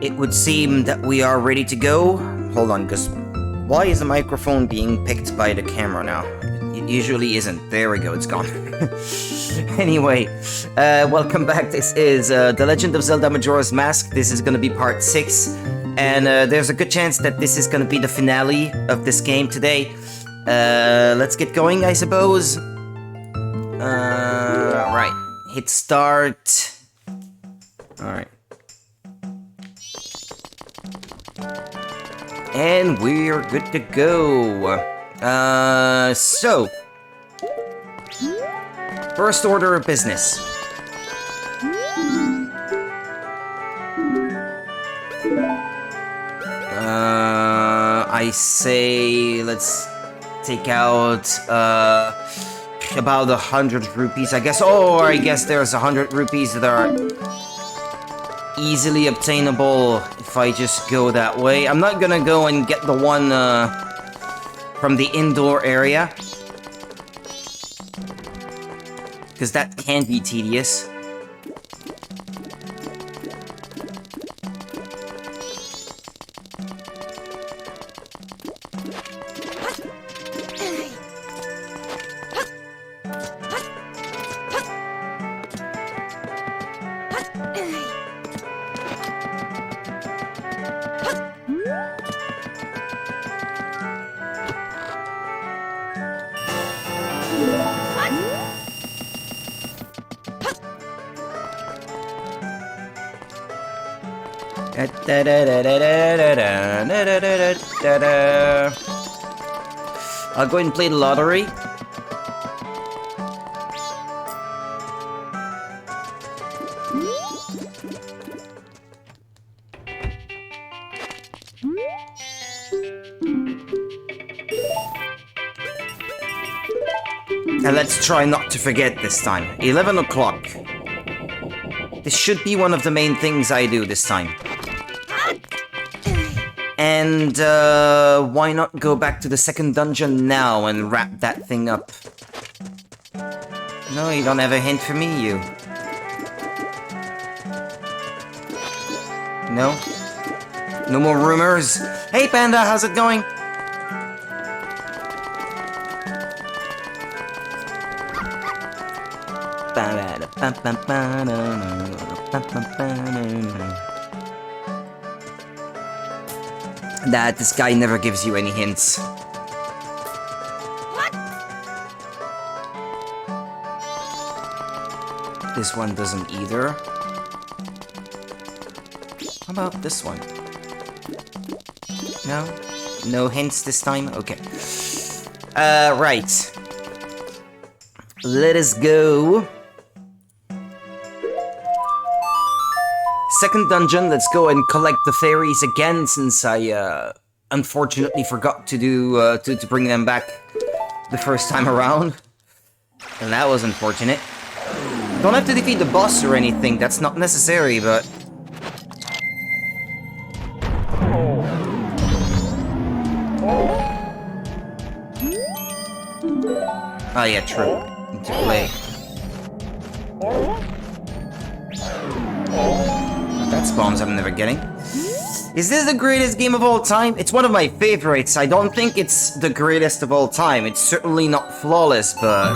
it would seem that we are ready to go. Hold on, because why is the microphone being picked by the camera now? It usually isn't. There we go, it's gone. Anyway, welcome back. This is The Legend of Zelda Majora's Mask. This is going to be part 6. And there's a good chance that this is going to be the finale of this game today. Let's get going, I suppose. Right. Hit start. Alright. And we're good to go. So. First order of business. I say let's take out about 100 rupees, I guess. Oh, I guess there's 100 rupees that are easily obtainable if I just go that way. I'm not gonna go and get the one from the indoor area, because that can be tedious. I'll go ahead and play the lottery. And let's try not to forget this time. 11 o'clock. This should be one of the main things I do this time. And why not go back to the second dungeon now and wrap that thing up? No, you don't have a hint for me, you. No? No more rumors? Hey Panda, how's it going? That this guy never gives you any hints. What? This one doesn't either. How about this one? No? No hints this time? Okay. Right. Let us go. Second dungeon, let's go and collect the fairies again, since I unfortunately forgot to do to bring them back the first time around. And that was unfortunate. Don't have to defeat the boss or anything, that's not necessary, but... Oh yeah, true. Need to play. That's bombs I'm never getting. Is this the greatest game of all time? It's one of my favorites. I don't think it's the greatest of all time. It's certainly not flawless, but...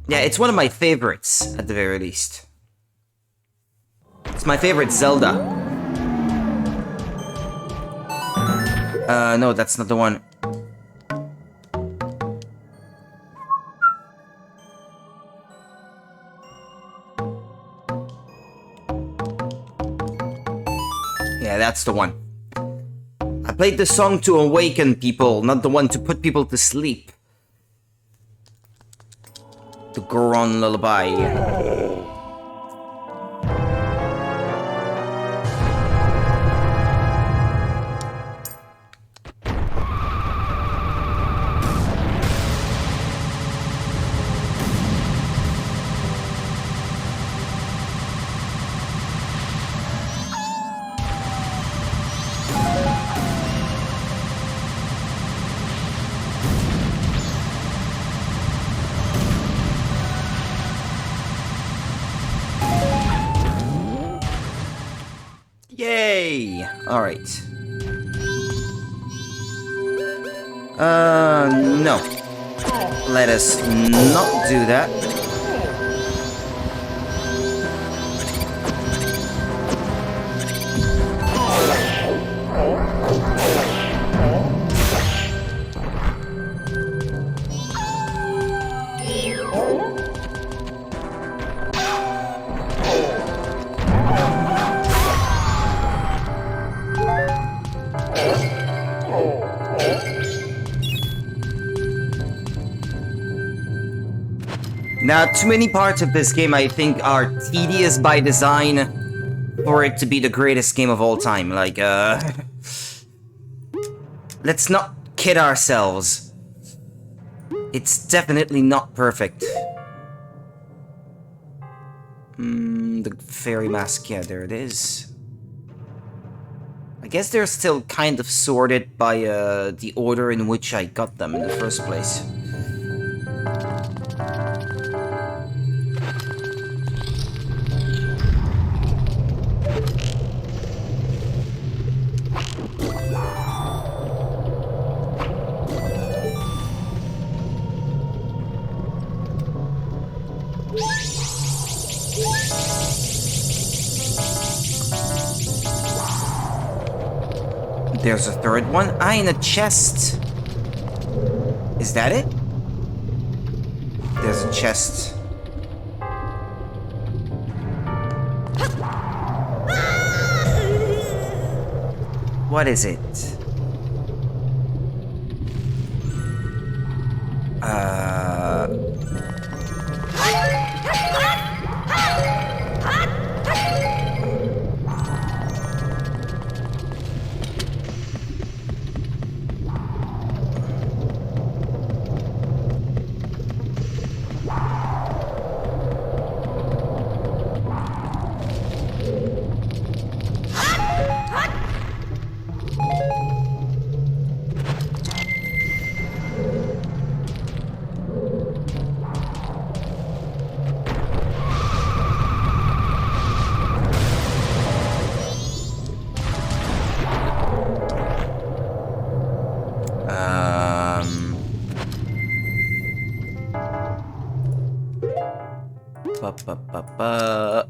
yeah, it's one of my favorites, at the very least. It's my favorite Zelda. No, that's not the one. Yeah, that's the one. I played the song to awaken people, not the one to put people to sleep. The Goron Lullaby. Alright. No. Let us not do that. Now, too many parts of this game I think are tedious by design for it to be the greatest game of all time. Like, let's not kid ourselves. It's definitely not perfect. The fairy mask, yeah, there it is. I guess they're still kind of sorted by the order in which I got them in the first place. There's a third one. Ah, in a chest. Is that it? There's a chest. What is it?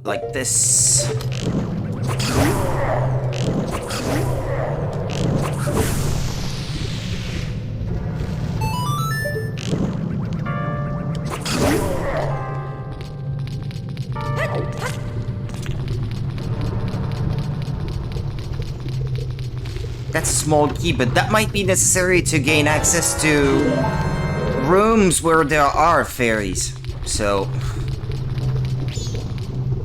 Like this. That's a small key, but that might be necessary to gain access to rooms where there are fairies. So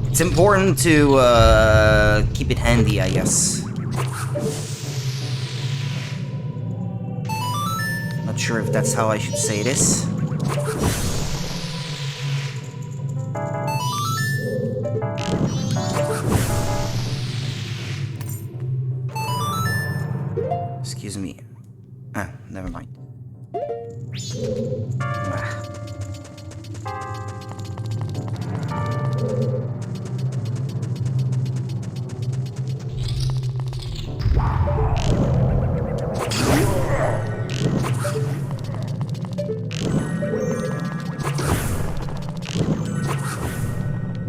it's important to keep it handy, I guess. Not sure if that's how I should say this. Excuse me. Ah, never mind.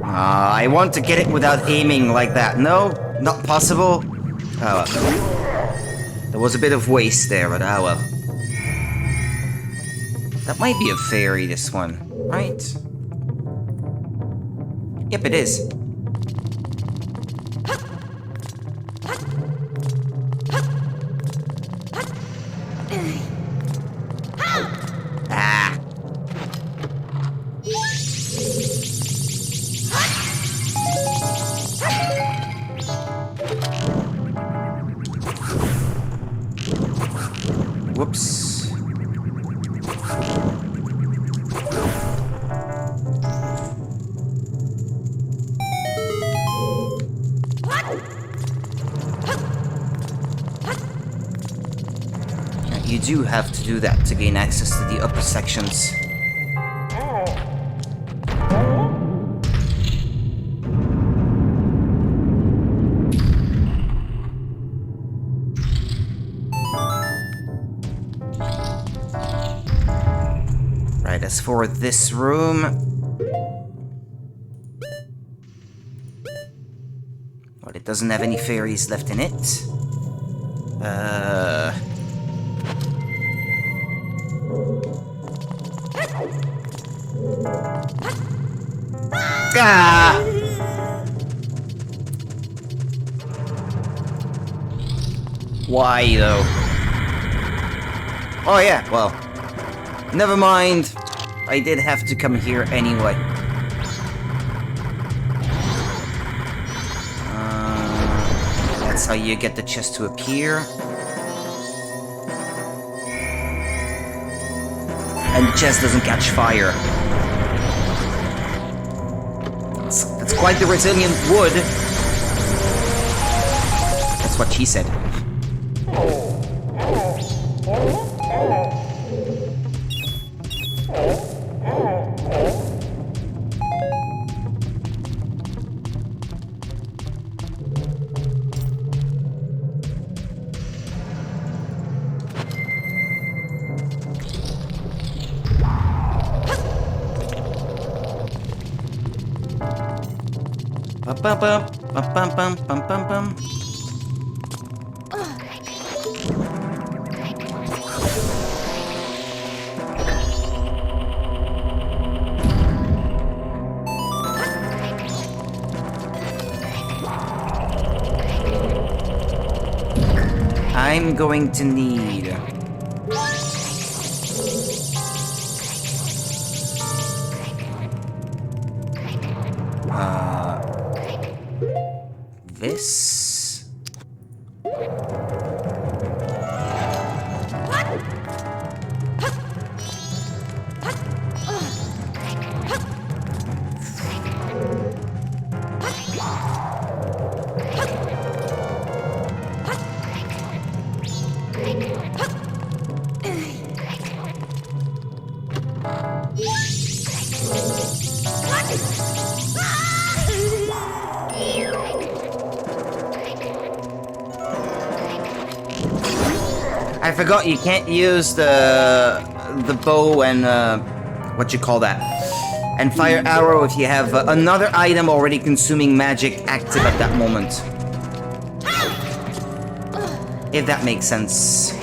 I want to get it without aiming like that. No, not possible. Oh well. There was a bit of waste there, but oh well. That might be a fairy, this one, right? Yep, it is. Ah. Whoops. You do have to do that to gain access to the upper sections. Right, as for this room... Well, it doesn't have any fairies left in it. Ah! Why, though? Oh, yeah, well. Never mind. I did have to come here anyway. That's how you get the chest to appear. And the chest doesn't catch fire. That's quite the resilient wood. That's what she said. Bum bum bum bum bum bum bum bum. I'm going to need... this... I forgot you can't use the bow and what you call that, and fire arrow if you have another item already consuming magic active at that moment. If that makes sense.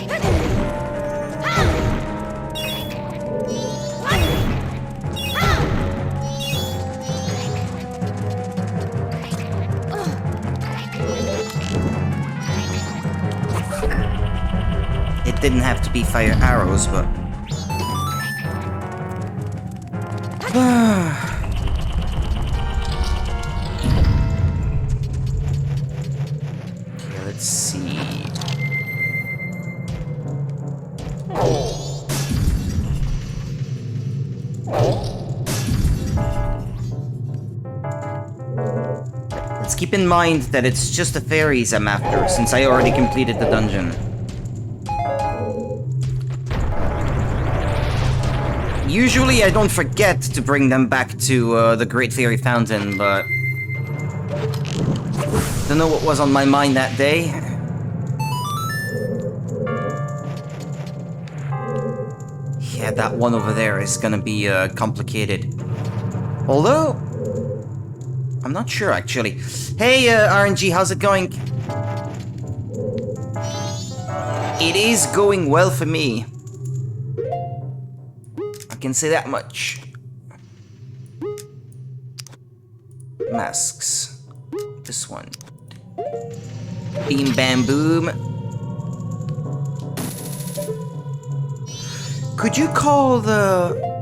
It didn't have to be fire arrows, but... Okay, let's see... Let's keep in mind that it's just the fairies I'm after, since I already completed the dungeon. Usually I don't forget to bring them back to the Great Fairy Fountain, but... Don't know what was on my mind that day. Yeah, that one over there is gonna be complicated. Although... I'm not sure, actually. Hey, RNG, how's it going? It is going well for me. I can say that much. Masks. This one. Beam bam boom. Could you call the...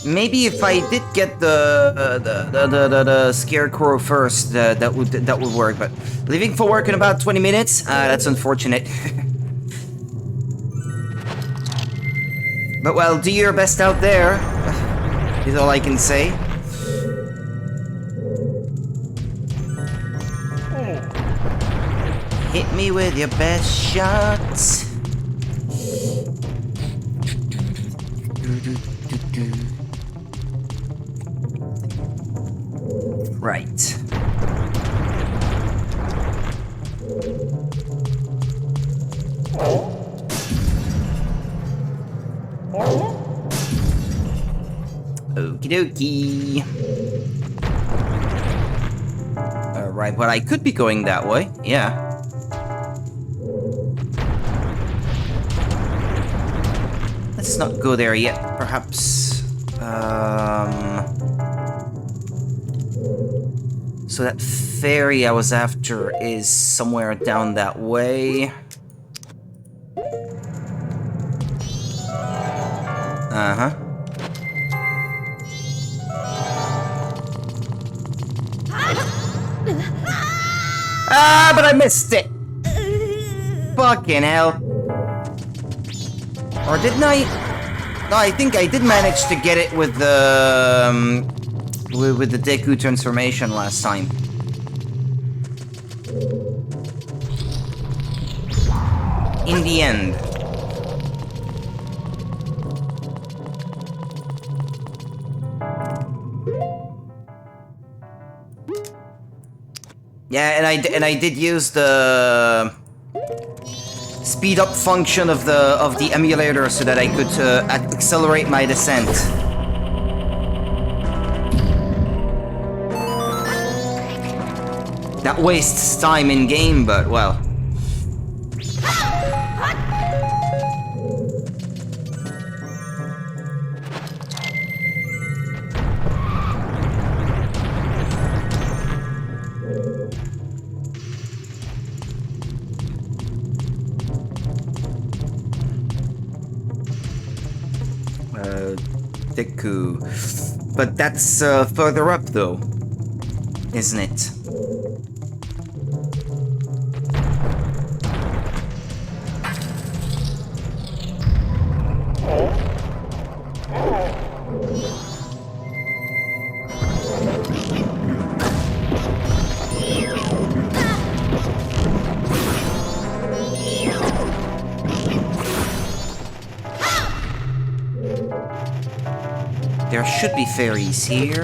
Maybe if I did get the scarecrow first, that would work. But leaving for work in about 20 minutes. That's unfortunate. But well, do your best out there. Is all I can say. Hit me with your best shots. Right. Okie dokie. Alright, but I could be going that way, yeah. Let's not go there yet, perhaps. So that ferry I was after is somewhere down that way. Uh-huh. Ah, but I missed it! Fucking hell. Or didn't I? No, I think I did manage to get it with the... with the Deku transformation last time. In the end. Yeah, and I did use the speed up function of the emulator so that I could accelerate my descent. That wastes time in game, but well. Deku. But that's further up though, isn't it? There should be fairies here.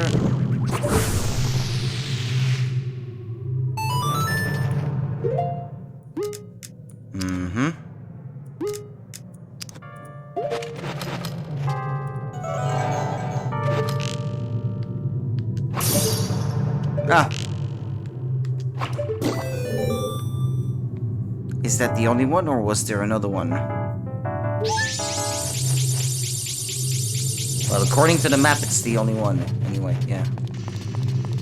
Mm-hmm. Ah! Is that the only one, or was there another one? Well, according to the map, it's the only one. Anyway, yeah.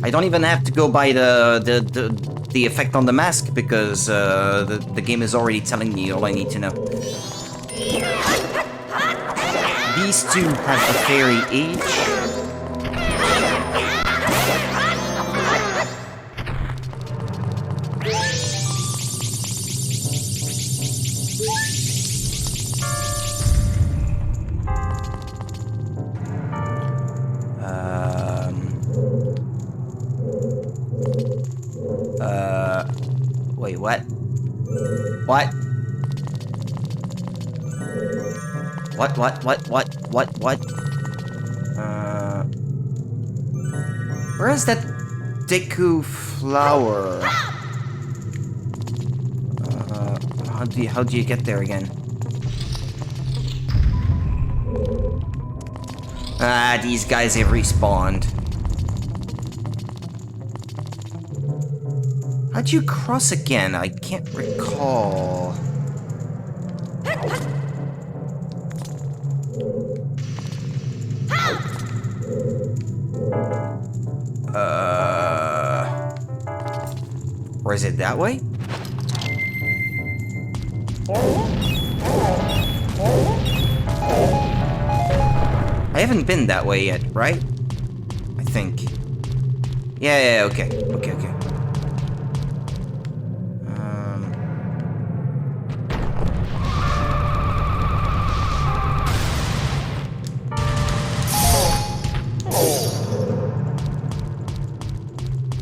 I don't even have to go by the effect on the mask because the game is already telling me all I need to know. These two have a fairy each. Wait, what? What? What? Where is that Deku flower? How do you get there again? Ah, these guys have respawned. How'd you cross again? I can't recall. Or is it that way? I haven't been that way yet, right? I think. Yeah, okay.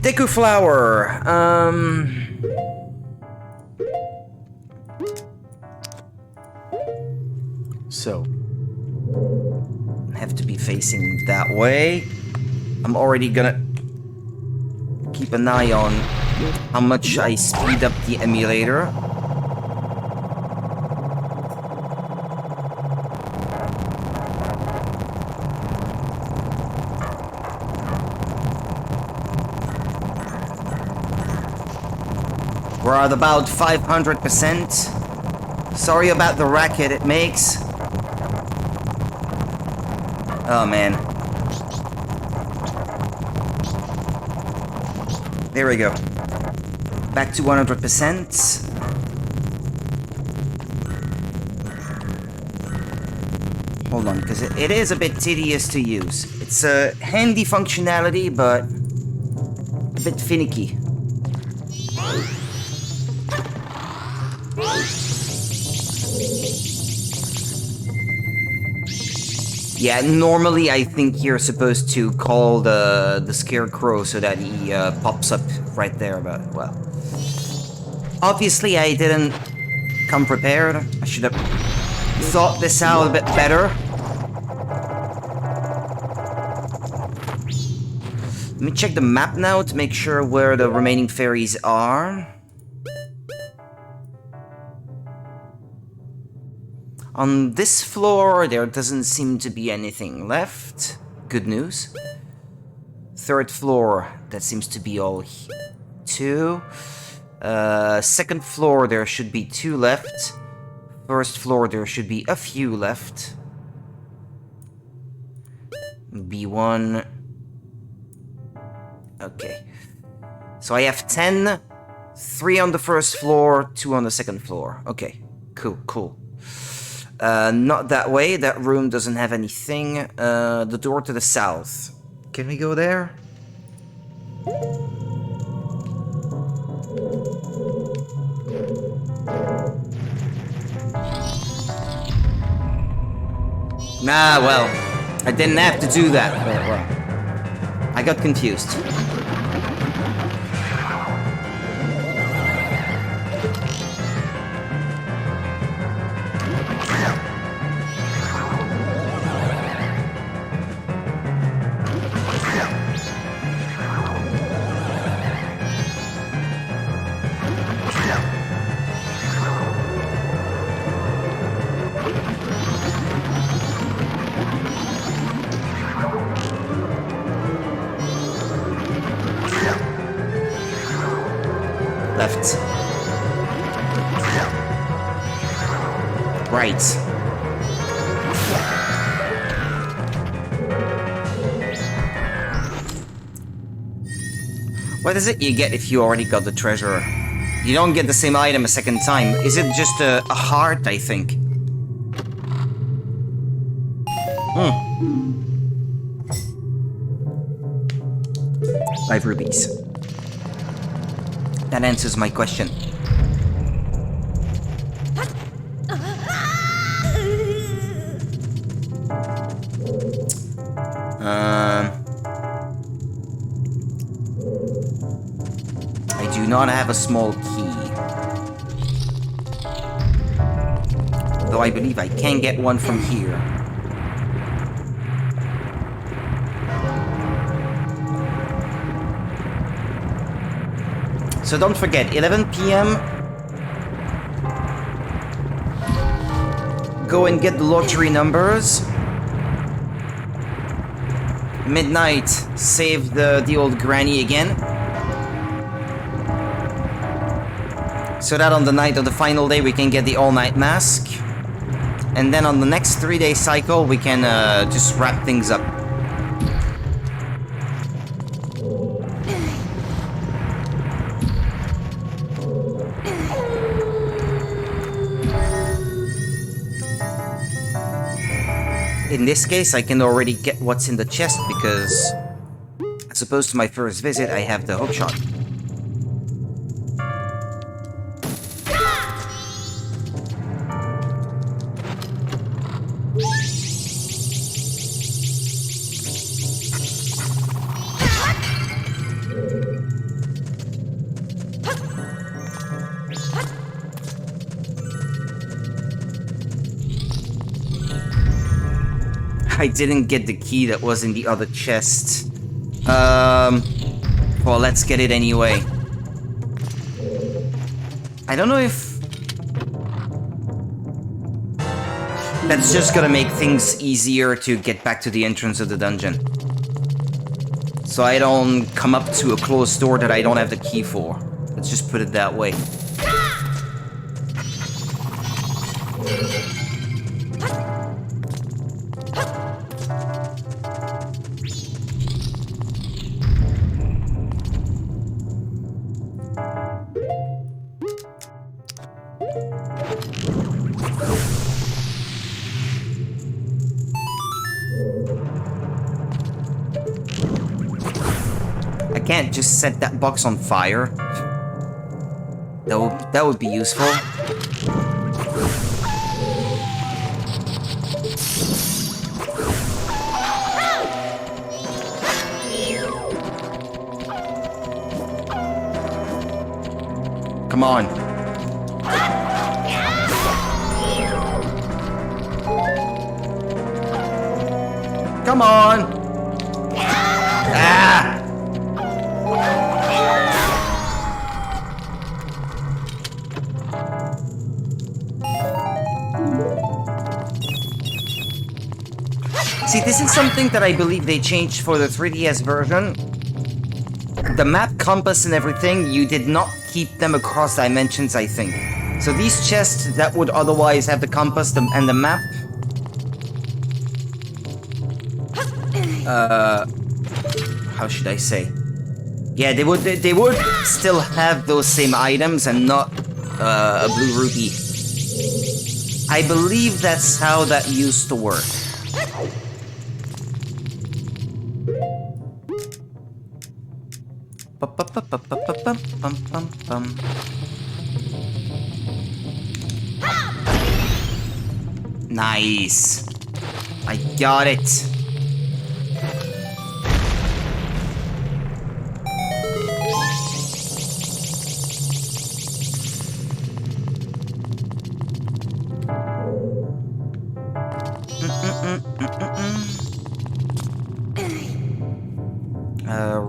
Deku flower. So have to be facing that way. I'm already gonna keep an eye on how much I speed up the emulator. We're at about 500%. Sorry about the racket it makes. Oh man. There we go. Back to 100%. Hold on, because it is a bit tedious to use. It's a handy functionality, but a bit finicky. Yeah, normally I think you're supposed to call the scarecrow so that he pops up right there, but well. Obviously I didn't come prepared. I should have thought this out a bit better. Let me check the map now to make sure where the remaining fairies are. On this floor, there doesn't seem to be anything left. Good news. Third floor, that seems to be all two. Second floor, there should be 2 left. First floor, there should be a few left. B1. Okay. So I have 10. 3 on the first floor, 2 on the second floor. Okay. Cool, cool. Not that way. That room doesn't have anything. The door to the south. Can we go there? Nah, well, I didn't have to do that. Well, I got confused. Left. Right. What is it you get if you already got the treasure? You don't get the same item a second time. Is it just a heart, I think? 5 rupees. That answers my question. I do not have a small key. Though I believe I can get one from here. So don't forget, 11 PM. Go and get the lottery numbers. Midnight, save the old granny again. So that on the night of the final day we can get the all-night mask. And then on the next 3-day cycle we can just wrap things up. In this case, I can already get what's in the chest because, as opposed to my first visit, I have the hookshot. I didn't get the key that was in the other chest. Well, let's get it anyway. I don't know if... that's just gonna make things easier to get back to the entrance of the dungeon. So I don't come up to a closed door that I don't have the key for. Let's just put it that way. I can't just set that box on fire. That would be useful. Come on. Come on. Ah! See, this is something that I believe they changed for the 3DS version. The map compass and everything, you did not keep them across dimensions, I think. So these chests that would otherwise have the compass and the map... how should I say? Yeah, they would still have those same items and not a blue rupee. I believe that's how that used to work. Nice. I got it.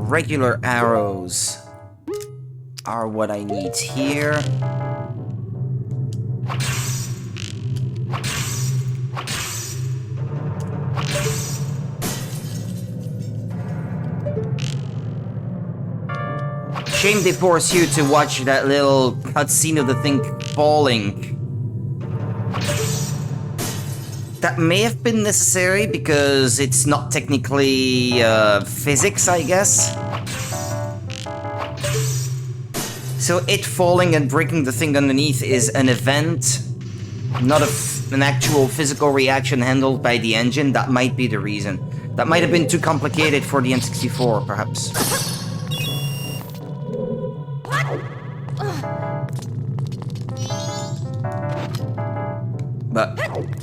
Regular arrows are what I need here. Shame they force you to watch that little cutscene of the thing falling. That may have been necessary because it's not technically physics, I guess. So it falling and breaking the thing underneath is an event, not an actual physical reaction handled by the engine. That might be the reason. That might have been too complicated for the N64, perhaps. But,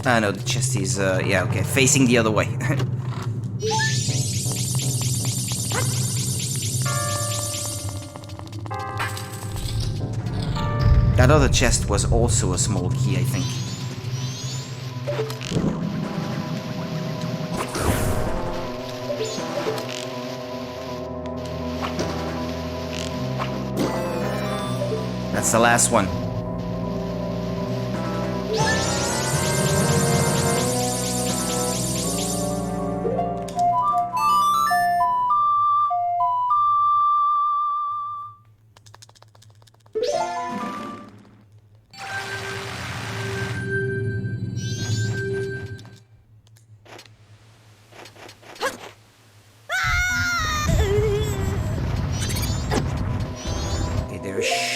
I know, the chest is, yeah, okay, facing the other way. That other chest was also a small key, I think. That's the last one.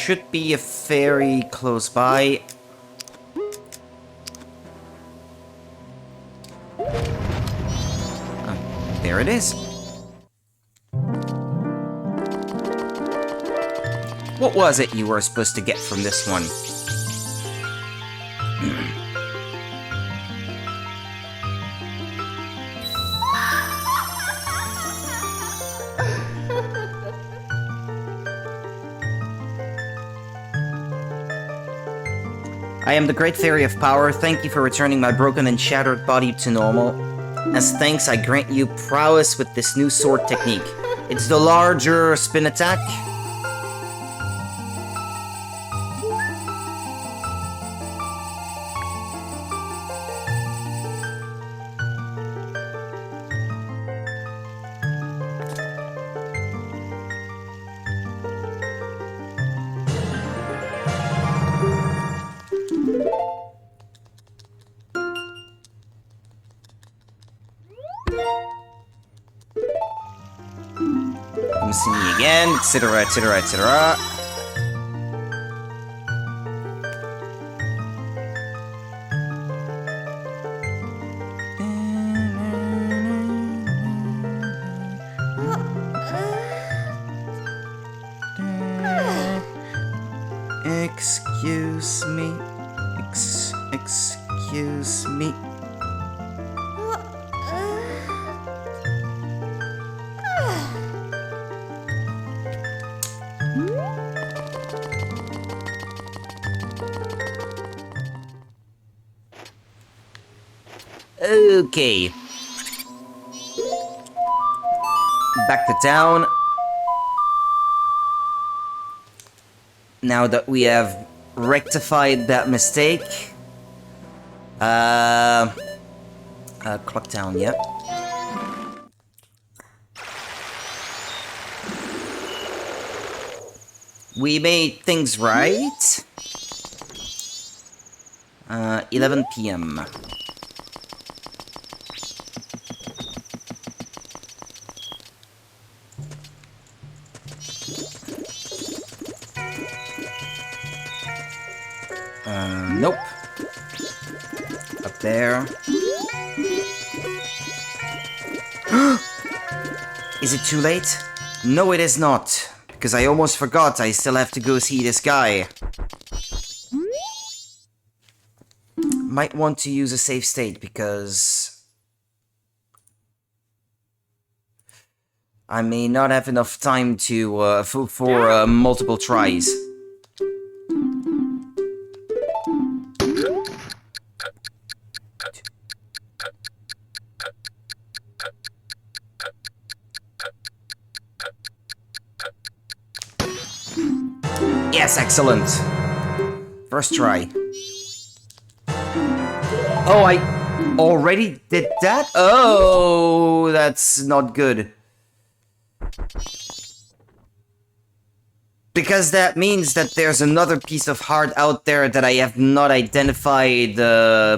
Should be a fairy close by. There it is. What was it you were supposed to get from this one? I am the Great Fairy of Power. Thank you for returning my broken and shattered body to normal. As thanks, I grant you prowess with this new sword technique. It's the larger spin attack. Come see me again, etc, etc, etc. Excuse me. Excuse me. Okay. Back to town. Now that we have rectified that mistake. Clock town, yeah. We made things right. 11 p.m. Nope. Up there. Is it too late? No, it is not. Because I almost forgot I still have to go see this guy. Might want to use a save state because I may not have enough time to for multiple tries. Yes, excellent. First try. Oh, I already did that? Oh, that's not good. Because that means that there's another piece of heart out there that I have not identified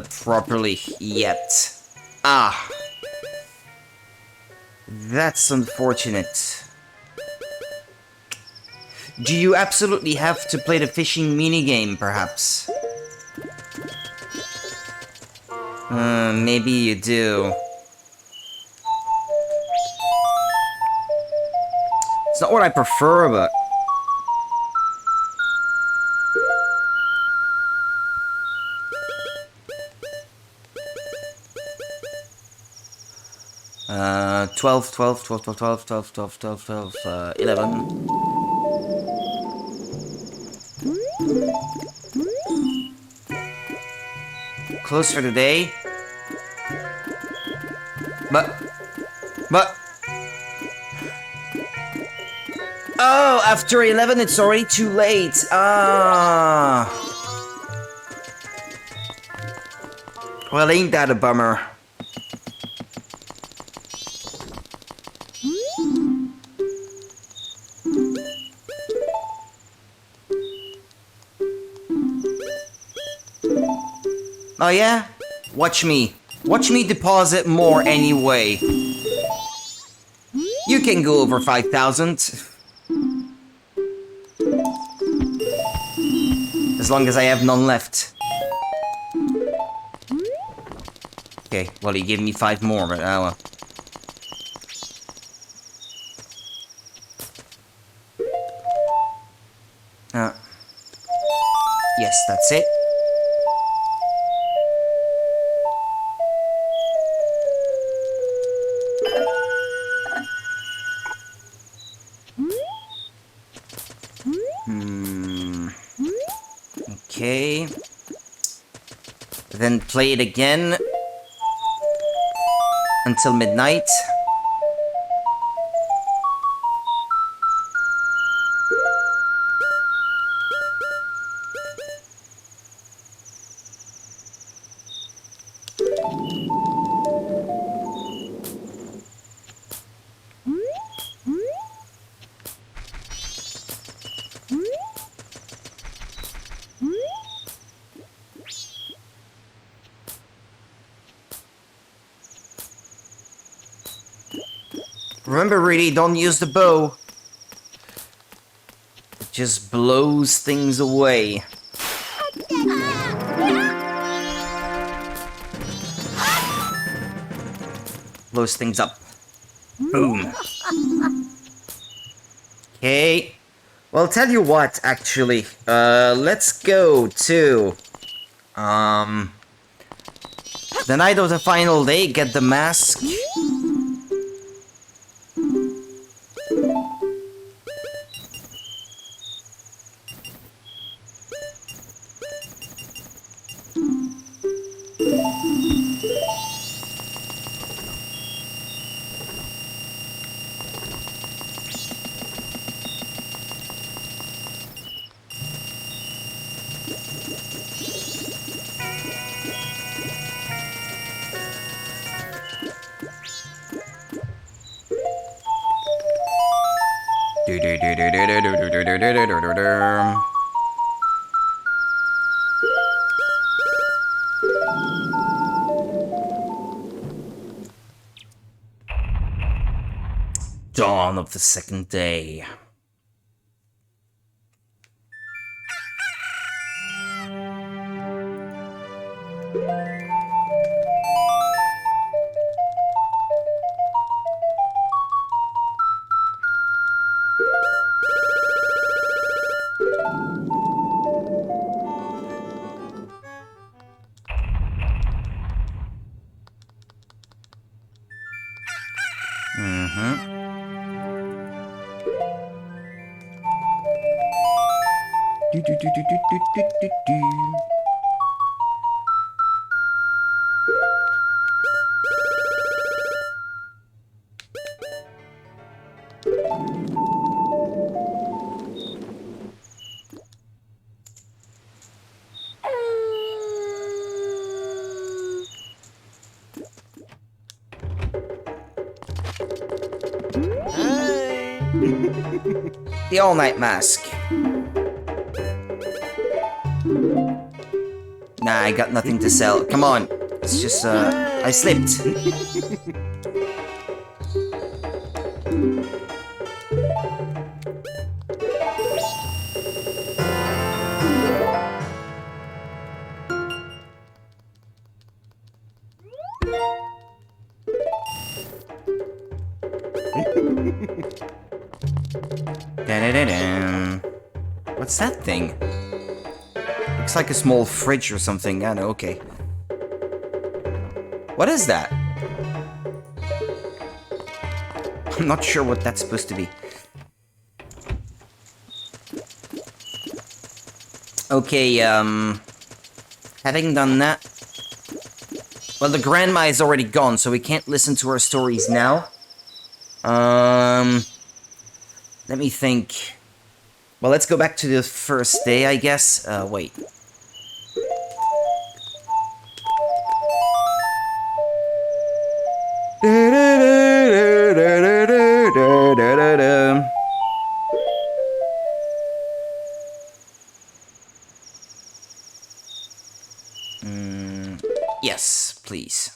properly yet. Ah. That's unfortunate. Do you absolutely have to play the fishing minigame, perhaps? Maybe you do. It's not what I prefer, but... 12, 12, 12, 12, 12, 12, 12, 12, 12, 11. Close for the day. But... Oh, after 11 it's already too late. Ah. Well, ain't that a bummer. Oh yeah? Watch me. Watch me deposit more anyway. You can go over 5,000. As long as I have none left. Okay, well he gave me 5 more, but oh well. Yes, that's it. Okay. Then play it again until midnight. Remember, really, don't use the bow. just blows things away. Blows things up. Boom. Okay. Well, tell you what, actually. Let's go to... the night of the final day, get the mask. Dawn of the second day. The all-night mask. Nah, I got nothing to sell. Come on. It's just, I slipped. Da-da-da-da. What's that thing? Looks like a small fridge or something. I know, okay. What is that? I'm not sure what that's supposed to be. Okay, having done that... Well, the grandma is already gone, so we can't listen to her stories now. Let me think. Well, let's go back to the first day, I guess. Wait. Yes, please.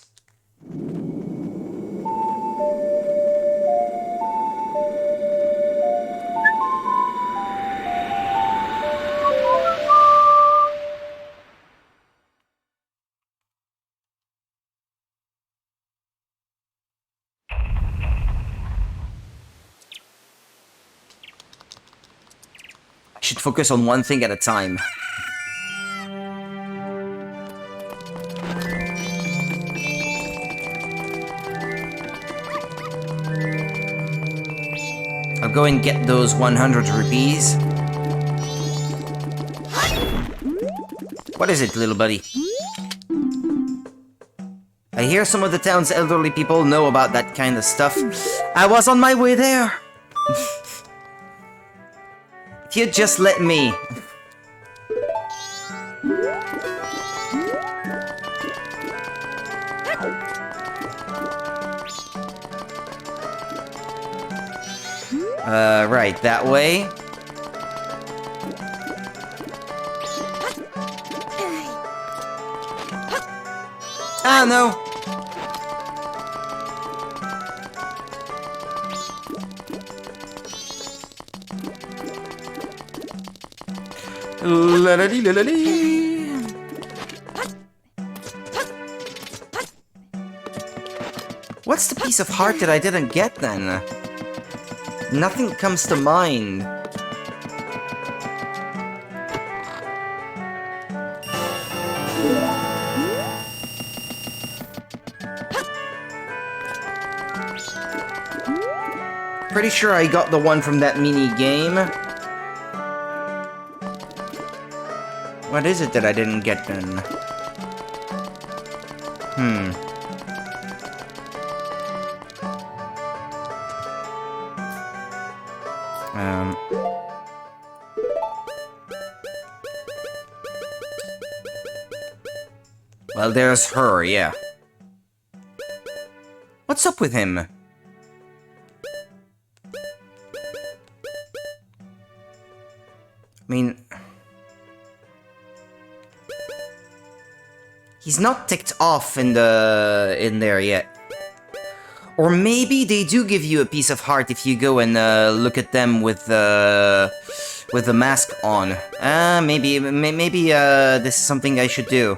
I should focus on one thing at a time. I'll go and get those 100 rupees. What is it, little buddy? I hear some of the town's elderly people know about that kind of stuff. I was on my way there. If you'd just let me. Right, that way. Ah, no. La-la-dee-la-la-dee. What's the piece of heart that I didn't get then? Nothing comes to mind. Pretty sure I got the one from that mini game. What is it that I didn't get then? Well, there's her, yeah. What's up with him? I mean... he's not ticked off in there yet. Or maybe they do give you a piece of heart if you go and look at them with the mask on. Maybe this is something I should do.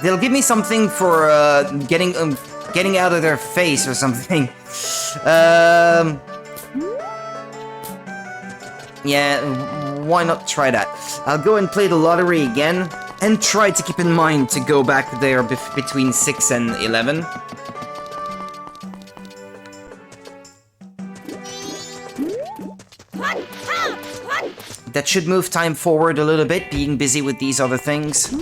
They'll give me something for getting out of their face or something. Yeah, why not try that? I'll go and play the lottery again and try to keep in mind to go back there between 6 and 11. That should move time forward a little bit, being busy with these other things.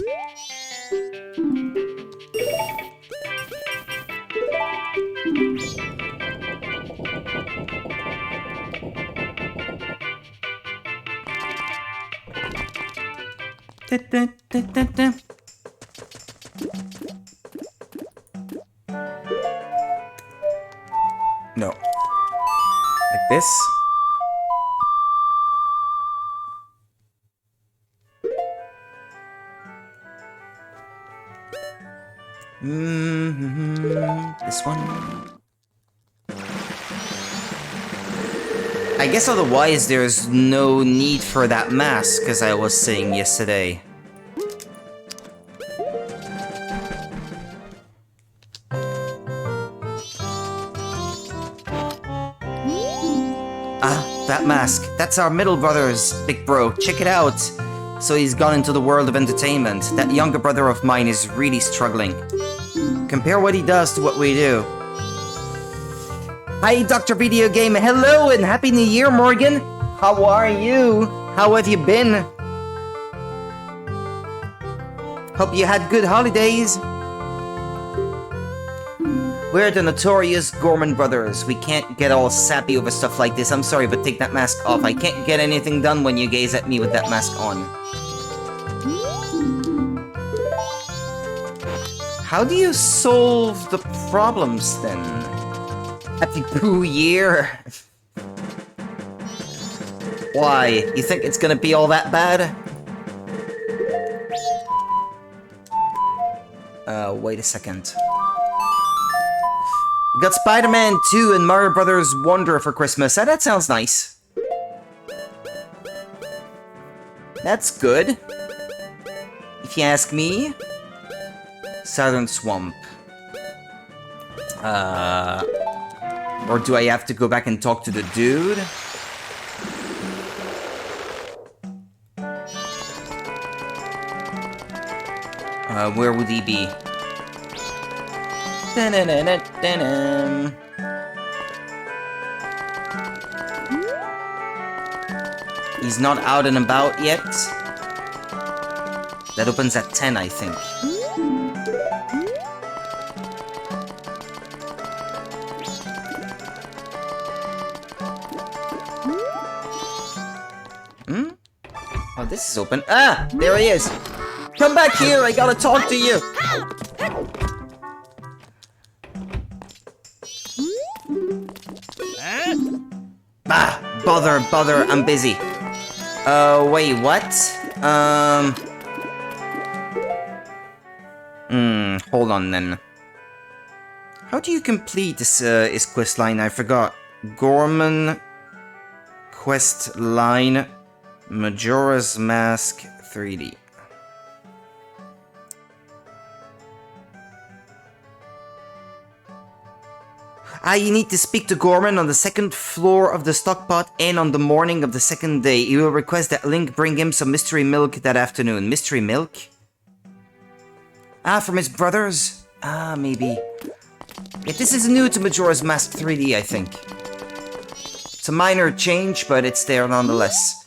No. Like this? This one. I guess otherwise there's no need for that mask, as I was saying yesterday. That mask. That's our middle brother's, big bro. Check it out. So he's gone into the world of entertainment. That younger brother of mine is really struggling. Compare what he does to what we do. Hi, Dr. Video Game. Hello and Happy New Year, Morgan. How are you? How have you been? Hope you had good holidays. We're the notorious Gorman brothers. We can't get all sappy over stuff like this. I'm sorry, but take that mask off. I can't get anything done when you gaze at me with that mask on. How do you solve the problems then? Happy Poo Year! Why? You think it's gonna be all that bad? Wait a second. You got Spider-Man 2 and Mario Brothers Wonder for Christmas. That sounds nice. That's good. If you ask me. Southern Swamp. Or do I have to go back and talk to the dude? Where would he be? He's not out and about yet. That opens at 10, I think. Oh, this is open. Ah! There he is! Come back here! I gotta talk to you! Ah! Bother, I'm busy. Wait, what? Hold on then. How do you complete this quest line? I forgot. Gorman quest line Majora's Mask 3D. You need to speak to Gorman on the second floor of the stockpot and on the morning of the second day. He will request that Link bring him some mystery milk that afternoon. Mystery milk? From his brothers? Maybe. Yeah, this is new to Majora's Mask 3D, I think. It's a minor change, but it's there nonetheless.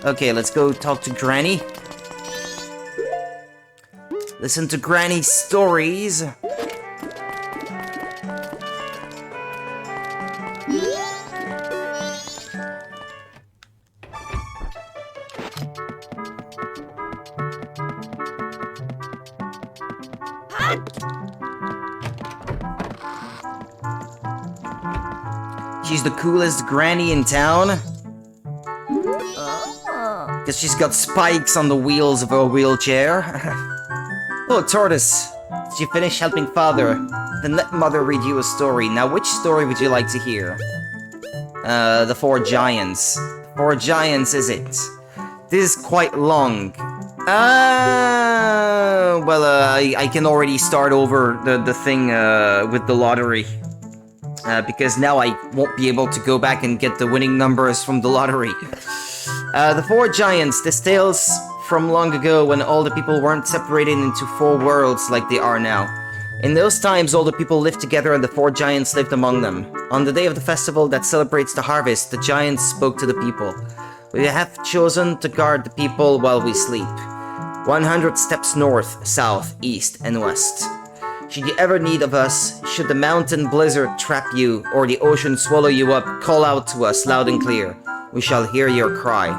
Okay, let's go talk to Granny. Listen to Granny's stories. She's the coolest granny in town. Because she's got spikes on the wheels of her wheelchair. Oh, Tortoise. Did you finish helping Father? Then let Mother read you a story. Now, which story would you like to hear? The Four Giants. Four Giants, is it? This is quite long. Well, I can already start over the thing with the lottery. Because now I won't be able to go back and get the winning numbers from the lottery. The Four Giants, this tales from long ago when all the people weren't separated into four worlds like they are now. In those times, all the people lived together and the Four Giants lived among them. On the day of the festival that celebrates the harvest, the Giants spoke to the people. We have chosen to guard the people while we sleep. 100 steps north, south, east, and west. Should you ever need of us, should the mountain blizzard trap you, or the ocean swallow you up, call out to us loud and clear. We shall hear your cry.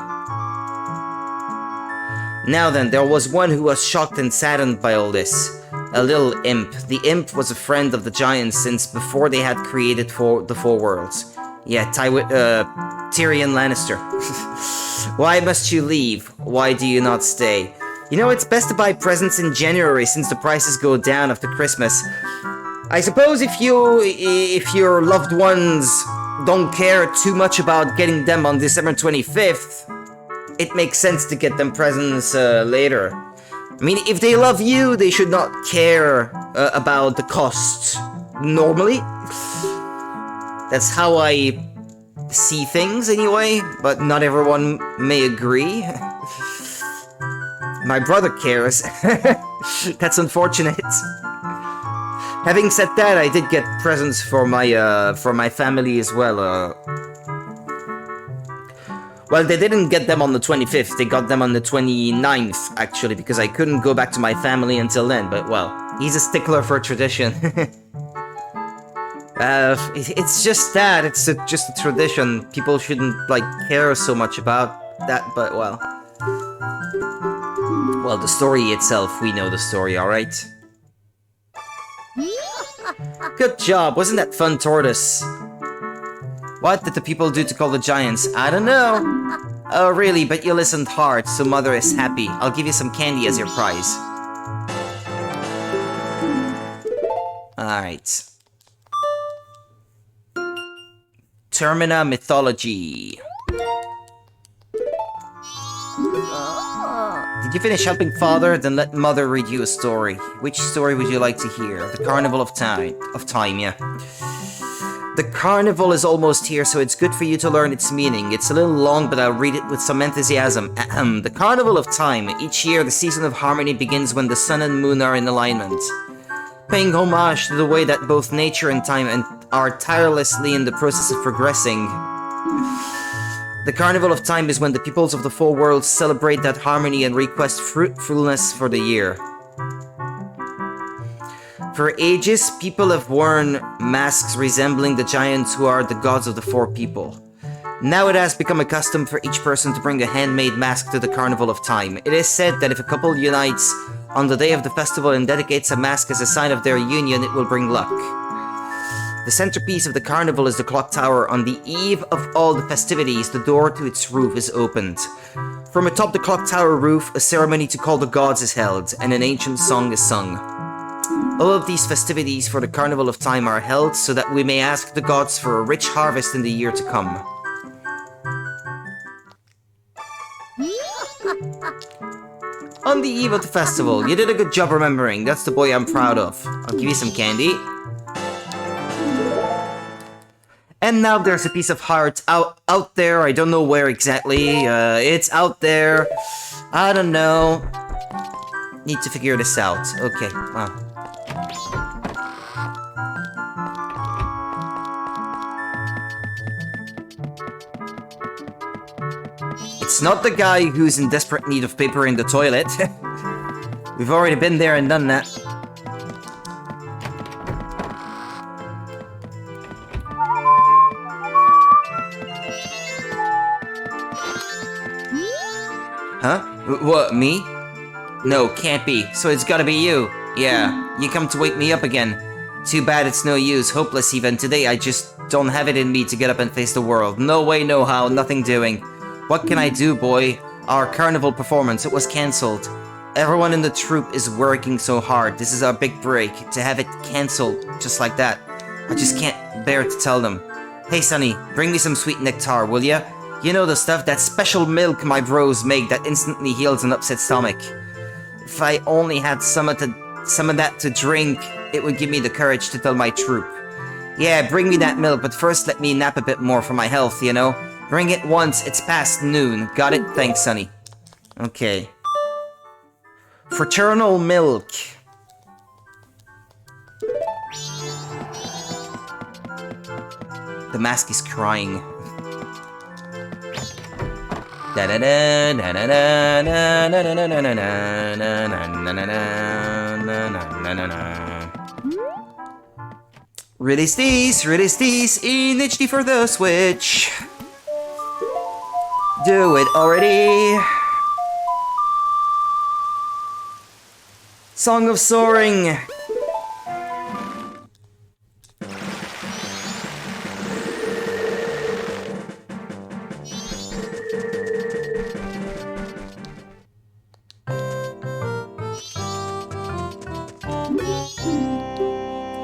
Now then, there was one who was shocked and saddened by all this. A little imp. The imp was a friend of the giants since before they had created the four worlds. Yeah, Tyrion Lannister. Why must you leave? Why do you not stay? You know, it's best to buy presents in January since the prices go down after Christmas. I suppose if your loved ones don't care too much about getting them on December 25th, it makes sense to get them presents later. I mean, if they love you, they should not care about the cost. Normally. That's how I see things anyway, but not everyone may agree. My brother cares. That's unfortunate. Having said that, I did get presents for my family as well. Well, they didn't get them on the 25th, they got them on the 29th, actually, because I couldn't go back to my family until then, but well, he's a stickler for tradition. It's just that, it's just a tradition. People shouldn't, like, care so much about that, but well. Well, the story itself, we know the story, alright? Good job, wasn't that fun, Tortoise? What did the people do to call the giants? I don't know. Oh, really? But you listened hard, so Mother is happy. I'll give you some candy as your prize. Alright. Termina Mythology. Did you finish helping Father? Then let Mother read you a story. Which story would you like to hear? The Carnival of Time, yeah. The carnival is almost here, so it's good for you to learn its meaning. It's a little long, but I'll read it with some enthusiasm. The Carnival of Time. Each year, the season of harmony begins when the sun and moon are in alignment. Paying homage to the way that both nature and time are tirelessly in the process of progressing. The Carnival of Time is when the peoples of the four worlds celebrate that harmony and request fruitfulness for the year. For ages, people have worn masks resembling the giants who are the gods of the four people. Now it has become a custom for each person to bring a handmade mask to the Carnival of Time. It is said that if a couple unites on the day of the festival and dedicates a mask as a sign of their union, it will bring luck. The centerpiece of the carnival is the clock tower. On the eve of all the festivities, the door to its roof is opened. From atop the clock tower roof, a ceremony to call the gods is held, and an ancient song is sung. All of these festivities for the Carnival of Time are held so that we may ask the gods for a rich harvest in the year to come. On the eve of the festival, you did a good job remembering. That's the boy I'm proud of. I'll give you some candy. And now there's a piece of heart out there. I don't know where exactly. It's out there. I don't know. Need to figure this out. Okay, wow. It's not the guy who's in desperate need of paper in the toilet. We've already been there and done that. Huh? What, me? No, can't be. So it's gotta be you. Yeah, you come to wake me up again. Too bad it's no use. Hopeless even. Today I just don't have it in me to get up and face the world. No way, no how. Nothing doing. What can I do, boy? Our carnival performance, it was cancelled. Everyone in the troupe is working so hard. This is our big break. To have it cancelled just like that. I just can't bear to tell them. Hey, Sonny, bring me some sweet nectar, will ya? You know the stuff, that special milk my bros make that instantly heals an upset stomach. If I only had some of that to drink, it would give me the courage to tell my troupe. Yeah, bring me that milk, but first let me nap a bit more for my health, you know? Bring it once, it's past noon. Got it? Thanks, Sonny. Okay. Fraternal milk. The mask is crying. Release these in HD for the Switch. Do it already. Song of Soaring.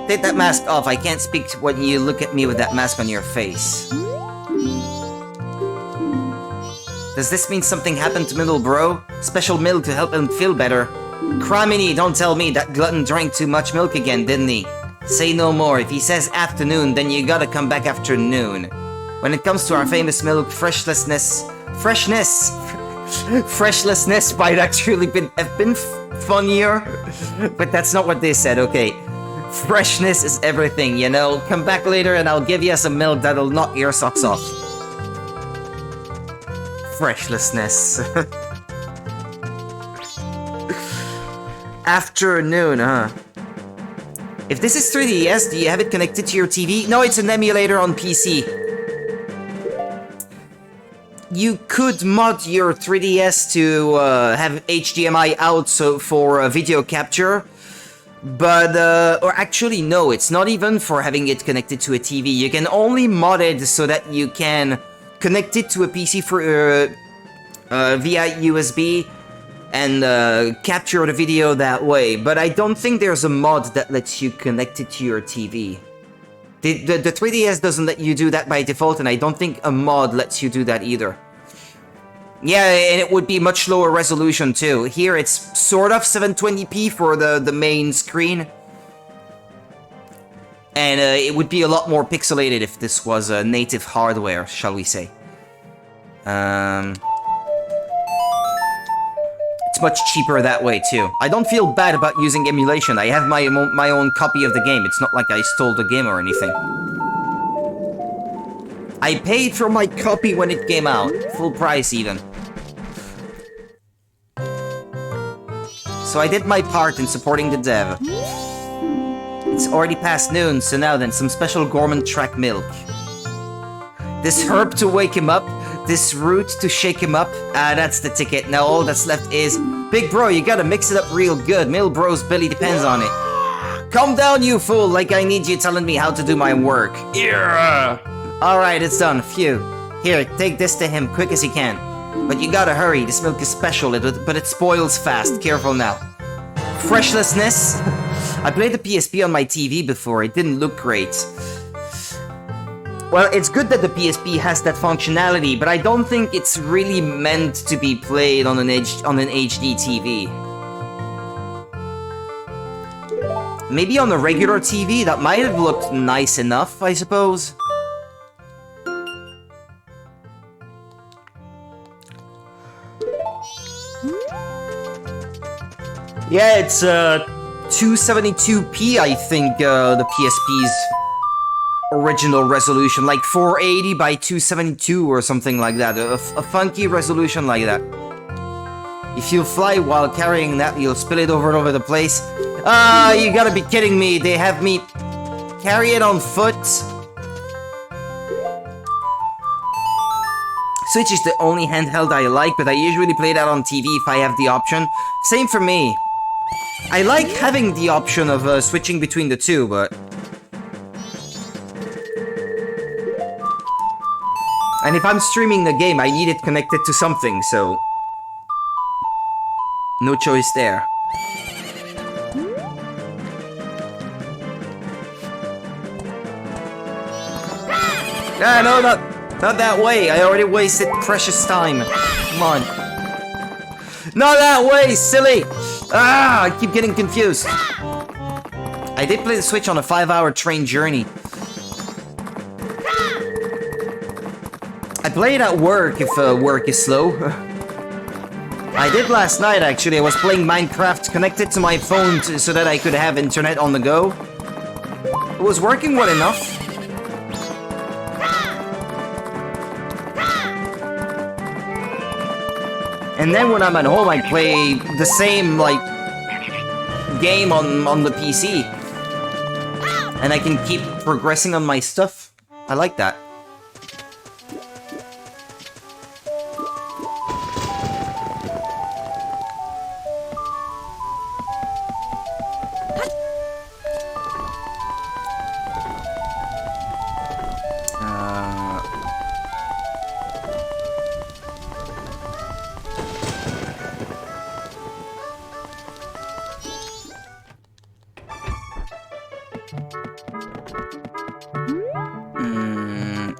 Take that mask off. I can't speak when you look at me with that mask on your face. Does this mean something happened to Middle Bro? Special milk to help him feel better. Criminy, don't tell me that glutton drank too much milk again, didn't he? Say no more. If he says afternoon, then you gotta come back after noon. When it comes to our famous milk, freshlessness might actually have been funnier, but that's not what they said, okay. Freshness is everything, you know? Come back later and I'll give you some milk that'll knock your socks off. Freshlessness. Afternoon, huh? If this is 3DS, do you have it connected to your TV? No, it's an emulator on PC. You could mod your 3DS to have HDMI out so for video capture. But, or actually no, it's not even for having it connected to a TV. You can only mod it so that you can connect it to a PC for, via USB and capture the video that way. But I don't think there's a mod that lets you connect it to your TV. The 3DS doesn't let you do that by default, and I don't think a mod lets you do that either. Yeah, and it would be much lower resolution too. Here it's sort of 720p for the main screen. And it would be a lot more pixelated if this was native hardware, shall we say. It's much cheaper that way too. I don't feel bad about using emulation. I have my own copy of the game. It's not like I stole the game or anything. I paid for my copy when it came out. Full price even. So I did my part in supporting the dev. It's already past noon, so now then, some special gourmand track milk. This herb to wake him up, this root to shake him up. Ah, that's the ticket. Now all that's left is... Big bro, you gotta mix it up real good. Middle bro's belly depends on it. Calm down, you fool, like I need you telling me how to do my work. Yeah. Alright, it's done. Phew. Here, take this to him quick as you can. But you gotta hurry, this milk is special, but it spoils fast. Careful now. Freshlessness? I played the PSP on my TV before, it didn't look great. Well, it's good that the PSP has that functionality, but I don't think it's really meant to be played on an HD TV. Maybe on a regular TV, that might have looked nice enough, I suppose. Yeah, it's 272p, I think, the PSP's original resolution, like 480 by 272 or something like that. A funky resolution like that. If you fly while carrying that, you'll spill it over and over the place. Ah, you gotta be kidding me. They have me carry it on foot. Switch is the only handheld I like, but I usually play that on TV if I have the option. Same for me. I like having the option of switching between the two, but... And if I'm streaming the game, I need it connected to something, so... No choice there. Ah, no, not that way. I already wasted precious time. Come on. Not that way, silly! Ah, I keep getting confused. I did play the Switch on a 5-hour train journey. I play it at work if work is slow. I did last night, actually. I was playing Minecraft connected to my phone so that I could have internet on the go. It was working well enough. And then when I'm at home, I play the same, like, game on the PC. And I can keep progressing on my stuff. I like that.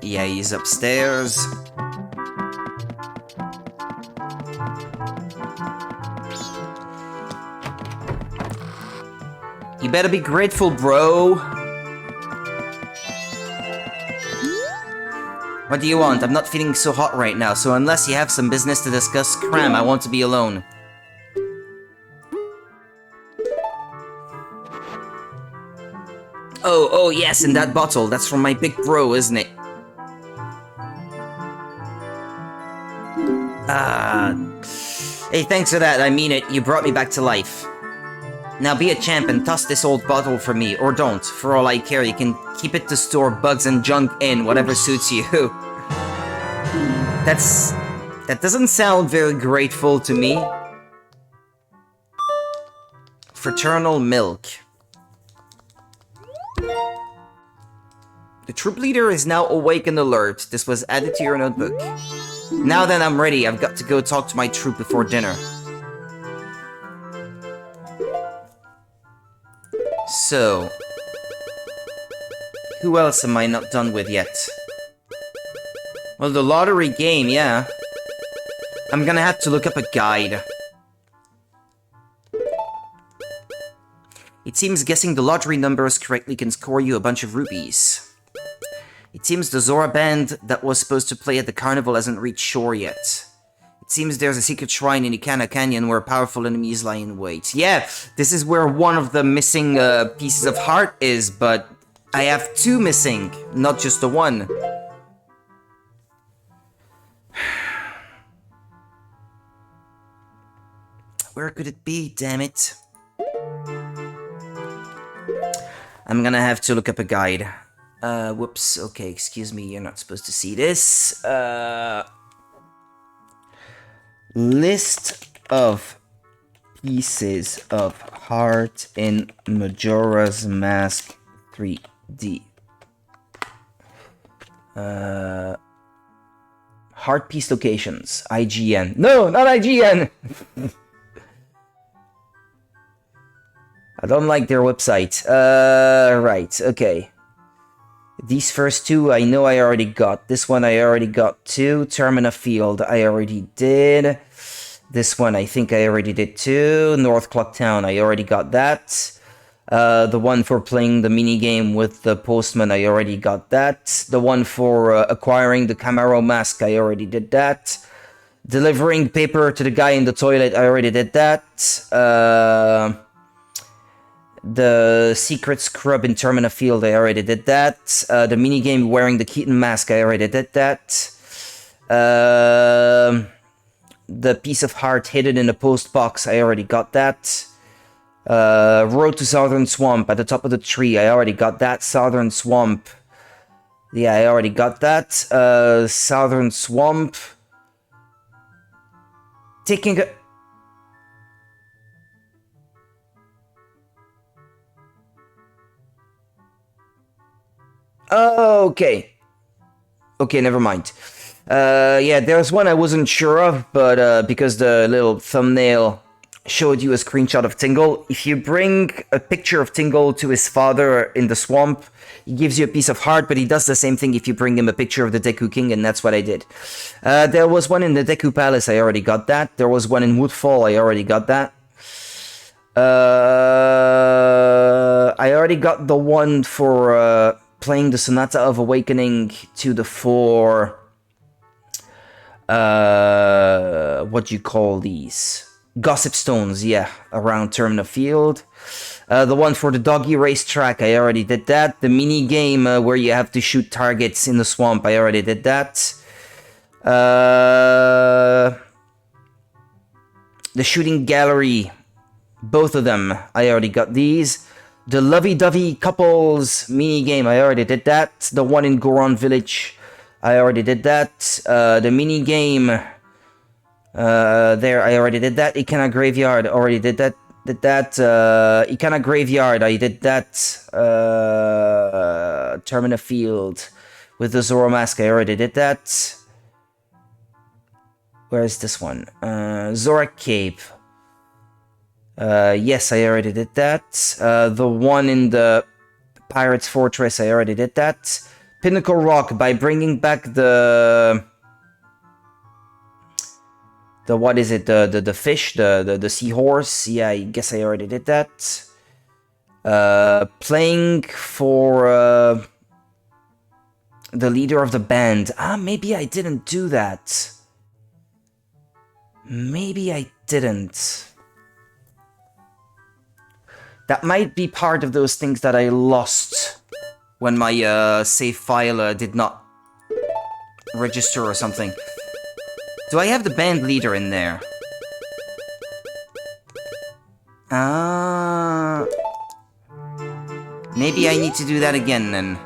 Yeah, he's upstairs. You better be grateful, bro. What do you want? I'm not feeling so hot right now, so unless you have some business to discuss, cram, I want to be alone. Oh, yes, in that bottle. That's from my big bro, isn't it? Hey, thanks for that, I mean it. You brought me back to life. Now be a champ and toss this old bottle for me, or don't. For all I care, you can keep it to store bugs and junk in, whatever suits you. That doesn't sound very grateful to me. Fraternal milk. The troop leader is now awake and alert. This was added to your notebook. Now then, I'm ready. I've got to go talk to my troop before dinner. So... who else am I not done with yet? Well, the lottery game, yeah. I'm gonna have to look up a guide. It seems guessing the lottery numbers correctly can score you a bunch of rupees. It seems the Zora band that was supposed to play at the carnival hasn't reached shore yet. It seems there's a secret shrine in Ikana Canyon where powerful enemies lie in wait. Yeah, this is where one of the missing pieces of heart is, but I have two missing, not just the one. Where could it be, damn it? I'm gonna have to look up a guide. Whoops, okay, excuse me, you're not supposed to see this. List of pieces of heart in Majora's Mask 3D. Heart piece locations, IGN. No, not IGN! I don't like their website. Right, okay. These first two, I know I already got. This one I already got too. Termina Field, I already did. This one I think I already did too. North Clocktown, I already got that. The one for playing the minigame with the postman, I already got that. The one for acquiring the Camaro mask, I already did that. Delivering paper to the guy in the toilet, I already did that. The secret scrub in Termina Field, I already did that. The minigame wearing the Keaton mask, I already did that. The piece of heart hidden in the post box, I already got that. Road to Southern Swamp at the top of the tree, I already got that. Southern Swamp, yeah, I already got that. Southern Swamp. Taking a... Okay. Okay, never mind. Yeah, there's one I wasn't sure of, but because the little thumbnail showed you a screenshot of Tingle, if you bring a picture of Tingle to his father in the swamp, he gives you a piece of heart, but he does the same thing if you bring him a picture of the Deku King, and that's what I did. There was one in the Deku Palace, I already got that. There was one in Woodfall, I already got that. I already got the one for playing the Sonata of Awakening to the four... what do you call these? Gossip Stones, yeah, around Termina Field. The one for the doggy racetrack, I already did that. The mini game where you have to shoot targets in the swamp, I already did that. The shooting gallery, both of them, I already got these. The lovey-dovey couples mini game, I already did that. The one in Goron Village, I already did that. The mini game, there, I already did that. Ikana Graveyard, already did that. Ikana Graveyard, I did that. Termina Field with the Zoro Mask, I already did that. Where is this one? Zorak Cape. Yes, I already did that. The one in the Pirate's Fortress, I already did that. Pinnacle Rock, by bringing back the what is it? The fish, the seahorse. Yeah, I guess I already did that. Playing for the leader of the band. Maybe I didn't do that. Maybe I didn't. That might be part of those things that I lost when my save file did not register or something. Do I have the band leader in there? Maybe I need to do that again then.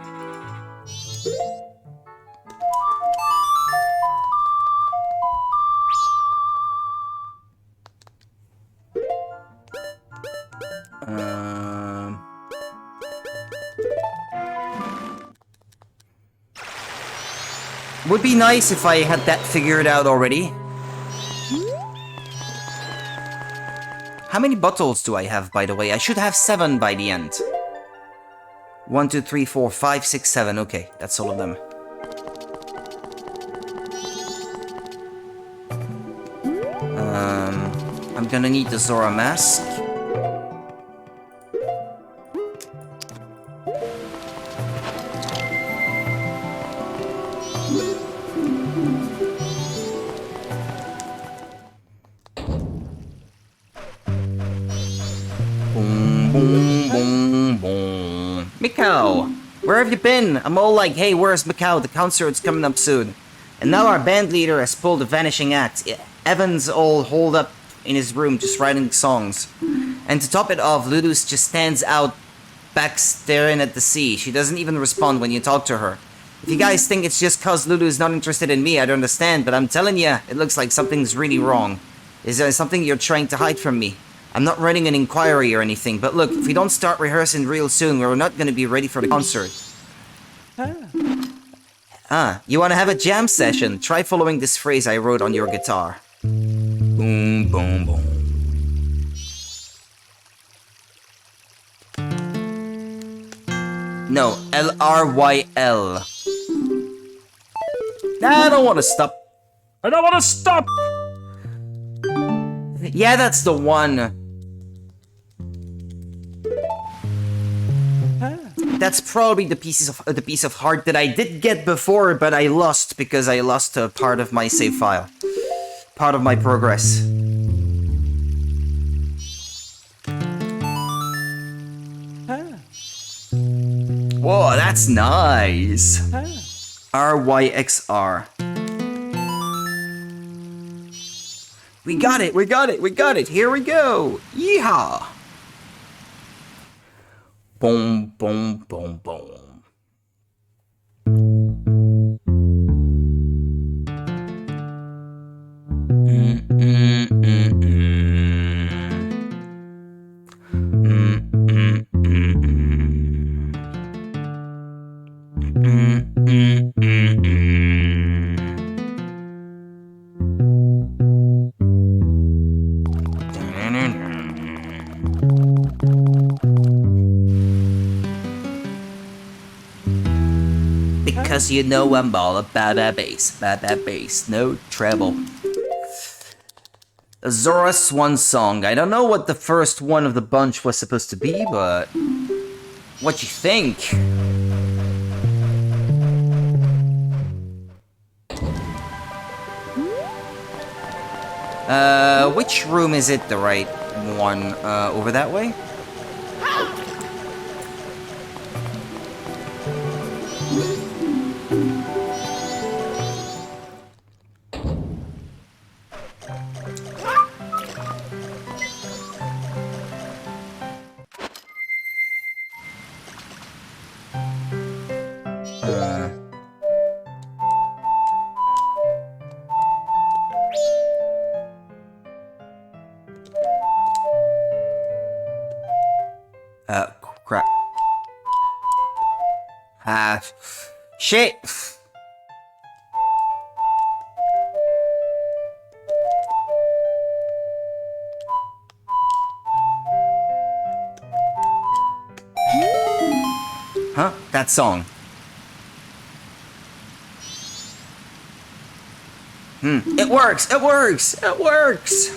Would be nice if I had that figured out already. How many bottles do I have, by the way? I should have 7 by the end. 1, 2, 3, 4, 5, 6, 7. Okay, that's all of them. I'm gonna need the Zora mask. Mikau, where have you been? I'm all like, hey, where's Mikau? The concert's coming up soon. And now our band leader has pulled a vanishing act. Evan's all holed up in his room just writing songs. And to top it off, Lulu's just stands out back staring at the sea. She doesn't even respond when you talk to her. If you guys think it's just cause Lulu's not interested in me, I don't understand, but I'm telling you, it looks like something's really wrong. Is there something you're trying to hide from me? I'm not running an inquiry or anything, but look, if we don't start rehearsing real soon, we're not gonna be ready for the concert. You wanna have a jam session? Try following this phrase I wrote on your guitar. Boom, boom, boom. No, L-R-Y-L. I don't want to stop. I don't want to stop! Yeah, that's the one. That's probably the piece of heart that I did get before, but I lost because I lost a part of my save file. Part of my progress. Whoa, that's nice. R-Y-X-R. We got it, we got it, we got it. Here we go. Yeehaw. Boom, boom, boom, boom. Because you know I'm all about that bass, no treble. Zora Swan Song. I don't know what the first one of the bunch was supposed to be, but what you think? Which room is it, the right one? Over that way? Crap. Shit! Huh? That song. It works! It works! It works!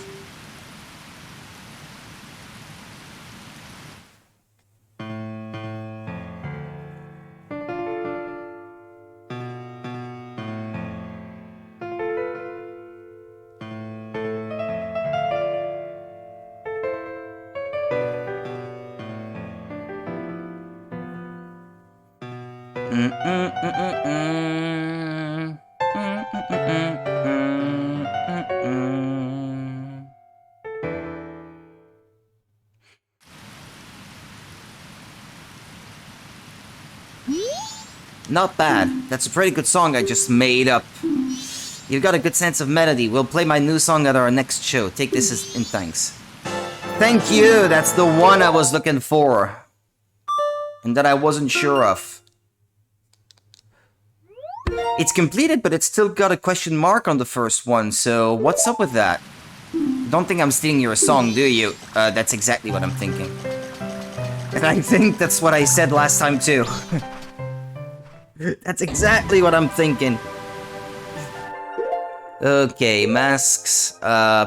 Not bad. That's a pretty good song I just made up. You've got a good sense of melody. We'll play my new song at our next show. Take this as in thanks. Thank you! That's the one I was looking for. And that I wasn't sure of. It's completed, but it's still got a question mark on the first one, so what's up with that? Don't think I'm stealing your song, do you? That's exactly what I'm thinking. And I think that's what I said last time, too. That's exactly what I'm thinking. Okay, masks. Nah,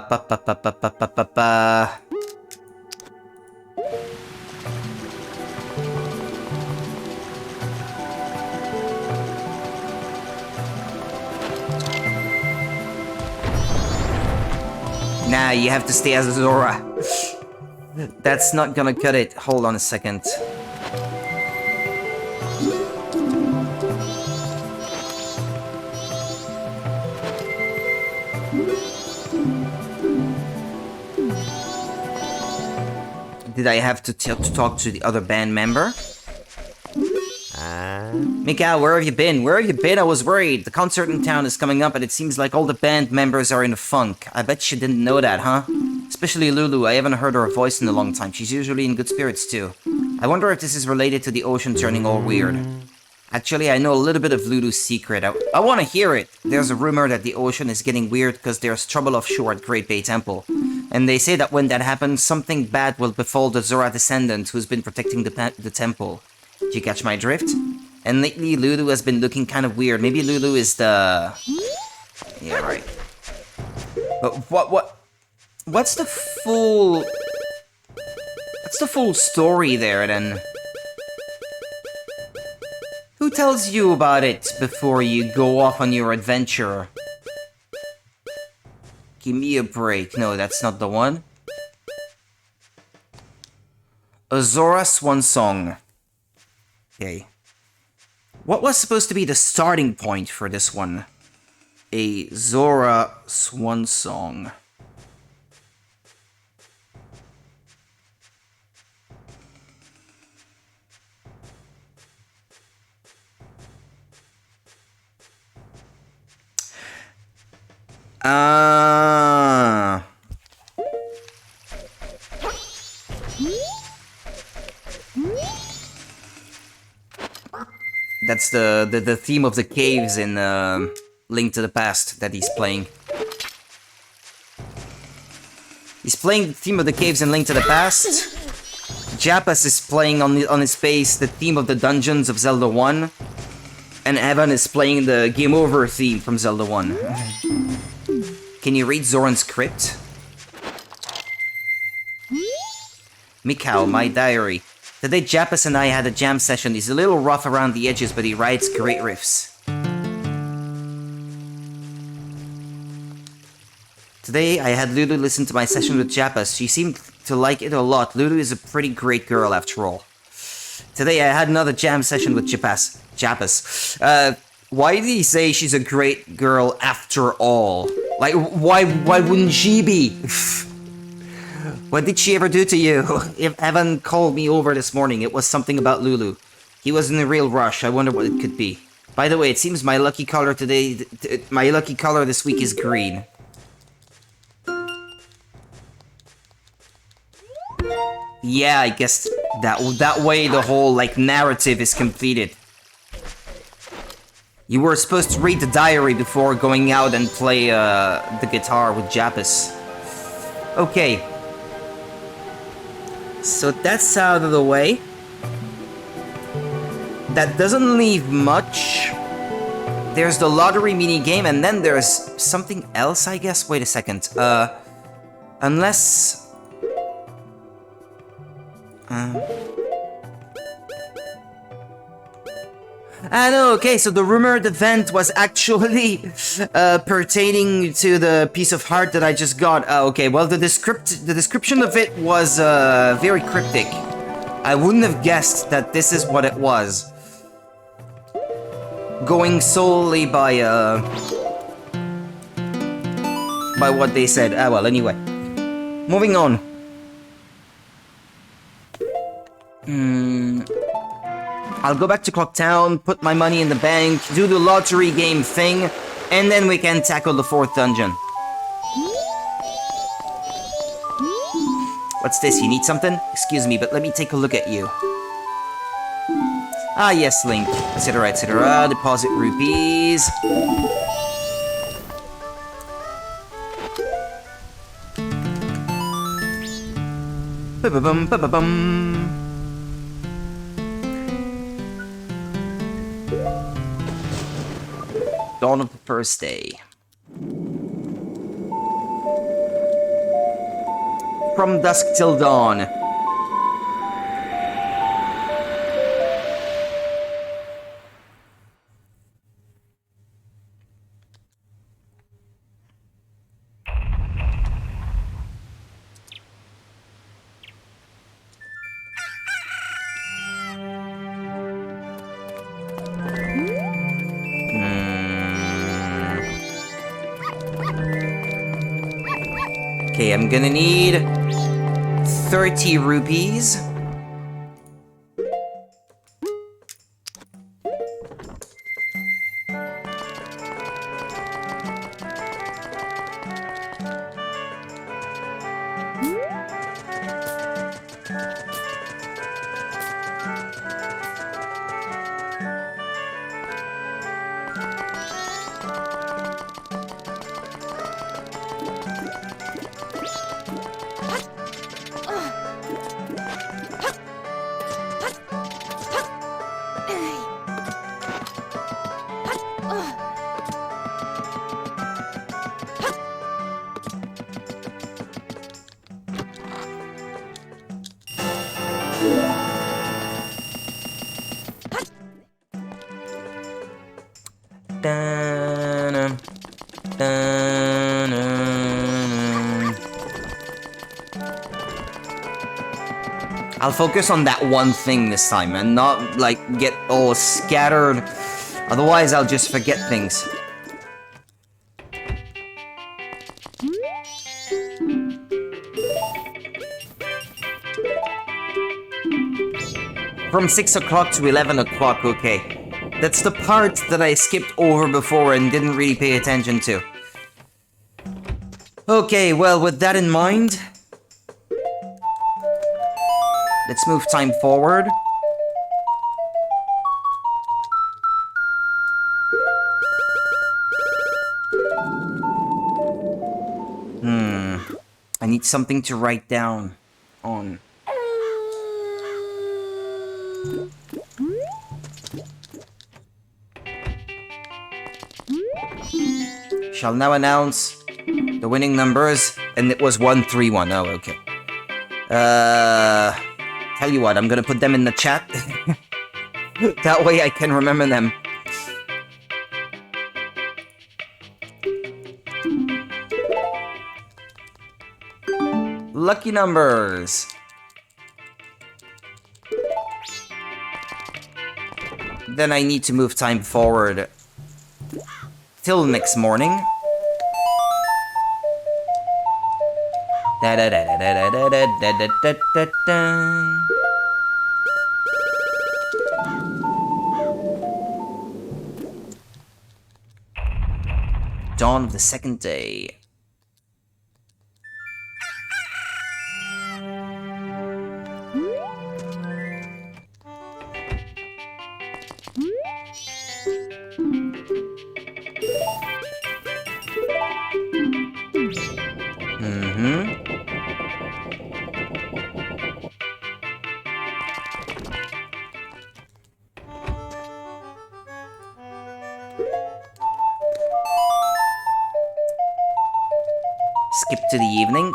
you have to stay as Zora. That's not gonna cut it. Hold on a second. Did I have to talk to the other band member? Mikael, where have you been? Where have you been? I was worried. The concert in town is coming up and it seems like all the band members are in a funk. I bet you didn't know that, huh? Especially Lulu. I haven't heard her voice in a long time. She's usually in good spirits too. I wonder if this is related to the ocean turning all weird. Actually, I know a little bit of Lulu's secret. I want to hear it. There's a rumor that the ocean is getting weird because there's trouble offshore at Great Bay Temple. And they say that when that happens, something bad will befall the Zora descendant who's been protecting the temple. Do you catch my drift? And lately Lulu has been looking kind of weird. Maybe Lulu is the... Yeah, right. But what's the full... What's the full story there, then? Who tells you about it before you go off on your adventure? Give me a break. No, that's not the one. A Zora Swan Song. Okay. What was supposed to be the starting point for this one? A Zora Swan Song. That's the theme of the caves in Link to the Past that he's playing. He's playing the theme of the caves in Link to the Past. Japas is playing on his face the theme of the dungeons of Zelda 1. And Evan is playing the Game Over theme from Zelda 1. Can you read Zoran's crypt? Mikau, my diary. Today Japas and I had a jam session. He's a little rough around the edges, but he writes great riffs. Today I had Lulu listen to my session with Japas. She seemed to like it a lot. Lulu is a pretty great girl after all. Today I had another jam session with Japas. Why did he say she's a great girl after all? Like, why wouldn't she be? What did she ever do to you? If Evan called me over this morning, it was something about Lulu. He was in a real rush. I wonder what it could be. By the way, it seems my lucky color today... my lucky color this week is green. Yeah, I guess that way the whole, like, narrative is completed. You were supposed to read the diary before going out and play the guitar with Japas. Okay. So that's out of the way. That doesn't leave much. There's the lottery mini game, and then there's something else, I guess. Wait a second. Unless... no, okay, so the rumored event was actually pertaining to the piece of heart that I just got. Okay, well, the description of it was very cryptic. I wouldn't have guessed that this is what it was. Going solely by what they said. Well, anyway. Moving on. I'll go back to Clocktown, put my money in the bank, do the lottery game thing, and then we can tackle the 4th dungeon. What's this? You need something? Excuse me, but let me take a look at you. Ah, yes, Link. Etc., etc. Deposit rupees. Ba-ba-bum, ba-ba-bum. Dawn of the first day. From dusk till dawn. Okay, I'm gonna need 30 rupees. I'll focus on that one thing this time and not, like, get all scattered. Otherwise, I'll just forget things. From 6 o'clock to 11 o'clock, okay. That's the part that I skipped over before and didn't really pay attention to. Okay, well, with that in mind... let's move time forward. I need something to write down on. Shall now announce the winning numbers, and it was 131. Oh, okay. Tell you what, I'm gonna put them in the chat. That way I can remember them. Lucky numbers. Then I need to move time forward till next morning. Da da da da da da da da da da da. Dawn of the second day. Skip to the evening.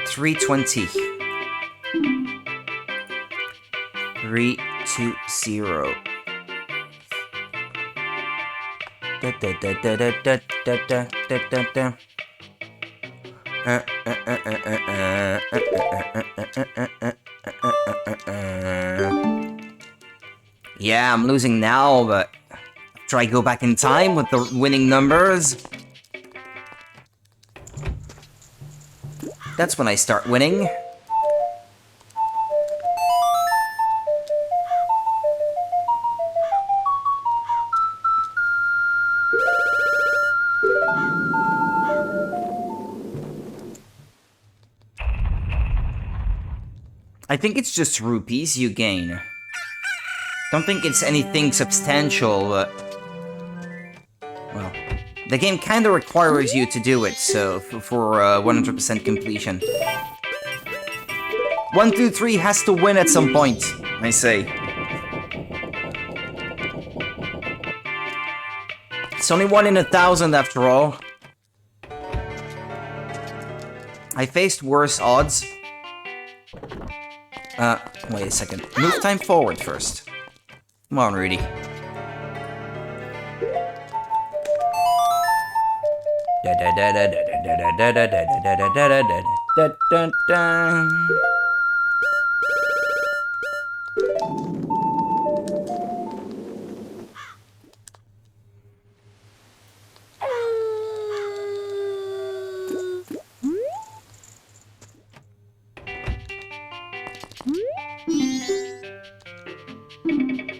$320. 320. Da da da da da da da da da da. Yeah, I'm losing now, but after I go back in time with the winning numbers, that's when I start winning. I think it's just rupees you gain. Don't think it's anything substantial, but... well, the game kinda requires you to do it, so for 100% completion. 1, 2, 3 has to win at some point, I say. It's only 1 in 1,000 after all. I faced worse odds. Wait a second. Move time forward first. Come on, Rudy. Da da da da da da da da da da da da da da da.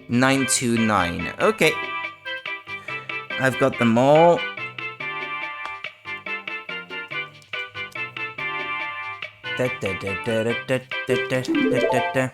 $929. Okay. I've got them all. Da da da da da da da da da da.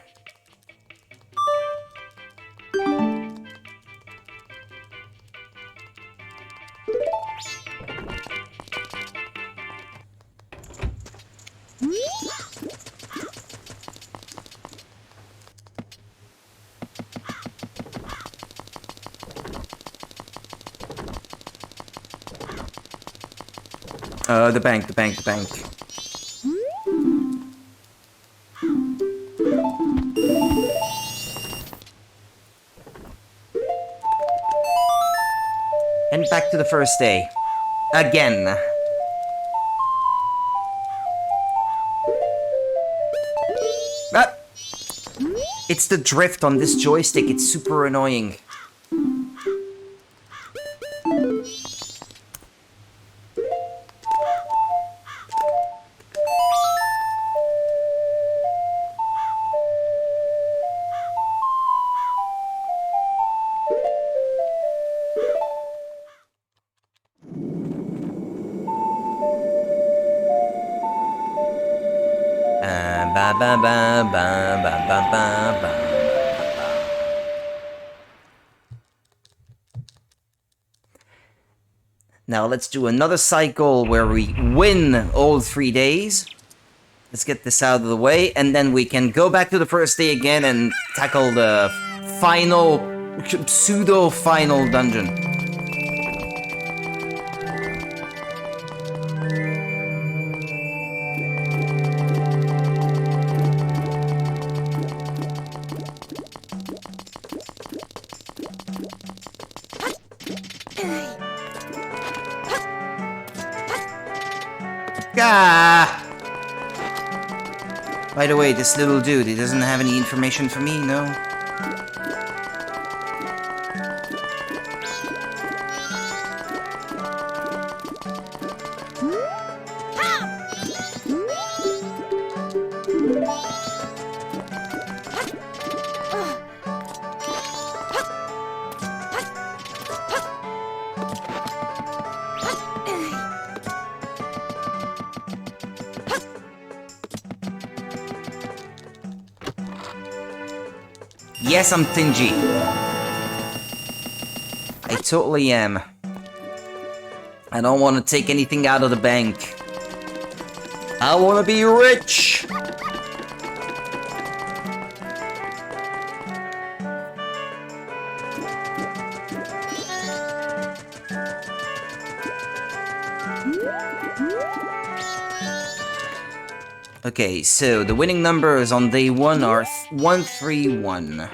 The bank. And back to the first day. Again. Ah! It's the drift on this joystick, it's super annoying. Now let's do another cycle where we win all 3 days. Let's get this out of the way, and then we can go back to the first day again and tackle the final, pseudo-final dungeon. Ah! By the way, this little dude, he doesn't have any information for me, no? Yes, I'm stingy. I totally am. I don't want to take anything out of the bank. I want to be rich! Okay, so the winning numbers on day 1 are 131.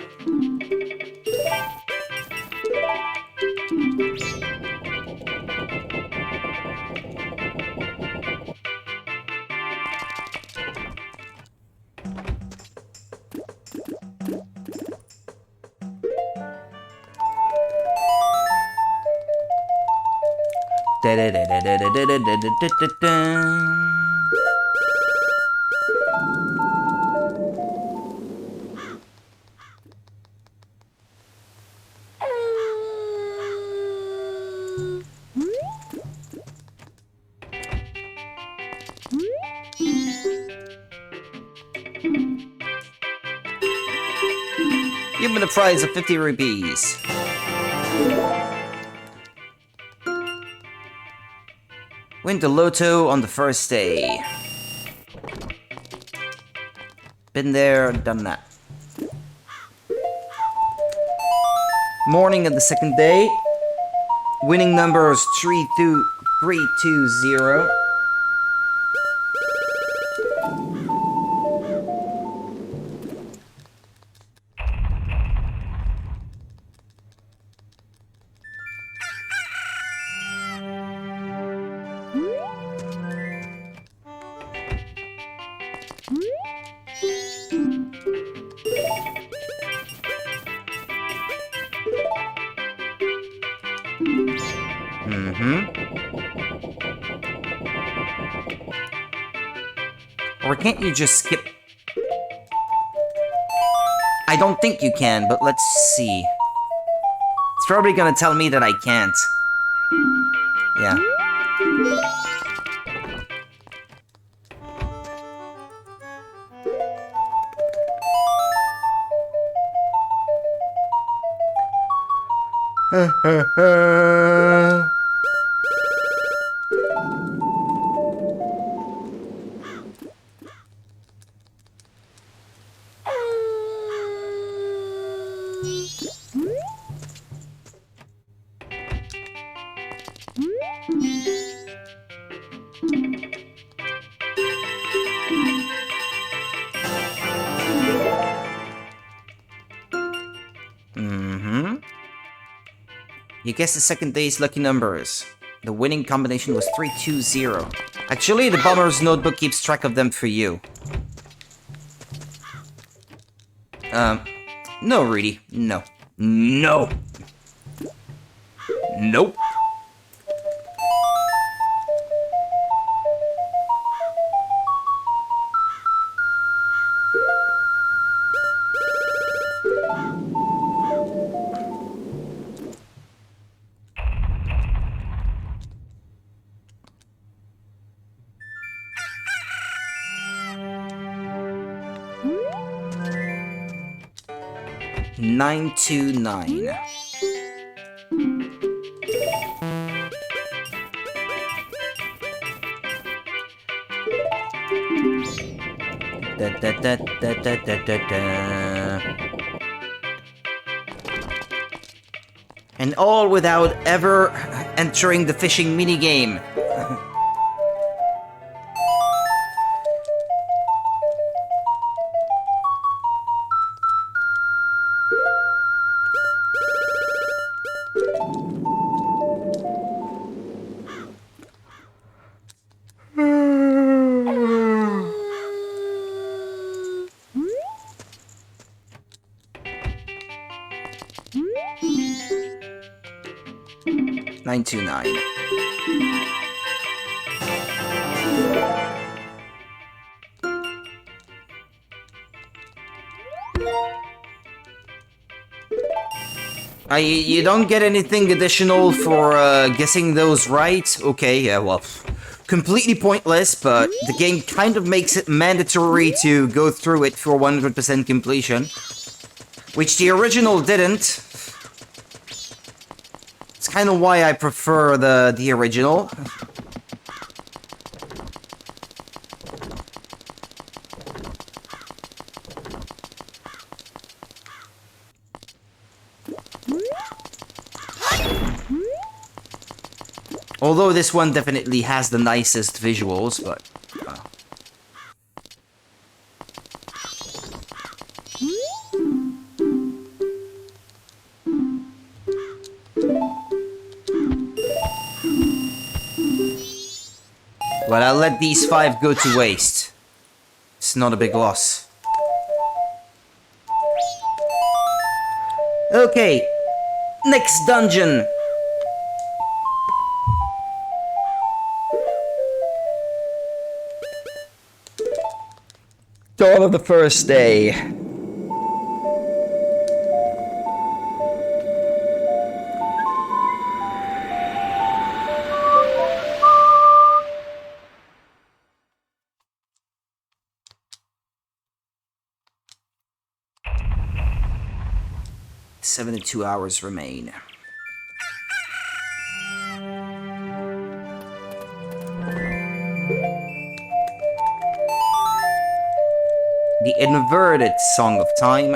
Give me the prize of 50 rupees. Win the Lotto on the first day. Been there, done that. Morning of the second day. Winning number is 32320. Or can't you just skip? I don't think you can, but let's see. It's probably gonna tell me that I can't. Yeah. You guessed the second day's lucky numbers. The winning combination was 320. Actually, the bomber's notebook keeps track of them for you. No, Rudy. No. No! Nope. Nine two nine. Da, da, da, da, da, da, da, da. And all without ever entering the fishing minigame. Nine two nine. You don't get anything additional for guessing those right? Okay, yeah, well, completely pointless, but the game kind of makes it mandatory to go through it for 100% completion, which the original didn't. It's kind of why I prefer the original. Although this one definitely has the nicest visuals, but... But I'll let these 5 go to waste. It's not a big loss. Okay, next dungeon. Dawn of the first day. "72 hours remain. The inverted Song of Time.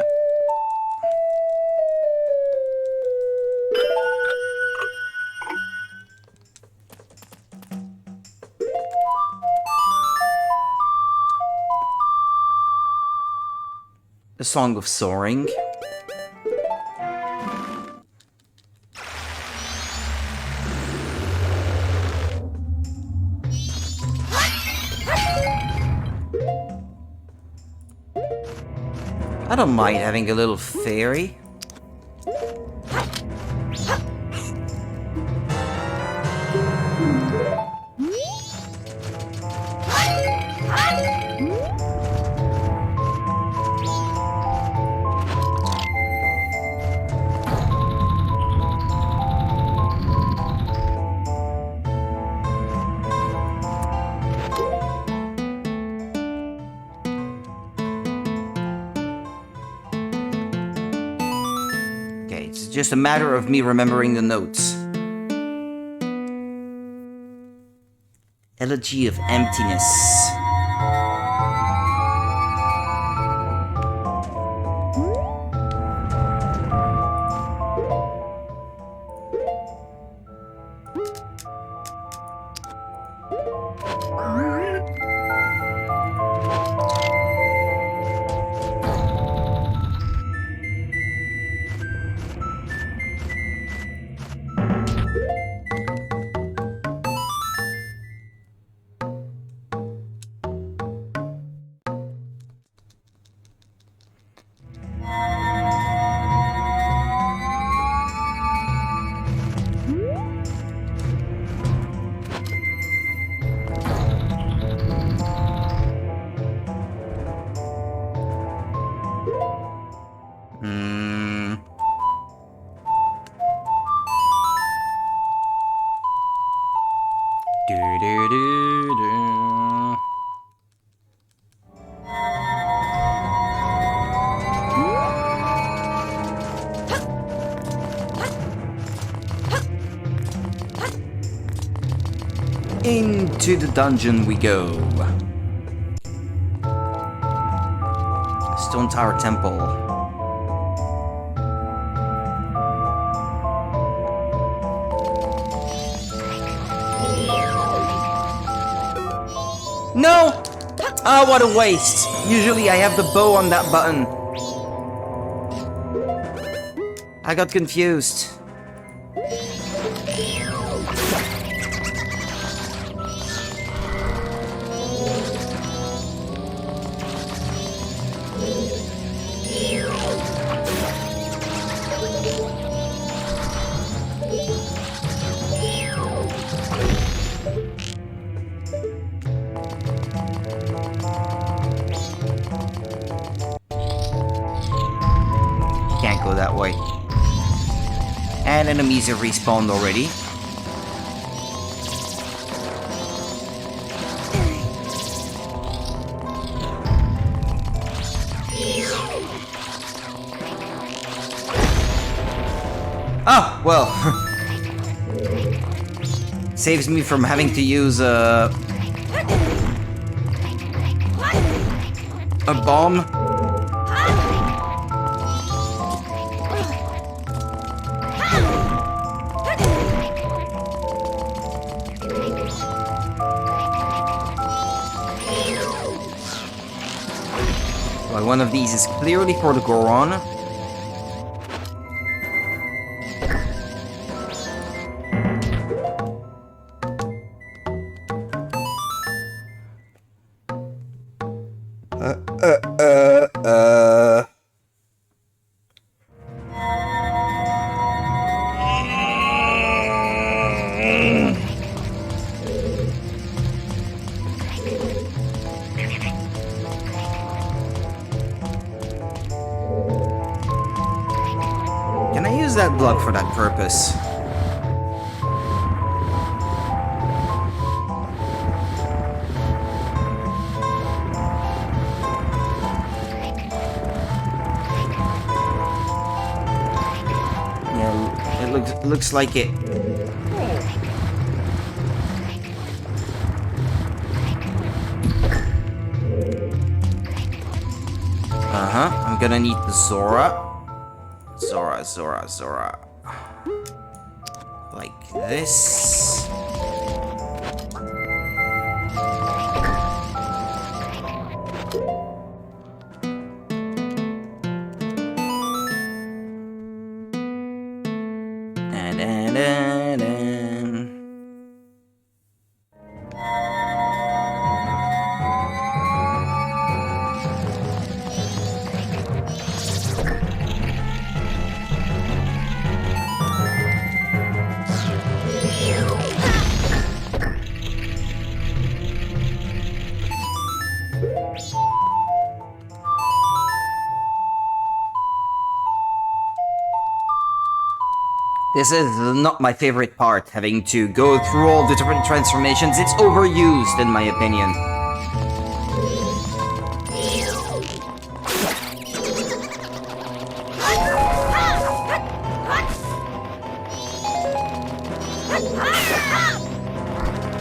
The Song of Soaring. I don't mind having a little fairy. Just a matter of me remembering the notes. Elegy of Emptiness. Hmm. Do do do do. Into the dungeon we go. Stone Tower Temple. No! Ah, what a waste. Usually I have the bow on that button. I got confused. Can't go that way. And enemies have respawned already. Oh, well. Saves me from having to use a bomb. Well, one of these is clearly for the Goron. Can I use that block for that purpose? Yeah, it looks like it. I'm gonna need the Zora. Zora. Like this. This is not my favorite part, having to go through all the different transformations. It's overused, in my opinion.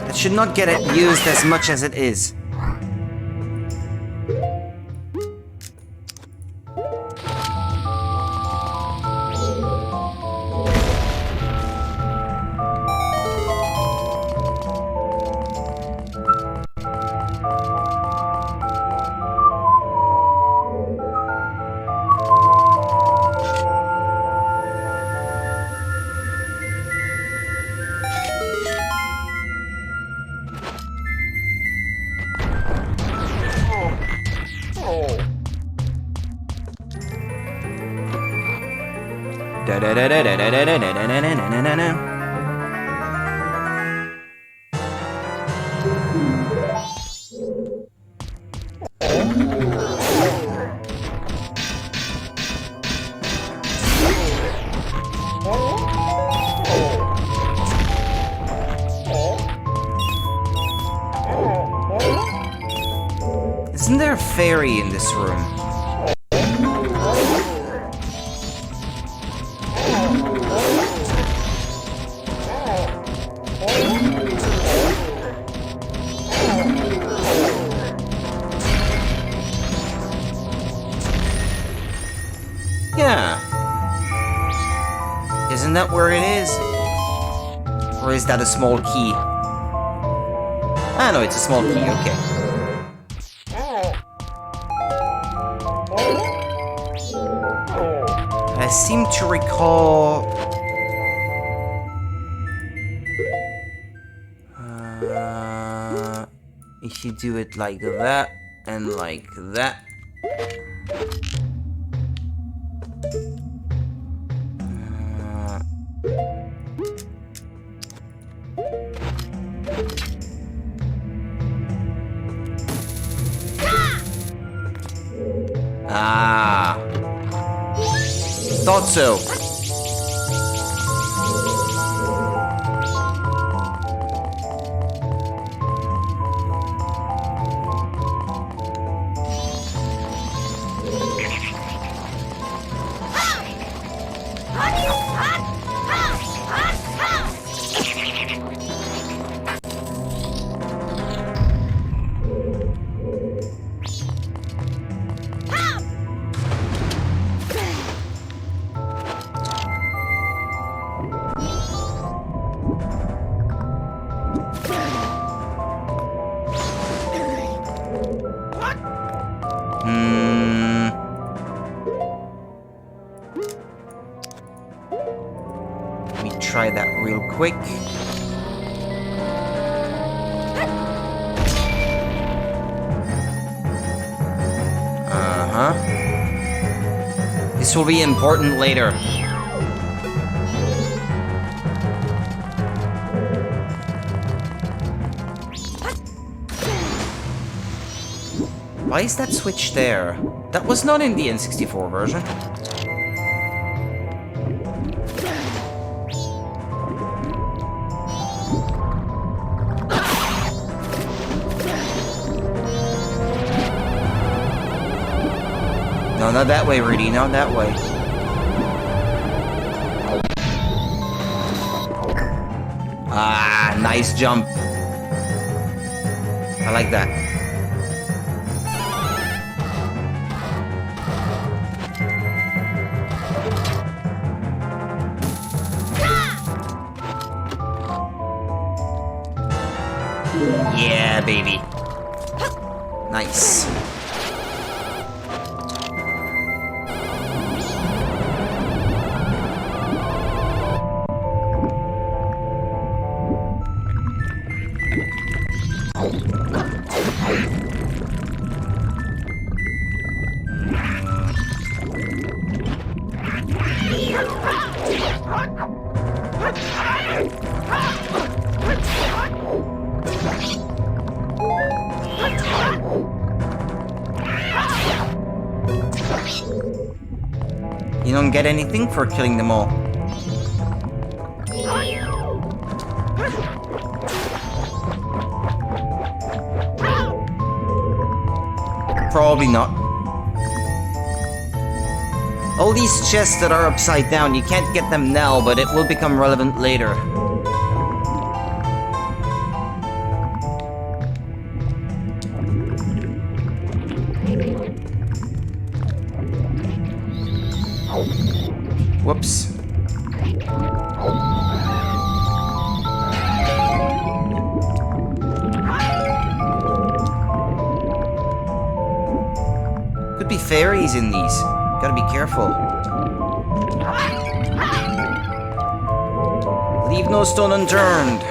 It should not get used as much as it is. Isn't there a fairy in this room? Yeah. Isn't that where it is? Or is that a small key? Ah, no, it's a small key, okay. I seem to recall... if you do it like that, and like that... Ah... Thought so. Let me try that real quick. Uh-huh. This will be important later. Why is that switch there? That was not in the N64 version. No, not that way, Rudy, not that way. Ah, nice jump. I like that. Yeah, baby. Nice. You don't get anything for killing them all. Probably not. All these chests that are upside down, you can't get them now, but it will become relevant later. Whoops. Could be fairies in these. Gotta be careful. Leave no stone unturned.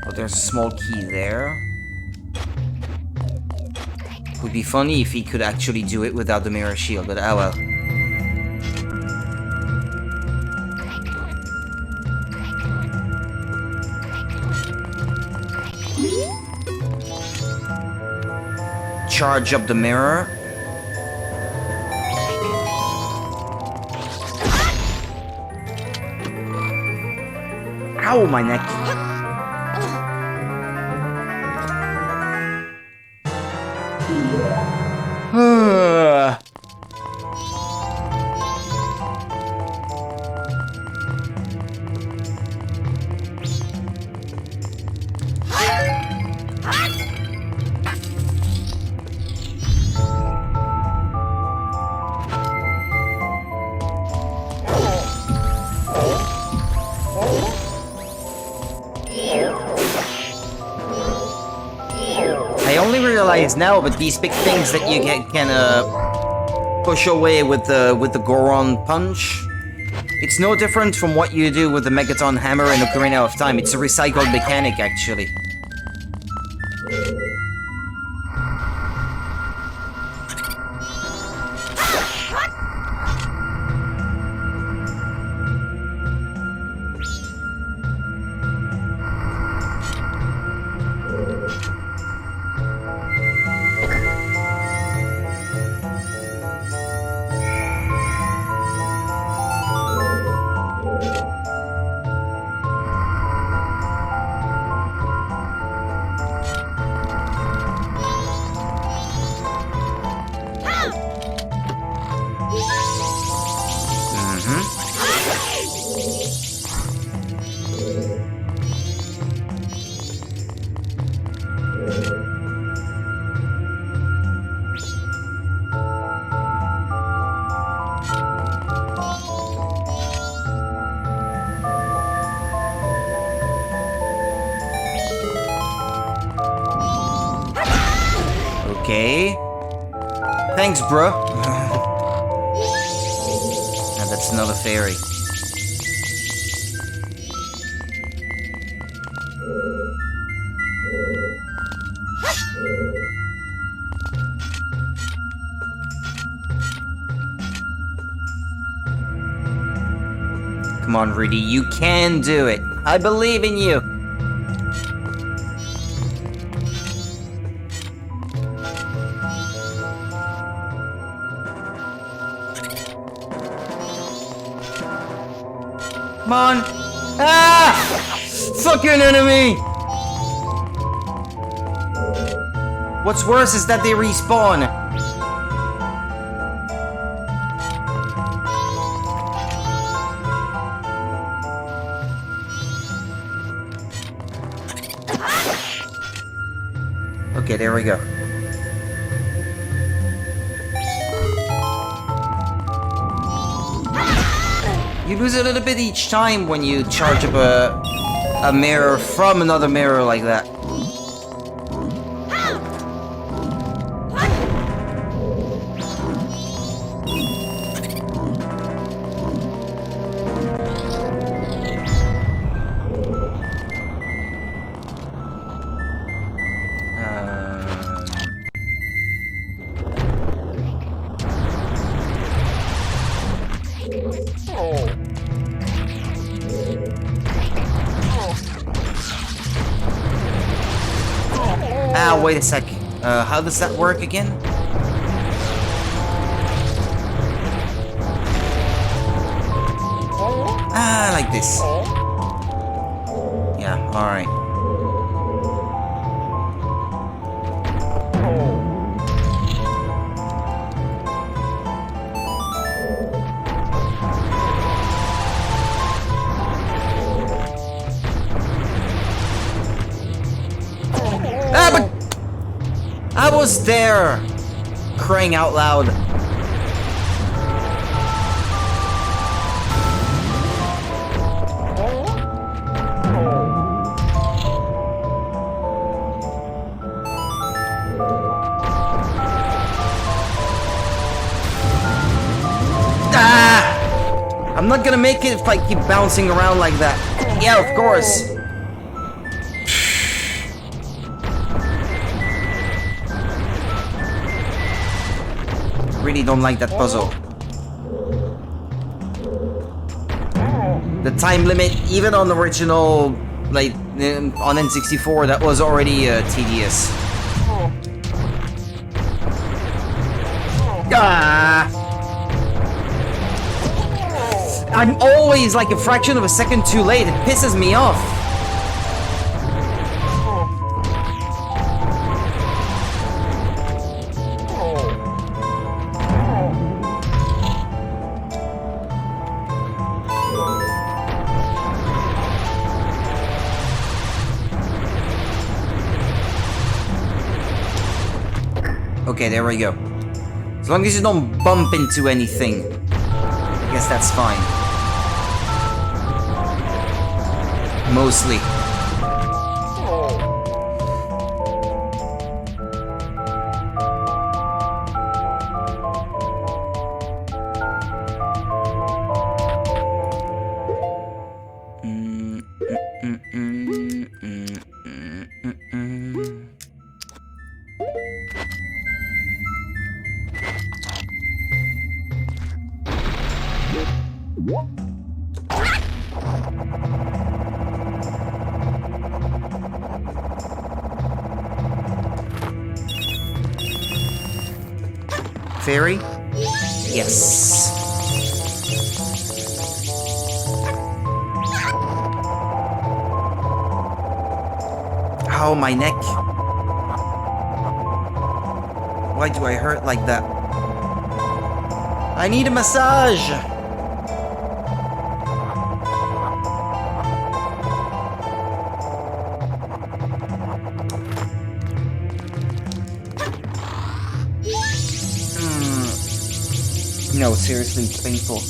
Oh, there's a small key there. Would be funny if he could actually do it without the mirror shield, but ah well. charge up the mirror. Ow, my neck. I only realize now, but these big things that you can push away with the Goron punch, it's no different from what you do with the Megaton Hammer in Ocarina of Time. It's a recycled mechanic, actually. Okay. Thanks, bruh. And that's another fairy. Come on, Rudy, you can do it. I believe in you. Come on. Ah! Fucking enemy! What's worse is that they respawn. Okay, there we go. You lose a little bit each time when you charge up a mirror from another mirror like that. Wait a sec. How does that work again? Ah, like this. Yeah, alright. Ah, but I was there, crying out loud. Ah! I'm not gonna make it if I keep bouncing around like that. Yeah, of course. Really don't like that puzzle. The time limit, even on the original, like on N64, that was already tedious. Ah! I'm always like a fraction of a second too late. It pisses me off. Okay, there we go. As long as you don't bump into anything, I guess that's fine. Mostly. Fairy? Yes. Ow, my neck. Why do I hurt like that? I need a massage! No, seriously, it's painful.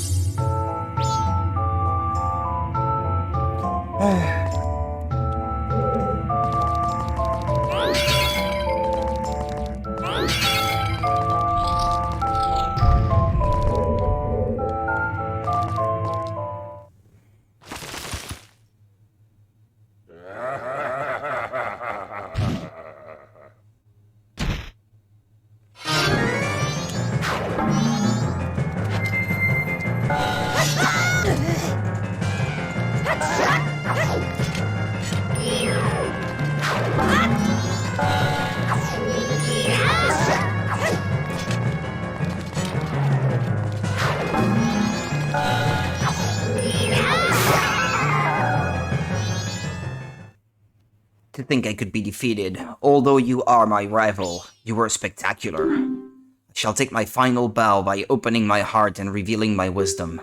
To think I could be defeated. Although you are my rival, you were spectacular. I shall take my final bow by opening my heart and revealing my wisdom.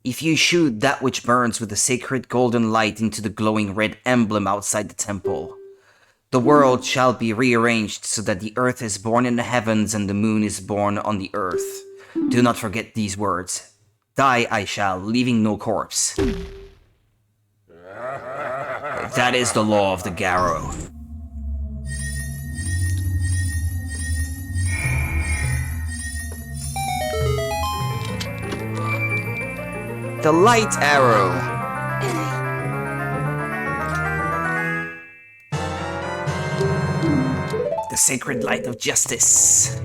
If you shoot that which burns with the sacred golden light into the glowing red emblem outside the temple, the world shall be rearranged so that the earth is born in the heavens and the moon is born on the earth. Do not forget these words. Die I shall, leaving no corpse. That is the law of the Garrow. The light arrow. The sacred light of justice.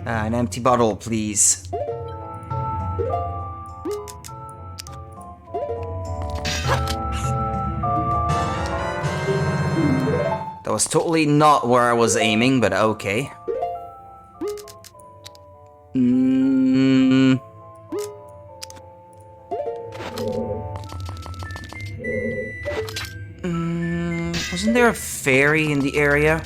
An empty bottle, please. That was totally not where I was aiming, but okay. Wasn't there a fairy in the area?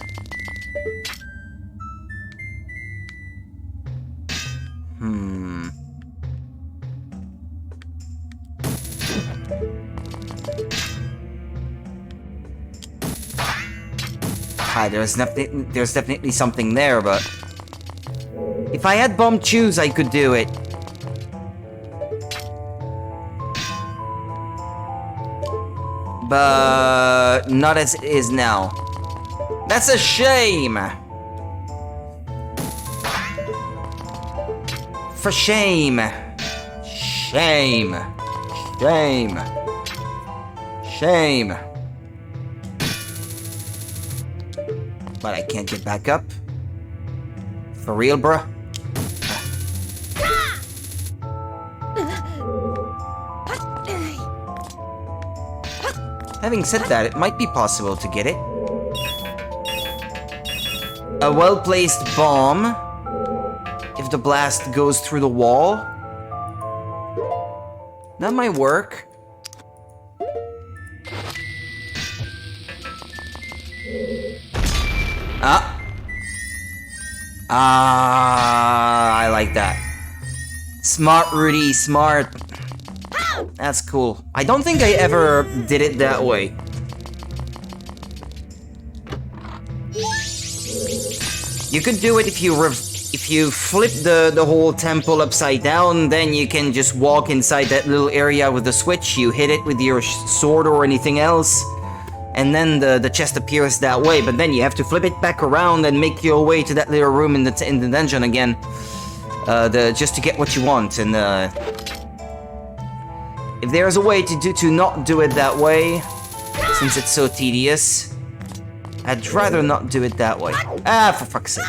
There's definitely something there, but if I had bomb shoes, I could do it. But not as it is now. That's a shame. For shame. Shame. Shame. Shame. But I can't get back up. For real, bruh? Having said that, it might be possible to get it. A well-placed bomb. If the blast goes through the wall. That might work. I like that. Smart, Rudy, smart. That's cool. I don't think I ever did it that way. You could do it if you flip the whole temple upside down, then you can just walk inside that little area with the switch, you hit it with your sword or anything else, and then the chest appears that way, but then you have to flip it back around and make your way to that little room in the dungeon again, just to get what you want, and if there's a way to not do it that way, since it's so tedious, I'd rather not do it that way. Ah, for fuck's sake.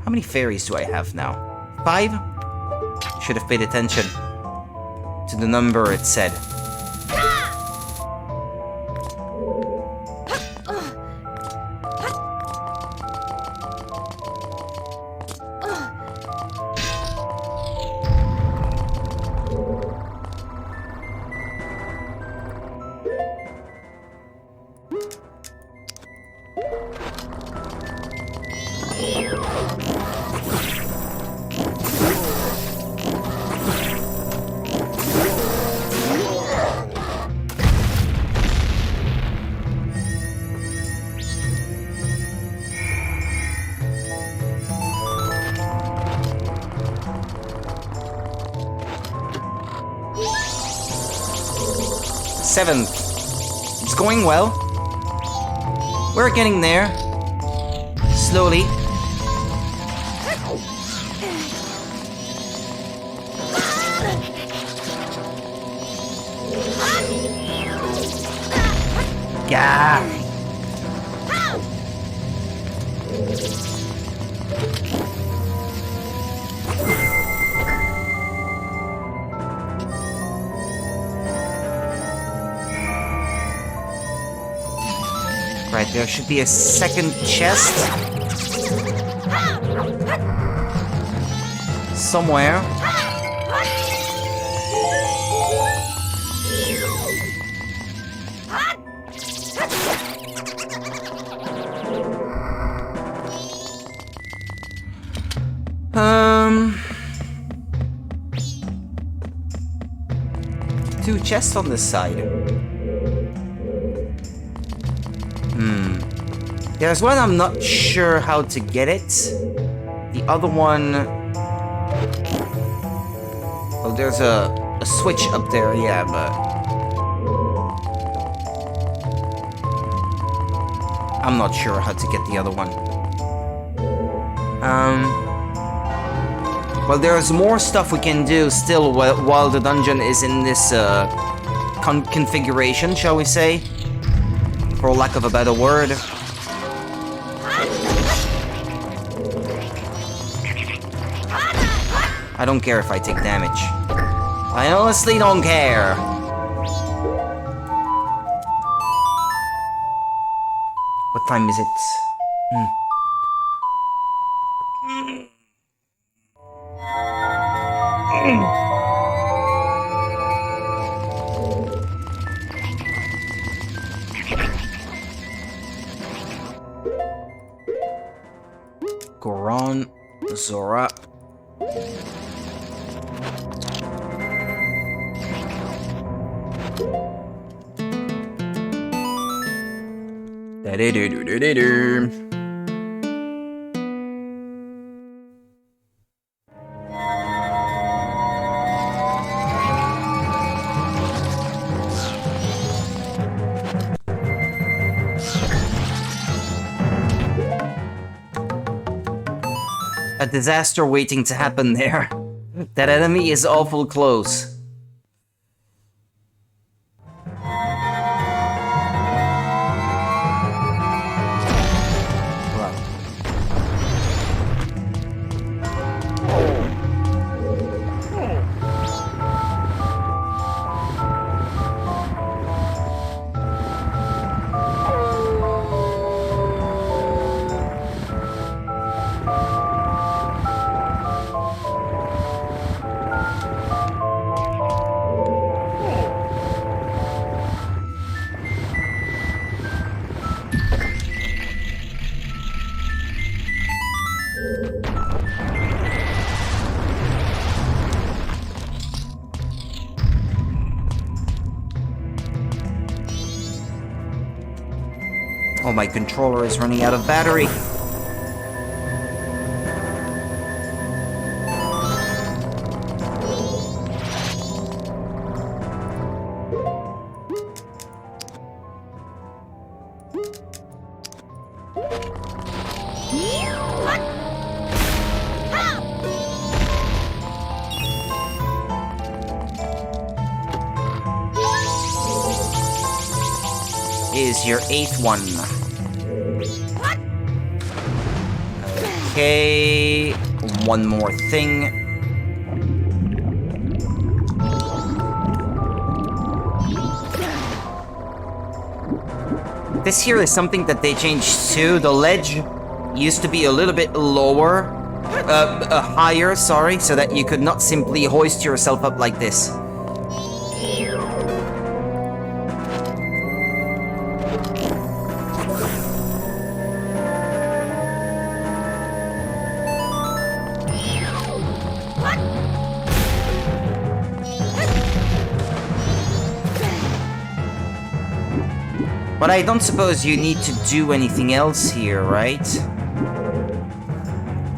How many fairies do I have now? 5? Should have paid attention to the number it said. Seventh. It's going well. We're getting there. Slowly. Gah. Right, there should be a second chest. Somewhere. Two chests on this side. There's one I'm not sure how to get it. The other one... Oh, there's a switch up there, yeah, but... I'm not sure how to get the other one. Well, there's more stuff we can do still while the dungeon is in this configuration, shall we say? For lack of a better word. I don't care if I take damage. I honestly don't care. What time is it? Goron, Zora. a disaster waiting to happen there. That enemy is awful close. Oh, my controller is running out of battery. Is your 8th one. Okay, one more thing. This here is something that they changed too. The ledge used to be a little bit lower, higher, sorry, so that you could not simply hoist yourself up like this. But I don't suppose you need to do anything else here, right?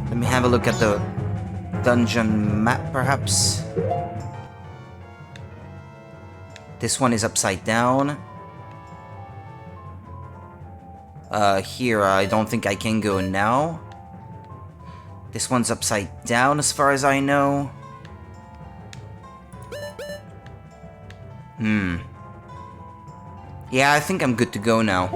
Let me have a look at the dungeon map, perhaps. This one is upside down. Here, I don't think I can go now. This one's upside down, as far as I know. Yeah, I think I'm good to go now.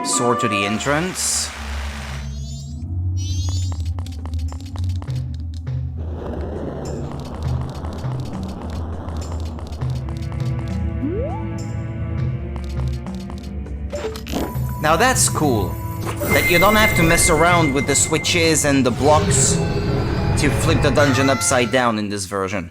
Sword to the entrance. Now that's cool, that you don't have to mess around with the switches and the blocks to flip the dungeon upside down in this version.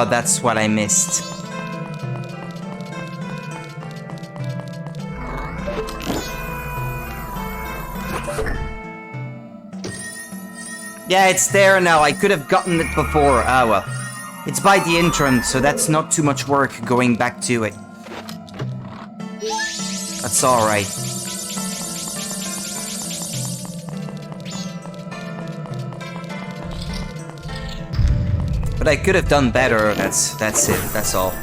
That's what I missed. Yeah, it's there now. I could have gotten it before. Ah, well. It's by the entrance, so that's not too much work going back to it. That's alright. But I could have done better, that's it, that's all.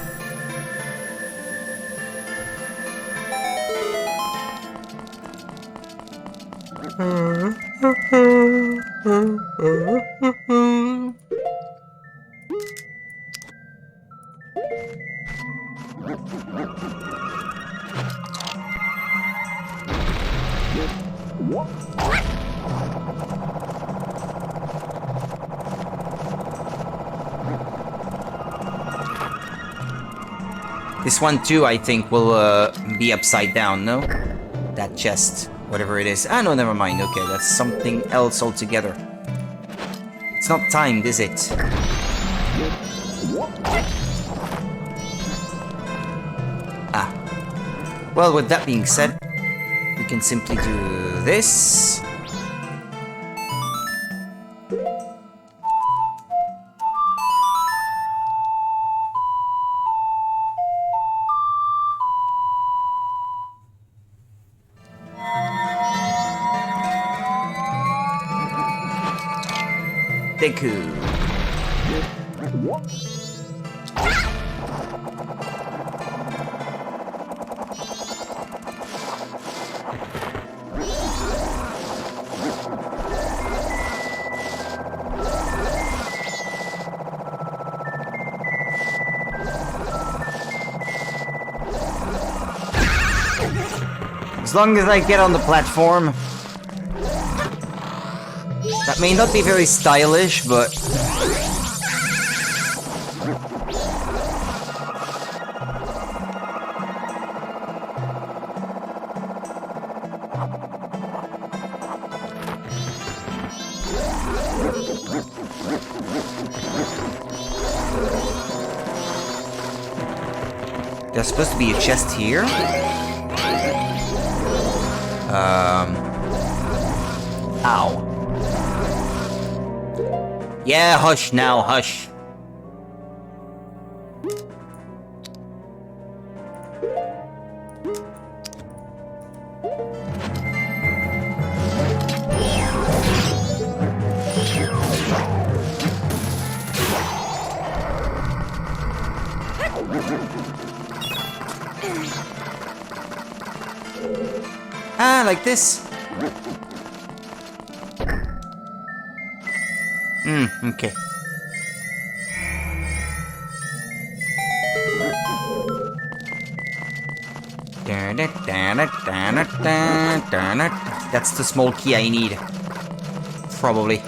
This one too, I think, will be upside down, no? That chest, whatever it is. Ah, no, never mind. Okay, that's something else altogether. It's not timed, is it? Ah. Well, with that being said, we can simply do this. Deku. As long as I get on the platform. That may not be very stylish, but... There's supposed to be a chest here. Ow. Yeah, hush now, hush. Ah, like this. Okay. That's the small key I need. Probably.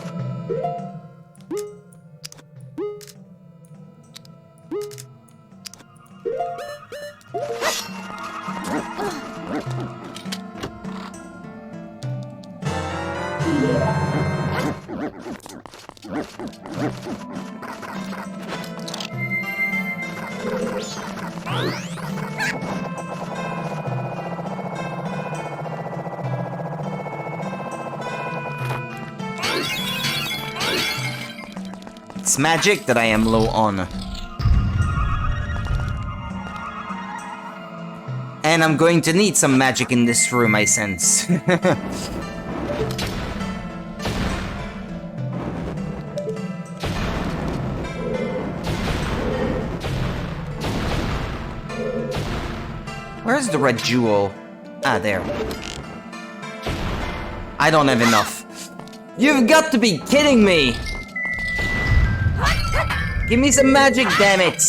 It's magic that I am low on. And I'm going to need some magic in this room, I sense. Where's the red jewel? Ah, there. I don't have enough. You've got to be kidding me! Give me some magic, damn it!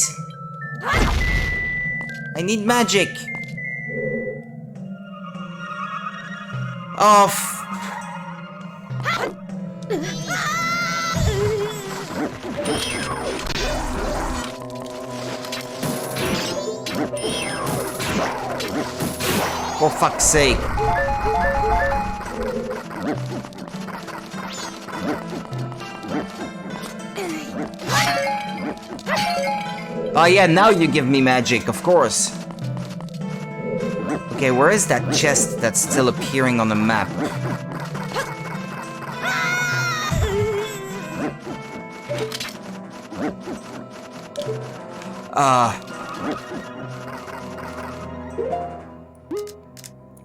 I need magic. Oh, for fuck's sake. Oh yeah, now you give me magic, of course. Okay, where is that chest that's still appearing on the map?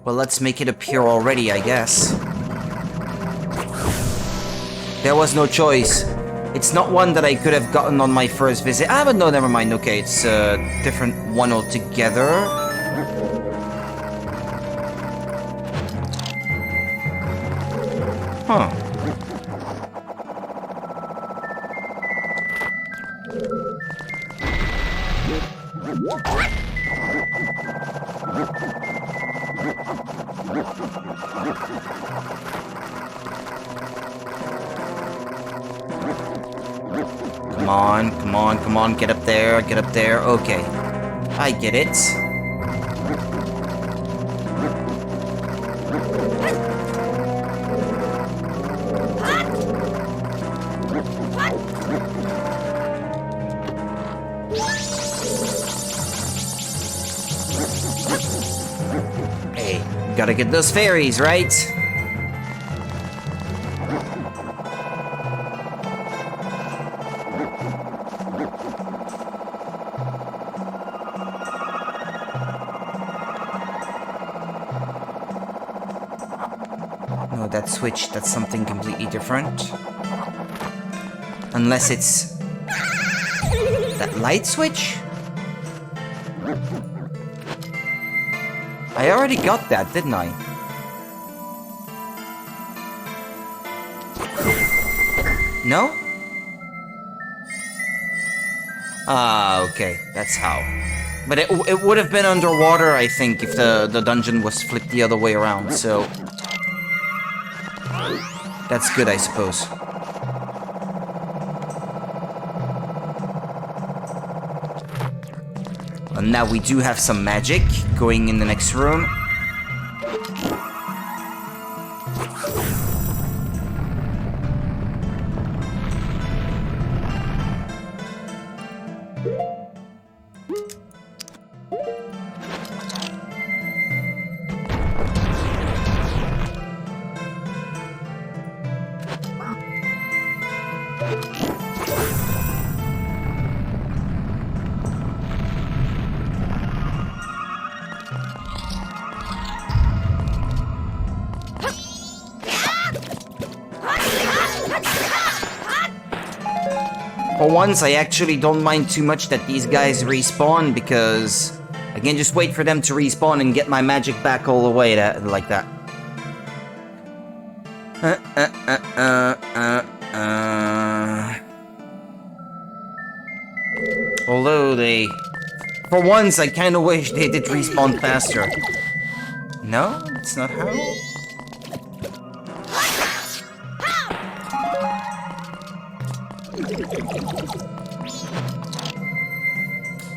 Well, let's make it appear already, I guess. There was no choice. It's not one that I could have gotten on my first visit. Ah, but no, never mind. Okay, it's a different one altogether. Huh. Come on, come on, come on, get up there, okay. I get it. Hey, gotta get those fairies, right? No, that switch, that's something completely different. Unless it's... that light switch? I already got that, didn't I? No? Ah, okay, that's how. But it would have been underwater, I think, if the dungeon was flipped the other way around, so... that's good, I suppose. And now we do have some magic going in the next room. For once, I actually don't mind too much that these guys respawn, because I can just wait for them to respawn and get my magic back all the way like that. Although they... for once, I kinda wish they did respawn faster. No? That's not how?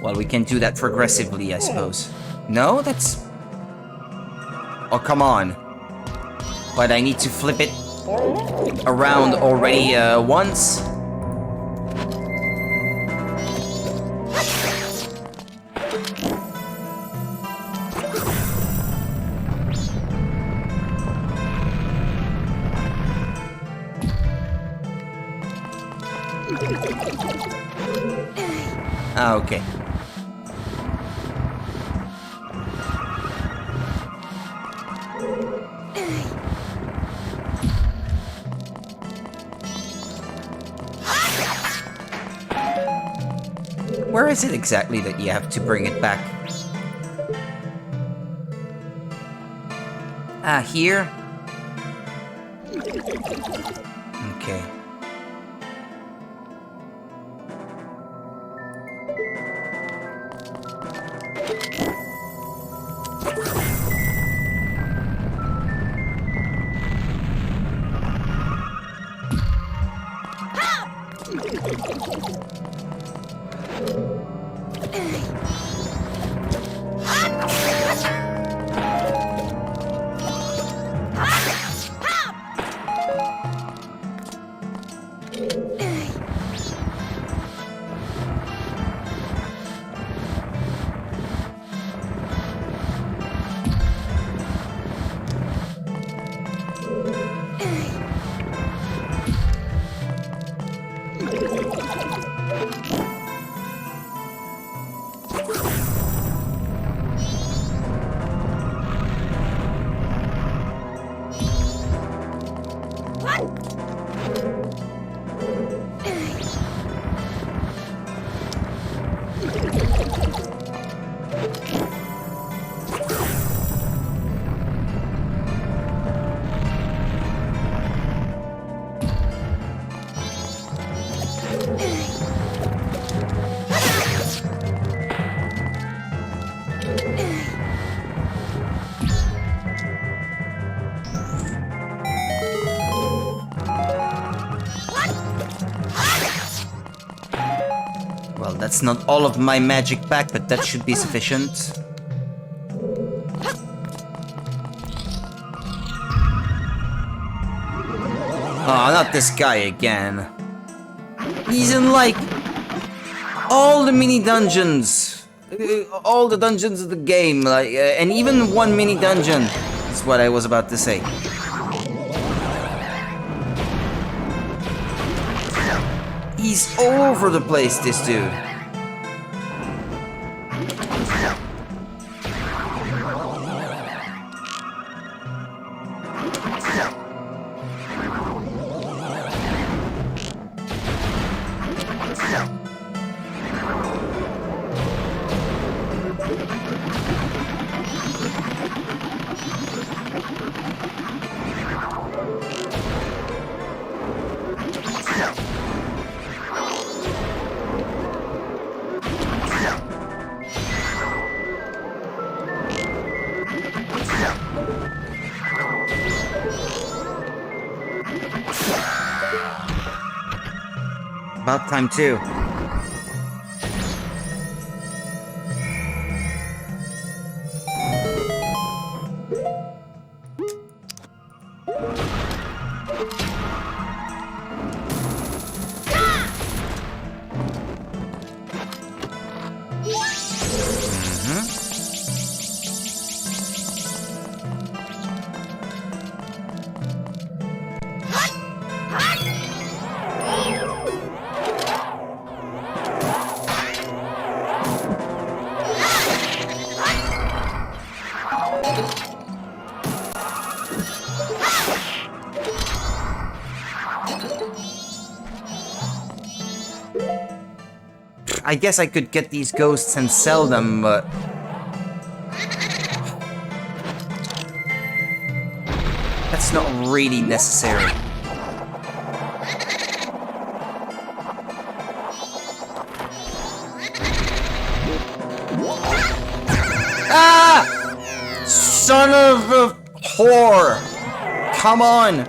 Well, we can do that progressively, I suppose. No, that's... oh, come on. But I need to flip it around already once. Ah, okay. Where is it exactly that you have to bring it back? Ah, here? Okay. Well, that's not all of my magic back, but that should be sufficient. Oh, not this guy again. He's in, like, all the mini dungeons. All the dungeons of the game, like, and even one mini dungeon. That's what I was about to say. He's all over the place, this dude. About time too. I guess I could get these ghosts and sell them, but... that's not really necessary. Ah! Son of a whore! Come on!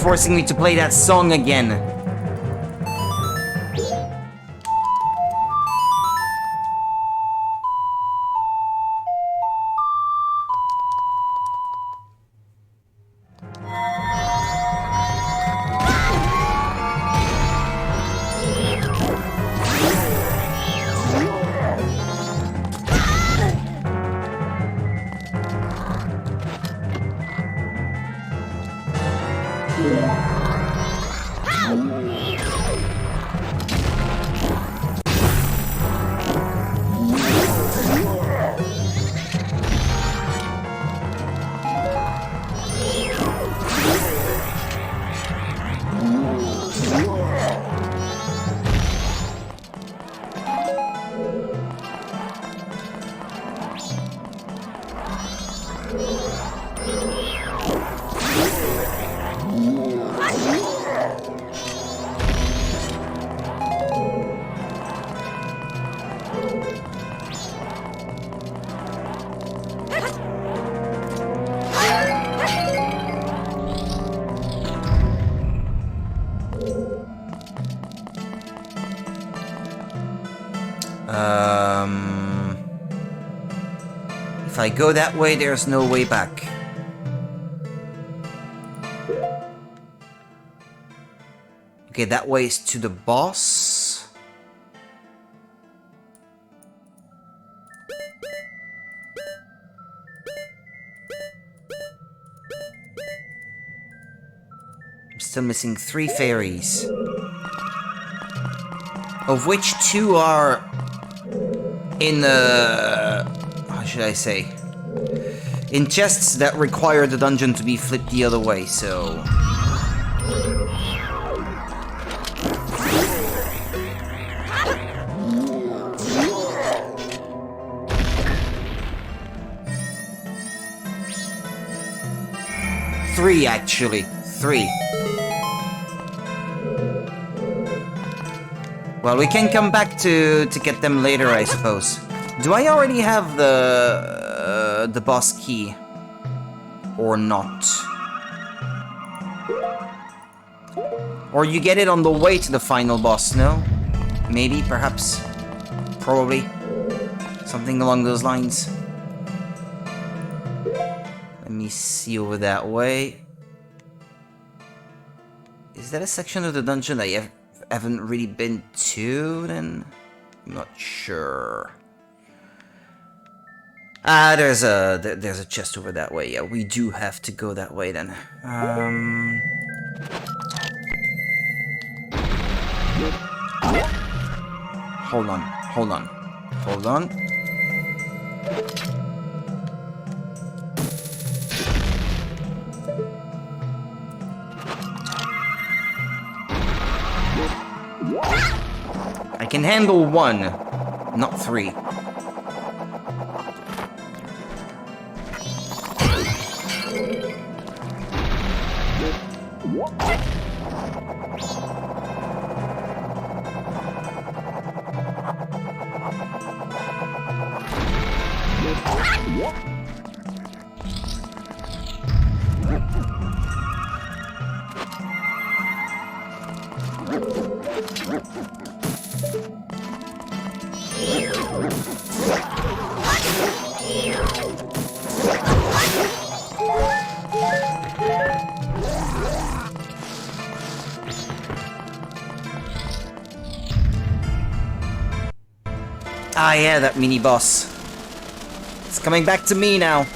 Forcing me to play that song again. If I go that way, there's no way back. Okay, that way is to the boss. I'm still missing 3 fairies. Of which 2 are in the... how should I say? In chests that require the dungeon to be flipped the other way, so... Three, actually. 3. Well, we can come back to get them later, I suppose. Do I already have the boss key? Or not? Or you get it on the way to the final boss, no? Maybe, perhaps, probably. Something along those lines. Let me see over that way. Is that a section of the dungeon I haven't really been to, then? I'm not sure. Ah, there's a chest over that way. Yeah, we do have to go that way then. Hold on. I can handle 1, not 3. Ah yeah, that mini-boss. It's coming back to me now.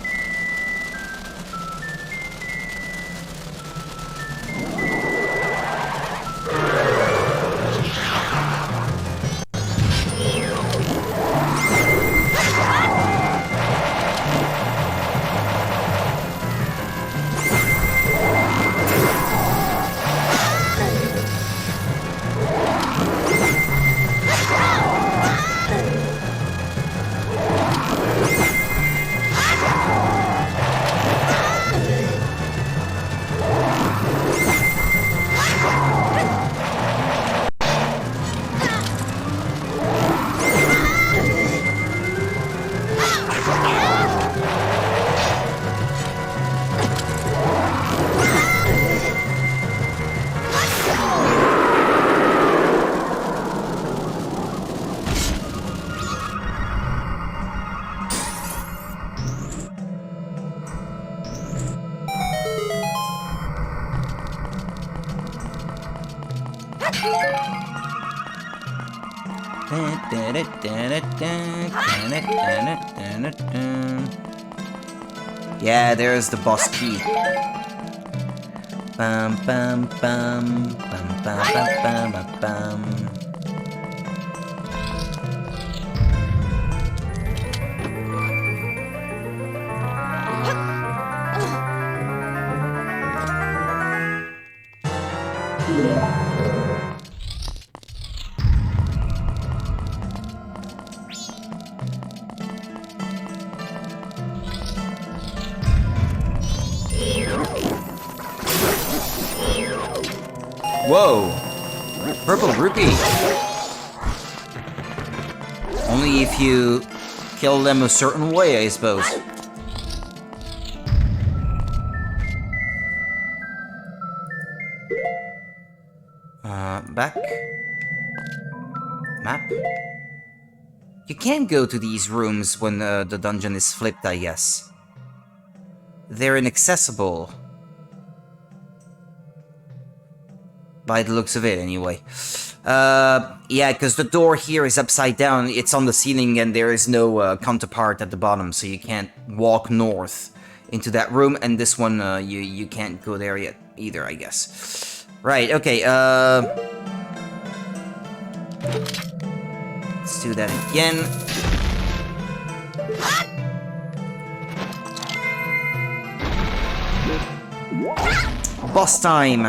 Yeah, there's the boss key. Bum bum bum bum bum bum bum bum. Whoa! Purple rupee! Only if you kill them a certain way, I suppose. Back. Map. You can't go to these rooms when the dungeon is flipped, I guess. They're inaccessible. By the looks of it, anyway. Yeah, because the door here is upside down. It's on the ceiling and there is no counterpart at the bottom, so you can't walk north into that room. And this one, you can't go there yet either, I guess. Right, okay, Let's do that again. Boss time!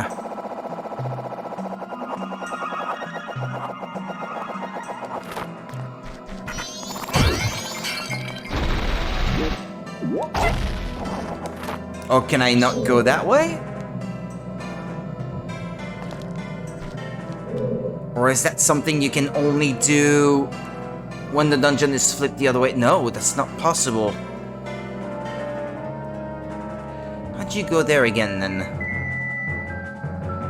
Oh, can I not go that way? Or is that something you can only do when the dungeon is flipped the other way? No, that's not possible. How'd you go there again, then?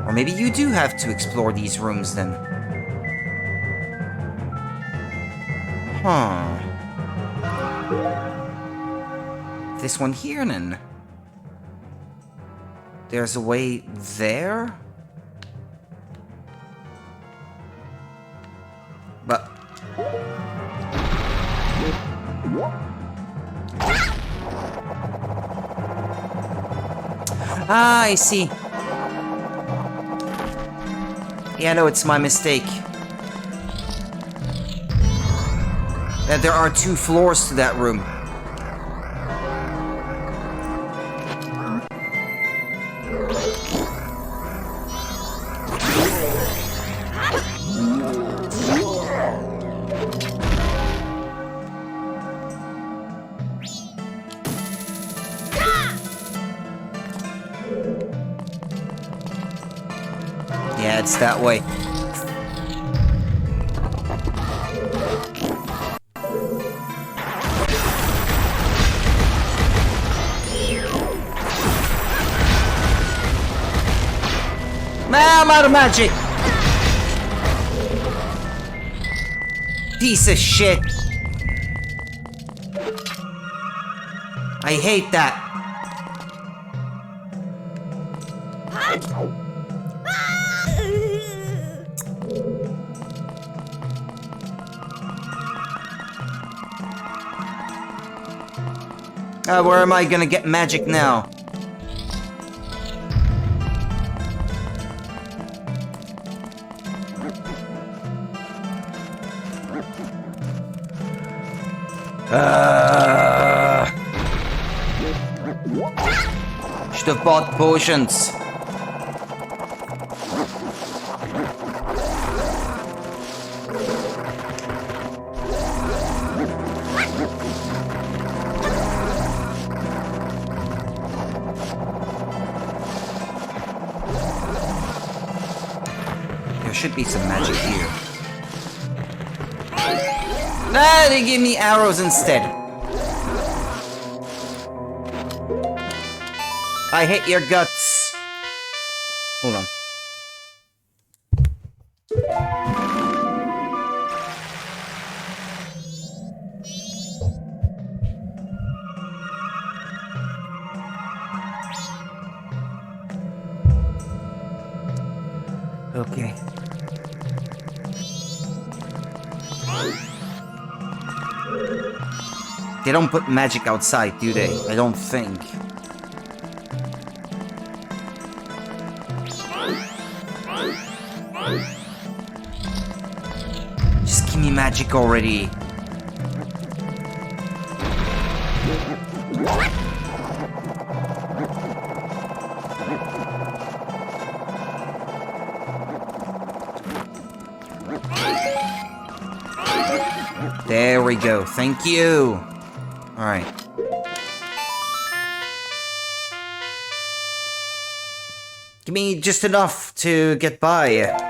Or maybe you do have to explore these rooms, then. Huh. This one here, then. There's a way there? But... Ah, I see. Yeah, no, it's my mistake. That there are 2 floors to that room. Yeah, it's that way. I'm out of magic! Piece of shit! I hate that. Where am I gonna get magic now? Should have bought potions. There should be some magic here. Nah, they give me arrows instead. I hate your guts. Hold on. Okay. They don't put magic outside, do they? I don't think. Just give me magic already. There we go. Thank you. All right. Give me just enough to get by.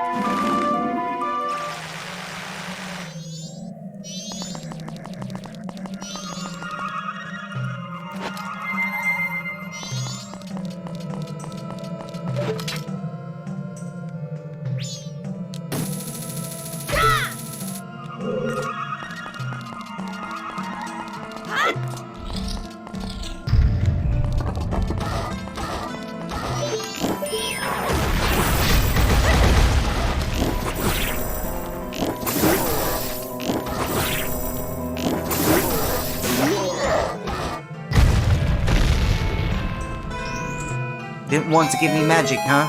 Didn't want to give me magic, huh?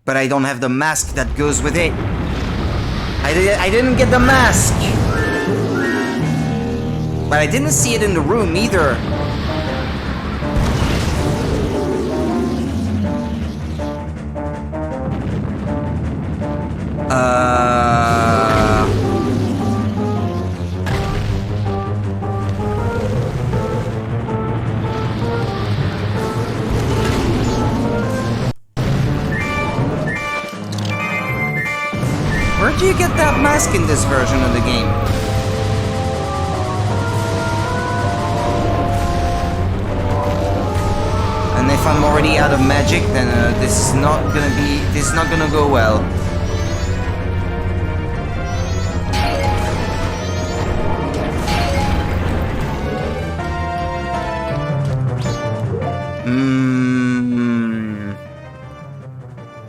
But I don't have the mask that goes with it. I didn't get the mask. But I didn't see it in the room either. Where do you get that mask in this version of the game? And if I'm already out of magic, then this is not gonna go well.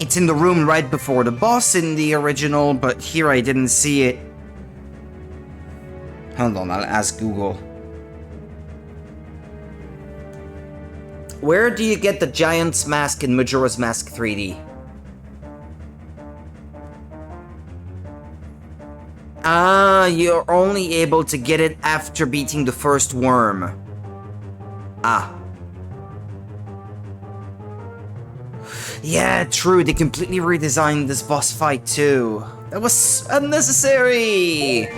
It's in the room right before the boss in the original, but here I didn't see it. Hold on, I'll ask Google. Where do you get the Giant's Mask in Majora's Mask 3D? Ah, you're only able to get it after beating the first worm. Ah. Yeah, true, they completely redesigned this boss fight too. That was unnecessary!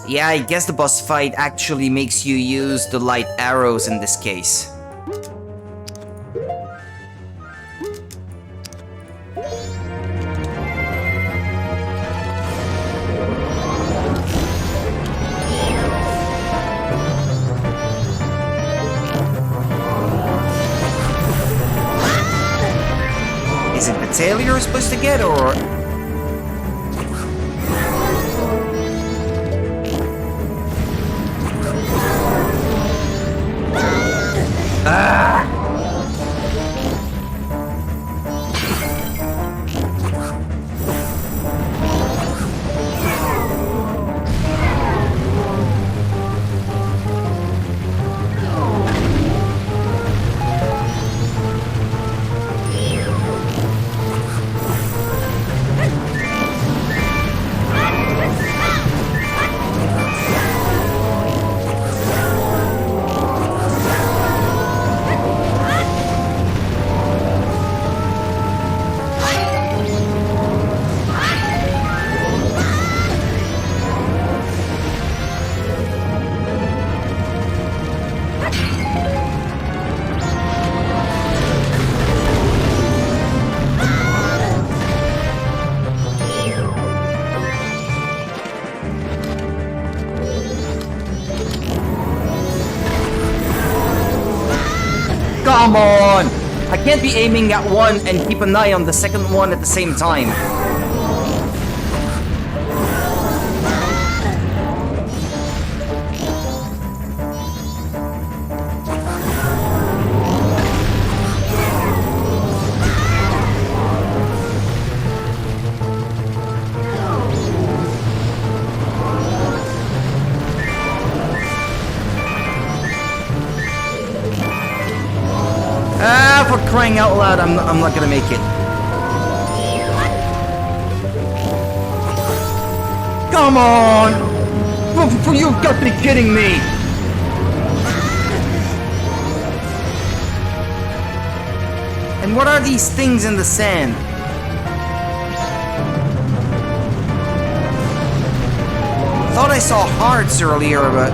Yeah, I guess the boss fight actually makes you use the light arrows in this case. Is it the tail you're supposed to get, or...? Ah! Come on! I can't be aiming at one and keep an eye on the second one at the same time. Ah, for crying out loud, I'm not gonna make it. Come on! You've got to be kidding me! And what are these things in the sand? Thought I saw hearts earlier, but...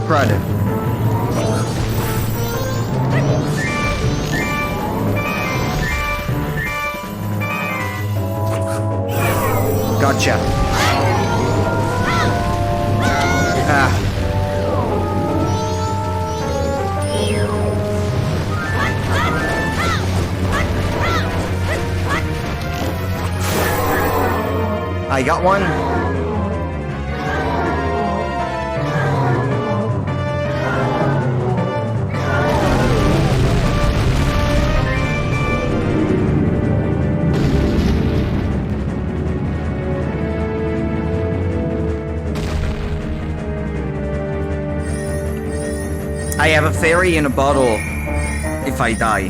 Credit. Got Gotcha. Ah. I got one. I have a fairy in a bottle if I die.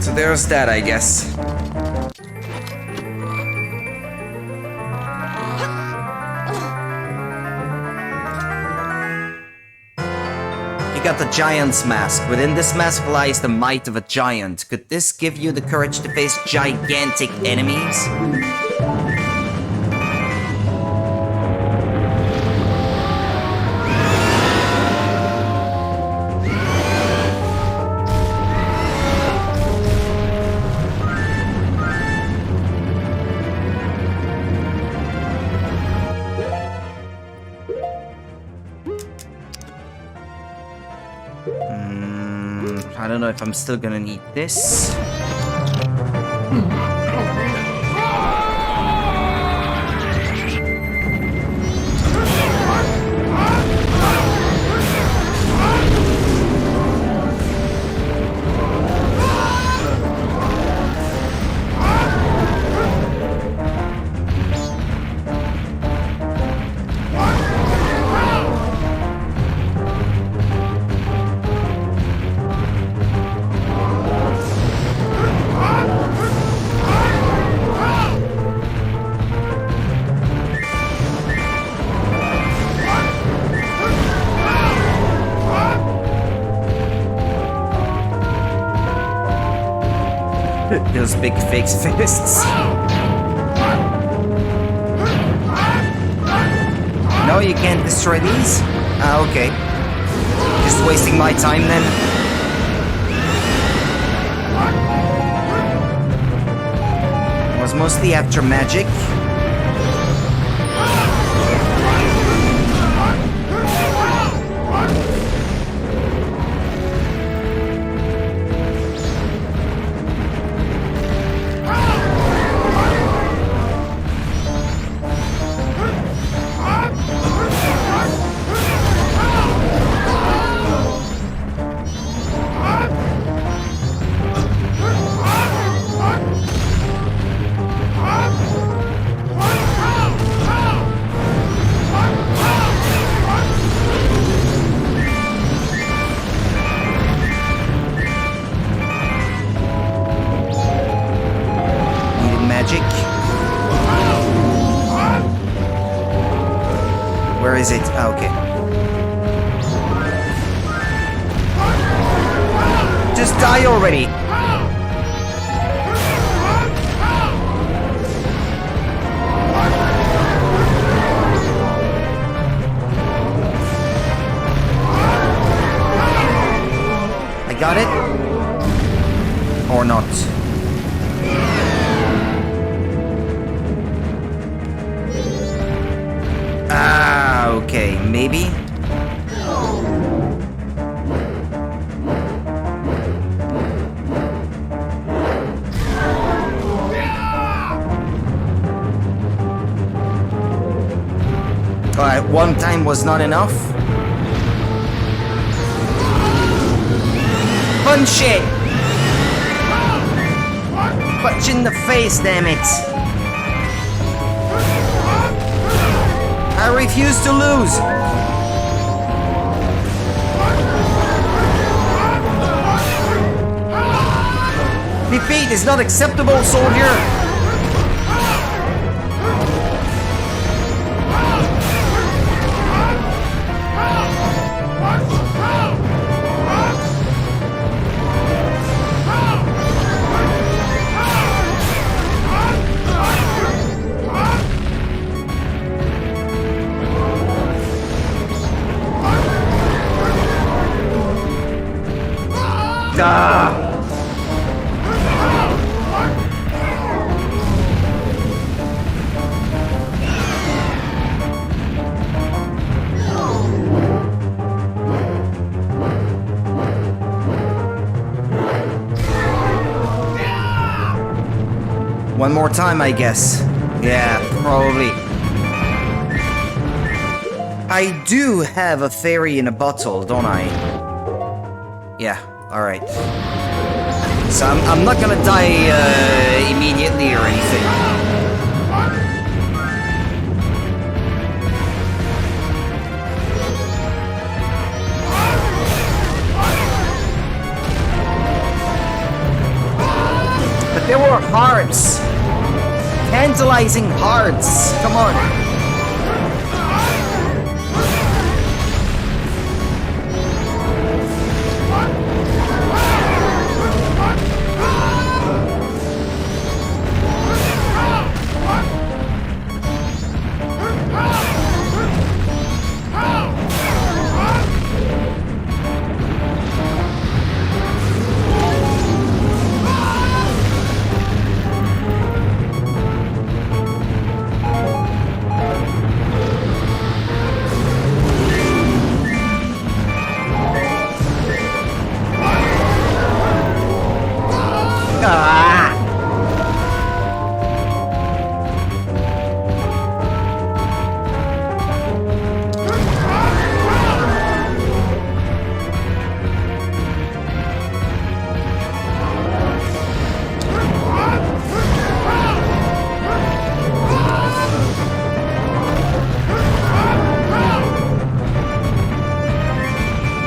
So there's that, I guess. You got the Giant's Mask. Within this mask lies the might of a giant. Could this give you the courage to face gigantic enemies? I don't know if I'm still gonna need this. Those big fake fists. No, you can't destroy these? Ah, okay. Just wasting my time then. I was mostly after magic. Where is it? Oh, okay. Just die already! I got it? Or not? Ah, okay, maybe? Alright, one time was not enough. Punch it! Punch in the face, damn it! I refuse to lose! Defeat is not acceptable, soldier! One more time, I guess. Yeah, probably. I do have a fairy in a bottle, don't I? Yeah, alright. So I'm not gonna die immediately or anything. But there were hearts! Tantalizing hearts! Come on!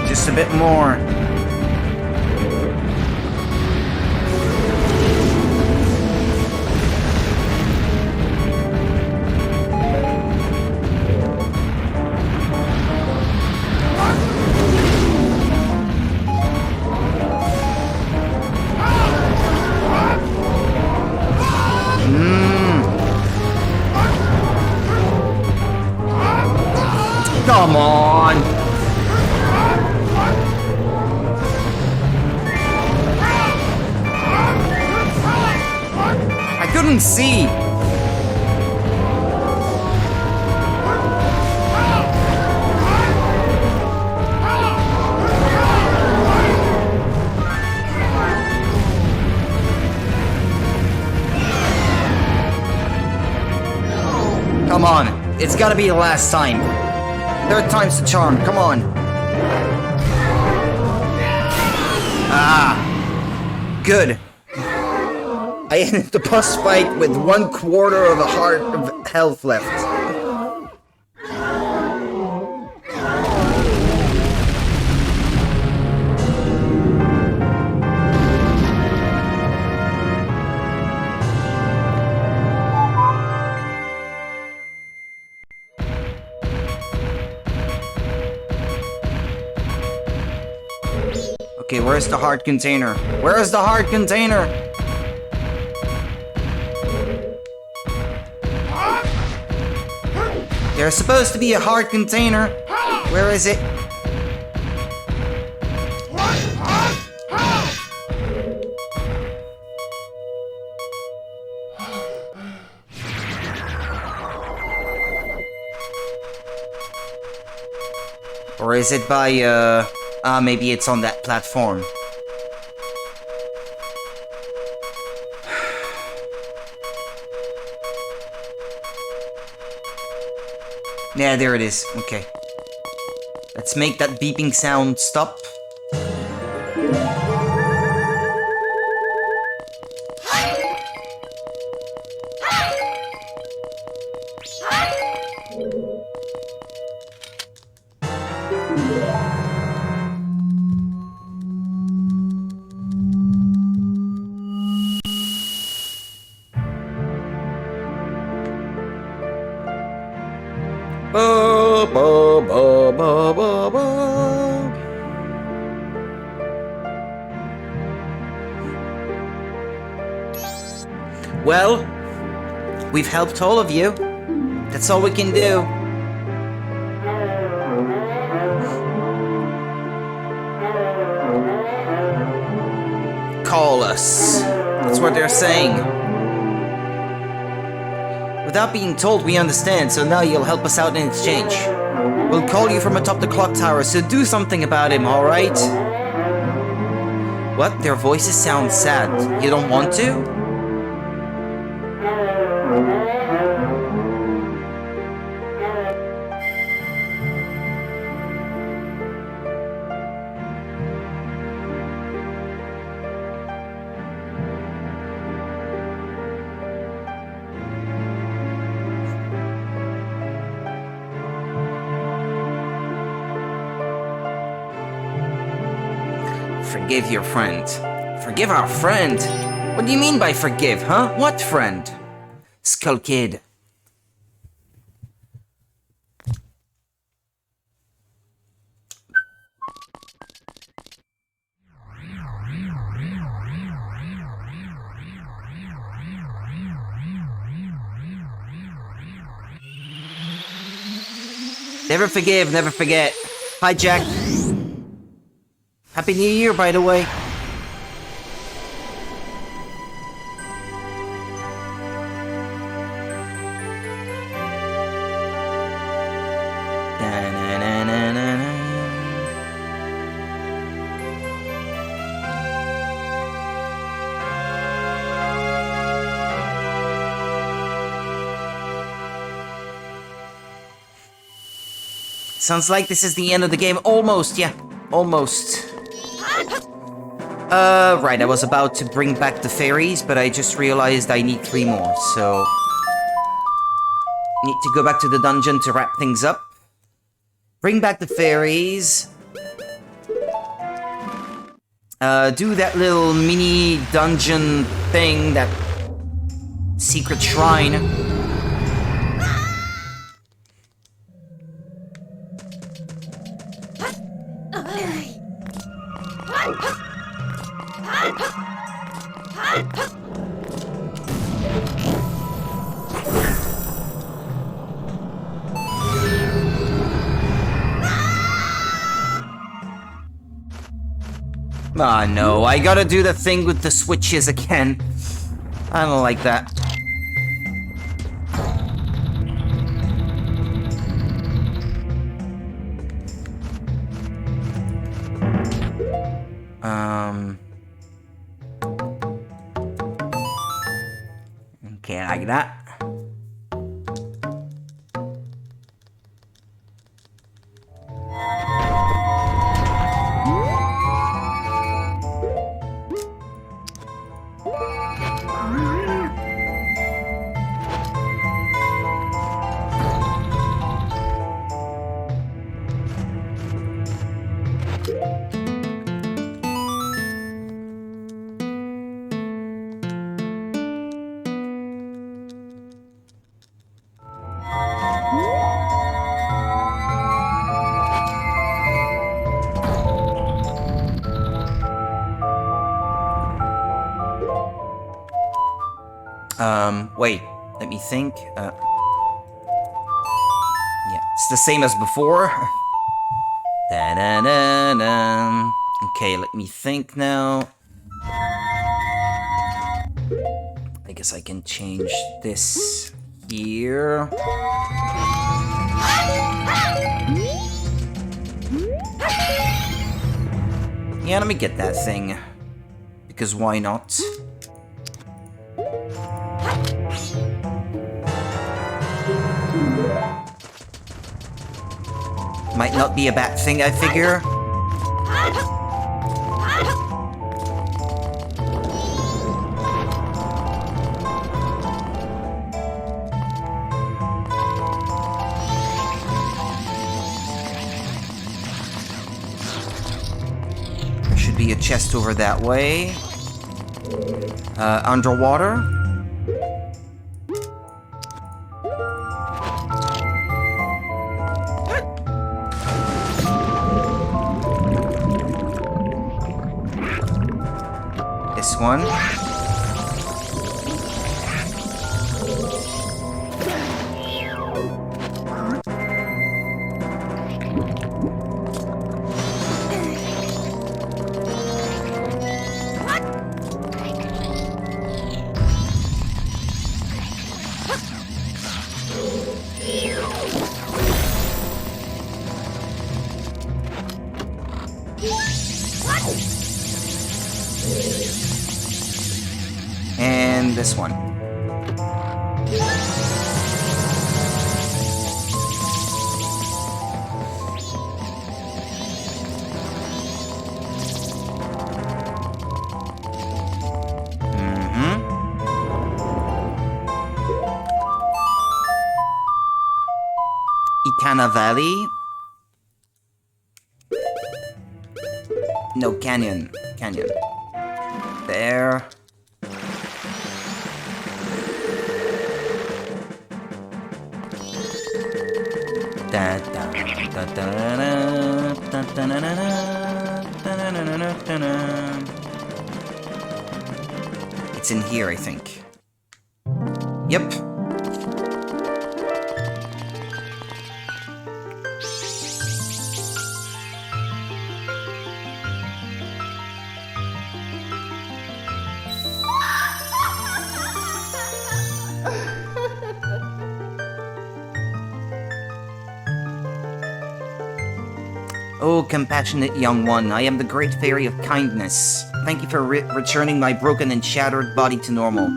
Just a bit more. Come on! I couldn't see! Come on, it's gotta be the last time. Third time's the charm, come on. Ah, good. I ended the boss fight with 1/4 of a heart of health left. Okay, where's the heart container? Where's the heart container? There's supposed to be a heart container. Where is it? Or is it by, maybe it's on that platform. Yeah, there it is. Okay. Let's make that beeping sound stop. Well, we've helped all of you. That's all we can do. Call us. That's what they're saying. Without being told, we understand, so now you'll help us out in exchange. We'll call you from atop the clock tower, so do something about him, alright? What? Their voices sound sad. You don't want to? Forgive your friend. Forgive our friend? What do you mean by forgive, huh? What friend? Skull Kid. Never forgive, never forget. Hi, Jack. Happy New Year, by the way. Sounds like this is the end of the game. Almost, yeah. Almost. Right, I was about to bring back the fairies, but I just realized I need 3 more, so... Need to go back to the dungeon to wrap things up. Bring back the fairies. Do that little mini dungeon thing, that secret shrine. Ah, no, I gotta do the thing with the switches again. I don't like that. Okay, like that. Wait, let me think. Yeah, it's the same as before. Da-da-da-da. Okay, let me think now. I guess I can change this here. Yeah, let me get that thing. Because why not? Might not be a bad thing, I figure. There should be a chest over that way. Underwater. This one. And this one. Ikana Valley. No canyon. canyon. There. It's in here, I think. Yep. Oh, compassionate young one, I am the great fairy of kindness. Thank you for returning my broken and shattered body to normal.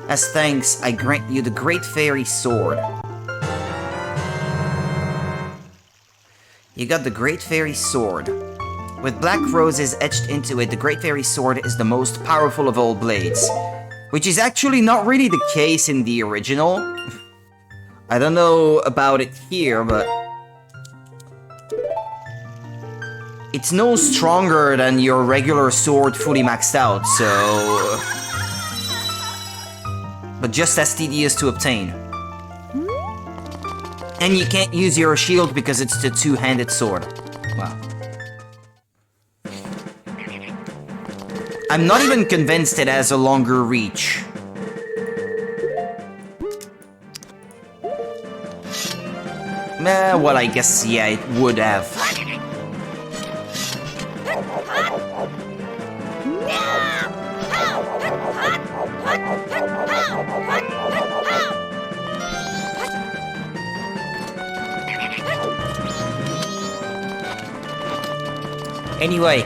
As thanks, I grant you the great fairy sword. You got the great fairy sword. With black roses etched into it, the great fairy sword is the most powerful of all blades. Which is actually not really the case in the original. I don't know about it here, but... it's no stronger than your regular sword fully maxed out, so... but just as tedious to obtain. And you can't use your shield because it's the two-handed sword. Wow. I'm not even convinced it has a longer reach. Well, I guess, yeah, it would have. Anyway.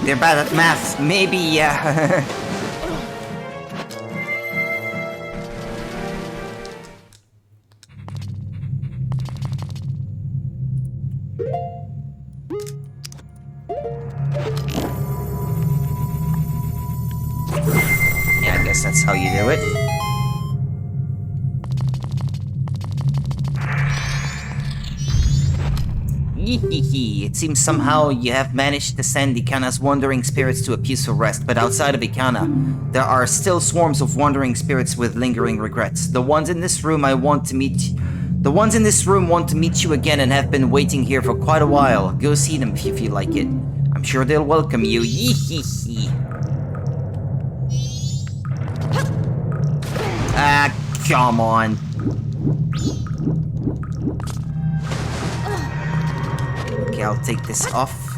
They're bad at math. Maybe, yeah. Yeah, I guess that's how you do it. It seems somehow you have managed to send Ikana's wandering spirits to a peaceful rest, but outside of Ikana, there are still swarms of wandering spirits with lingering regrets. The ones in this room want to meet you again and have been waiting here for quite a while. Go see them if you feel like it. I'm sure they'll welcome you. Ah, come on. Okay, I'll take this off.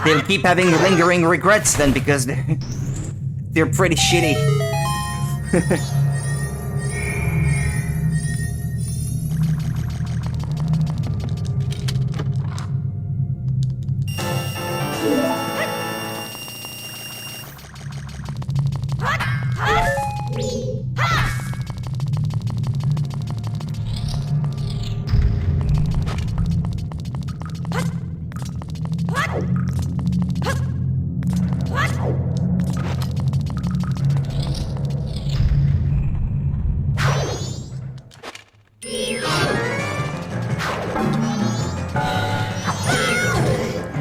They'll keep having lingering regrets then because they're pretty shitty.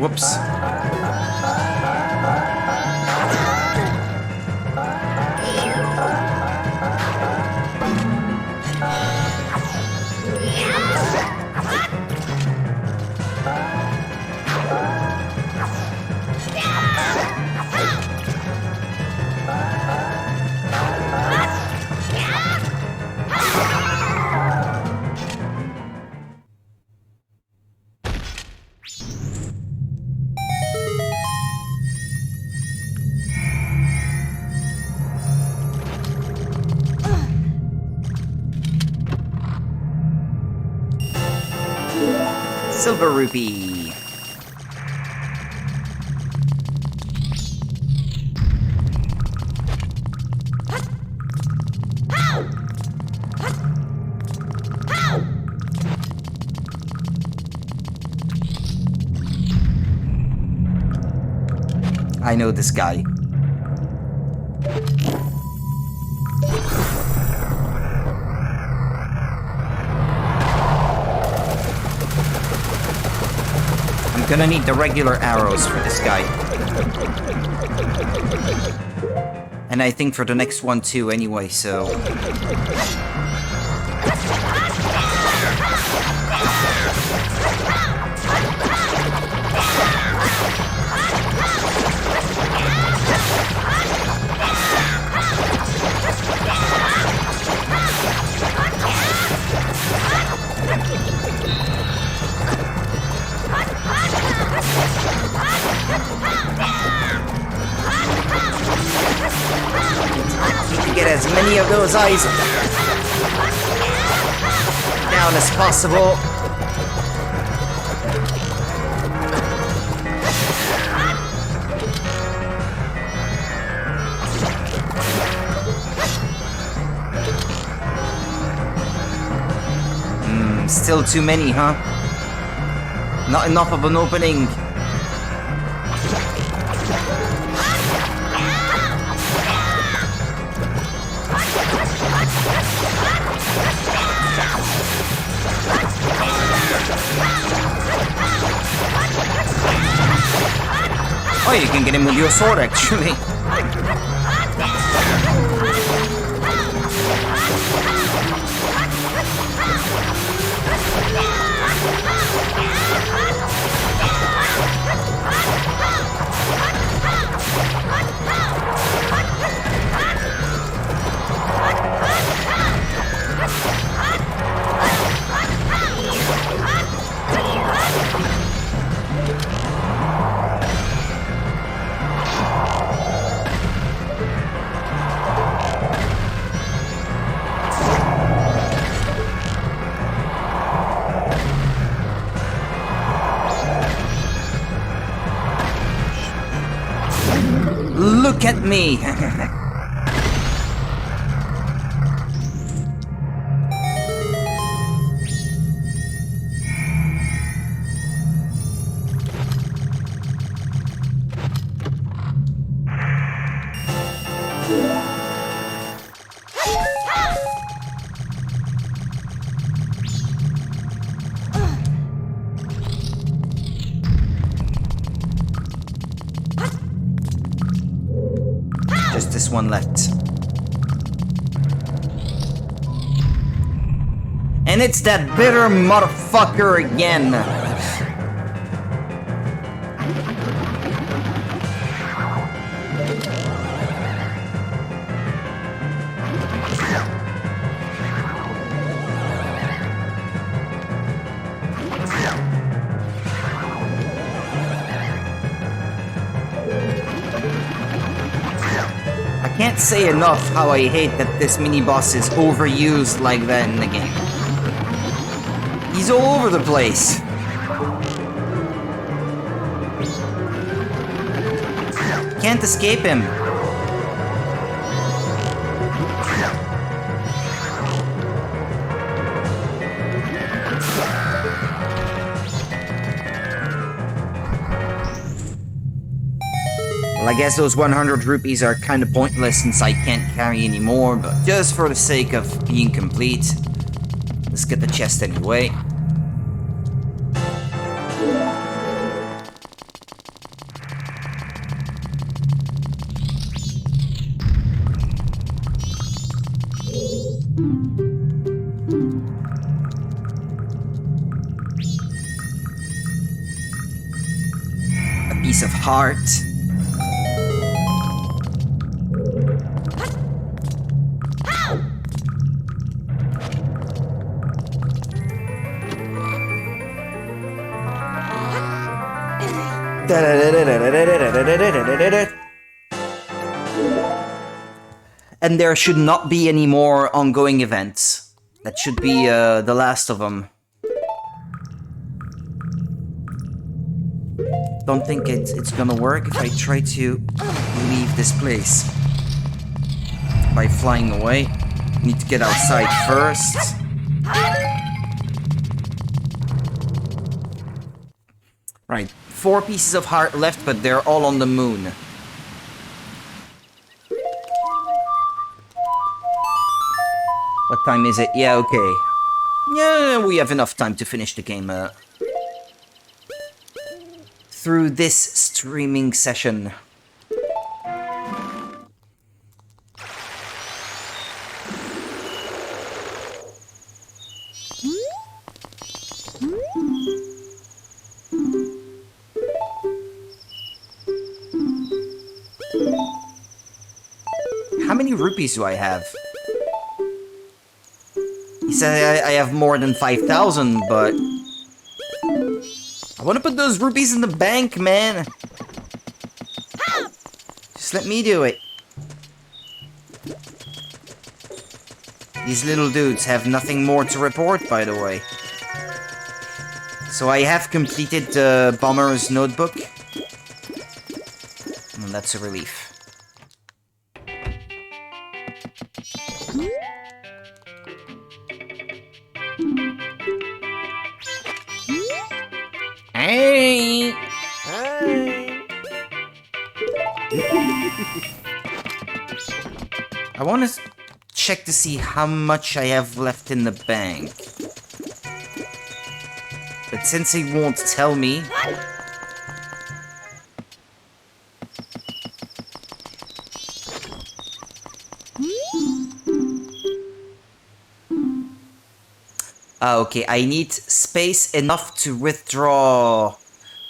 Whoops. Silver rupee. I know this guy. I'm gonna need the regular arrows for this guy. And I think for the next one too anyway, so... Get as many of those eyes down as possible. Still too many, huh? Not enough of an opening. Oh, you can get him with your sword, actually. Look at me! Just this one left. And it's that bitter motherfucker again. I can't say enough how I hate that this mini-boss is overused like that in the game. He's all over the place. Can't escape him. Well, I guess those 100 rupees are kind of pointless since I can't carry anymore, but just for the sake of being complete, let's get the chest anyway. A piece of heart. And there should not be any more ongoing events. That should be the last of them. Don't think it's gonna work if I try to leave this place by flying away. Need to get outside first. Right, 4 pieces of heart left, but they're all on the moon. What time is it? Yeah, okay. Yeah, we have enough time to finish the game through this streaming session. How many rupees do I have? He said I have more than 5,000, but I want to put those rupees in the bank, man. Just let me do it. These little dudes have nothing more to report, by the way. So I have completed the Bomber's Notebook. And that's a relief. Hey! Hey! I want to check to see how much I have left in the bank. But since he won't tell me... okay, I need space enough to withdraw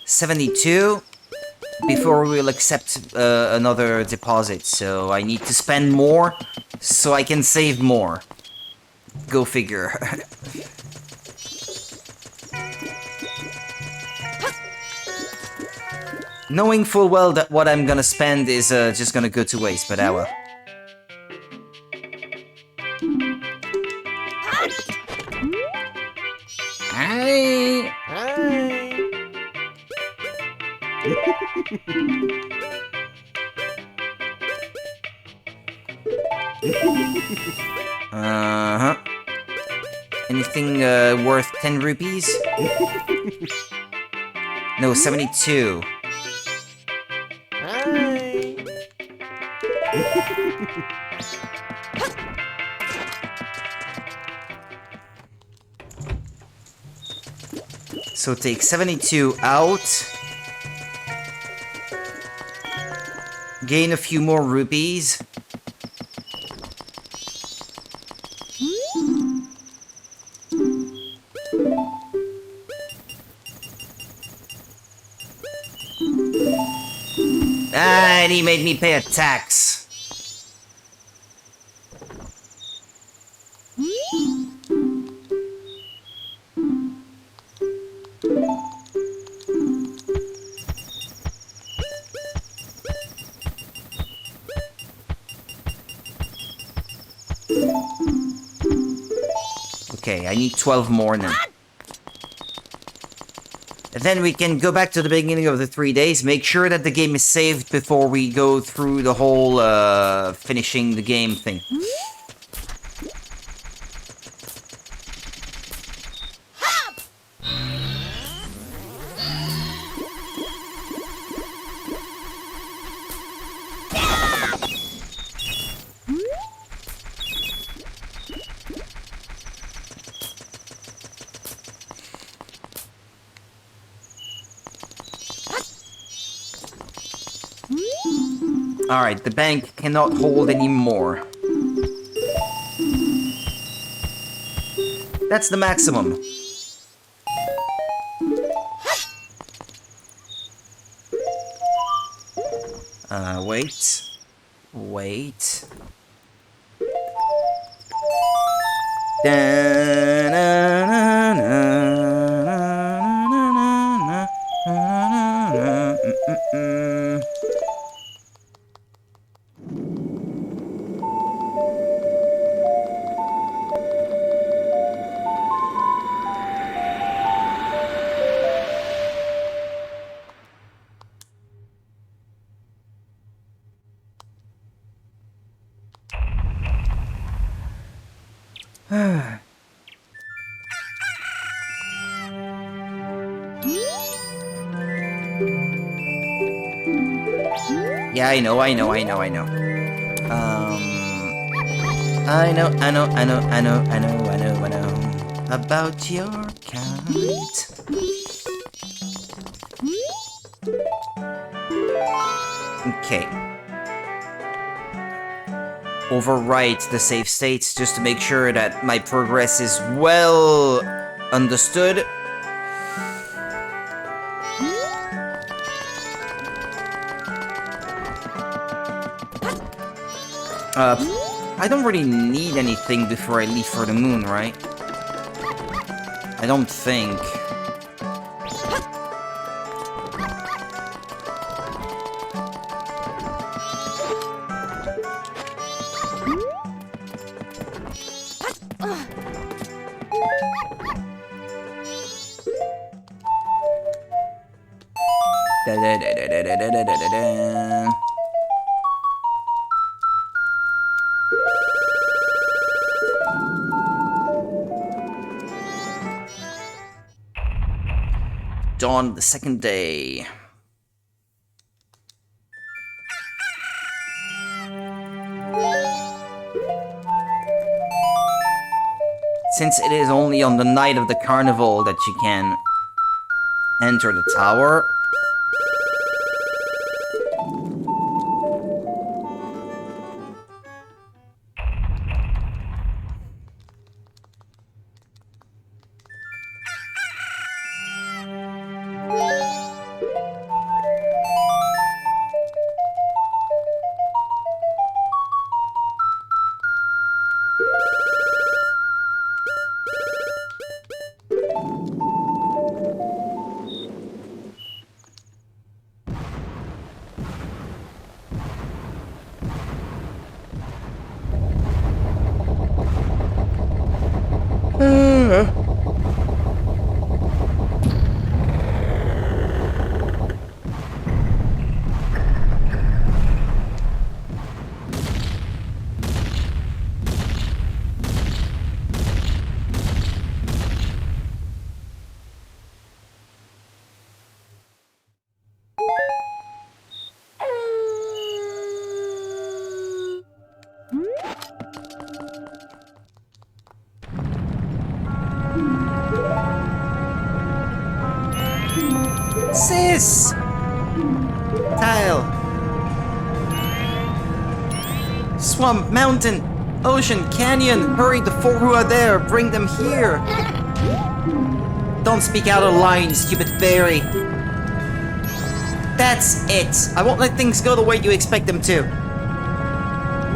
72 before we'll accept another deposit. So I need to spend more so I can save more. Go figure. Knowing full well that what I'm gonna spend is just gonna go to waste, but well. Hey! Hey! Uh-huh. Anything worth 10 rupees? No, 72. Hi. So take 72 out. Gain a few more rupees. And he made me pay a tax. Okay, I need 12 more now. And then we can go back to the beginning of the 3 days, make sure that the game is saved before we go through the whole finishing the game thing. Alright, the bank cannot hold any more. That's the maximum. Wait. Wait. Yeah, I know. I know about your kind. Okay. Overwrite the save states just to make sure that my progress is well understood. I don't really need anything before I leave for the moon, right? I don't think. Dawn of the second day. Since it is only on the night of the carnival that you can enter the tower. Sis! Tile. Swamp, mountain, ocean, canyon. Hurry, the four who are there. Bring them here. Don't speak out of line, stupid fairy. That's it. I won't let things go the way you expect them to.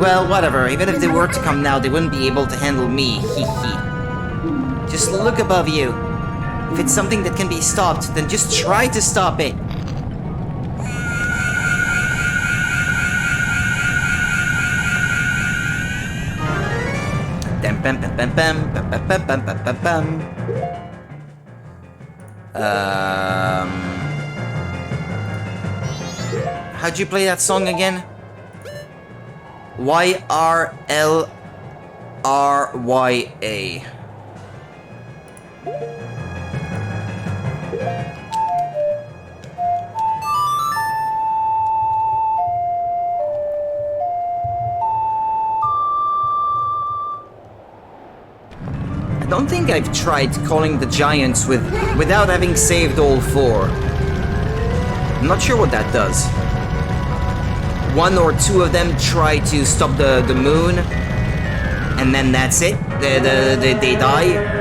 Well, whatever. Even if they were to come now, they wouldn't be able to handle me. Hee hee. Just look above you. If it's something that can be stopped, then just try to stop it. How'd you play that song again? YRLRYA. I don't think I've tried calling the giants without having saved all four. I'm not sure what that does. One or two of them try to stop the moon, and then that's it. They die.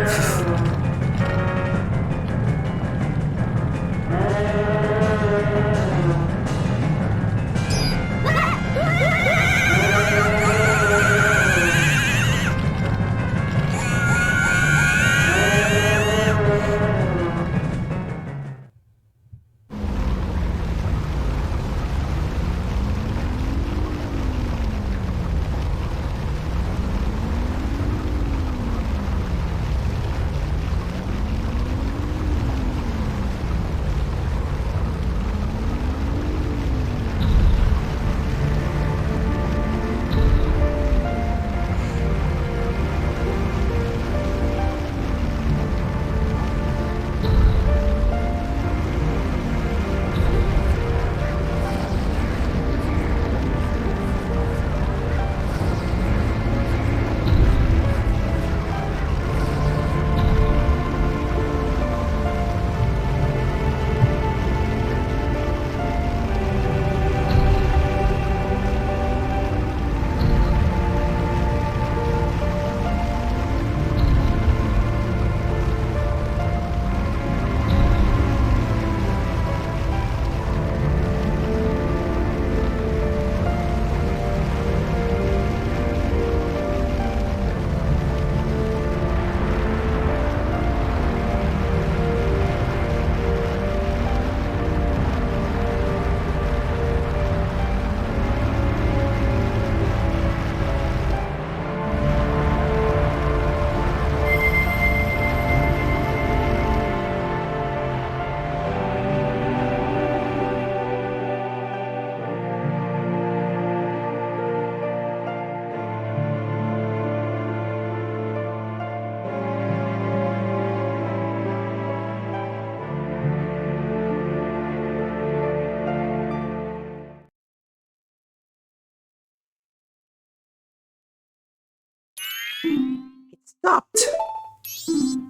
Stopped.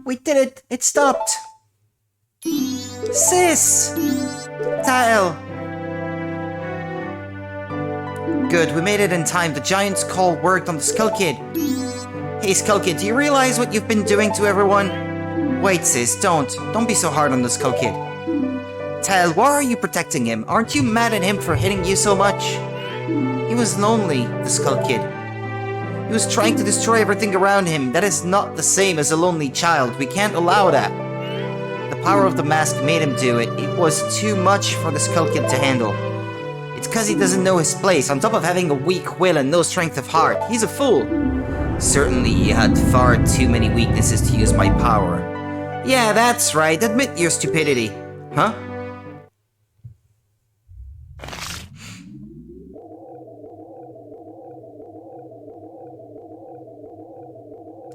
We did it. It stopped. Sis! Tile! Good, we made it in time. The Giant's call worked on the Skull Kid. Hey, Skull Kid, do you realize what you've been doing to everyone? Wait, sis, don't. Don't be so hard on the Skull Kid. Tile, why are you protecting him? Aren't you mad at him for hitting you so much? He was lonely, the Skull Kid. He was trying to destroy everything around him. That is not the same as a lonely child. We can't allow that. The power of the mask made him do it. It was too much for the Skull Kid to handle. It's cause he doesn't know his place, on top of having a weak will and no strength of heart. He's a fool. Certainly he had far too many weaknesses to use my power. Yeah, that's right. Admit your stupidity. Huh?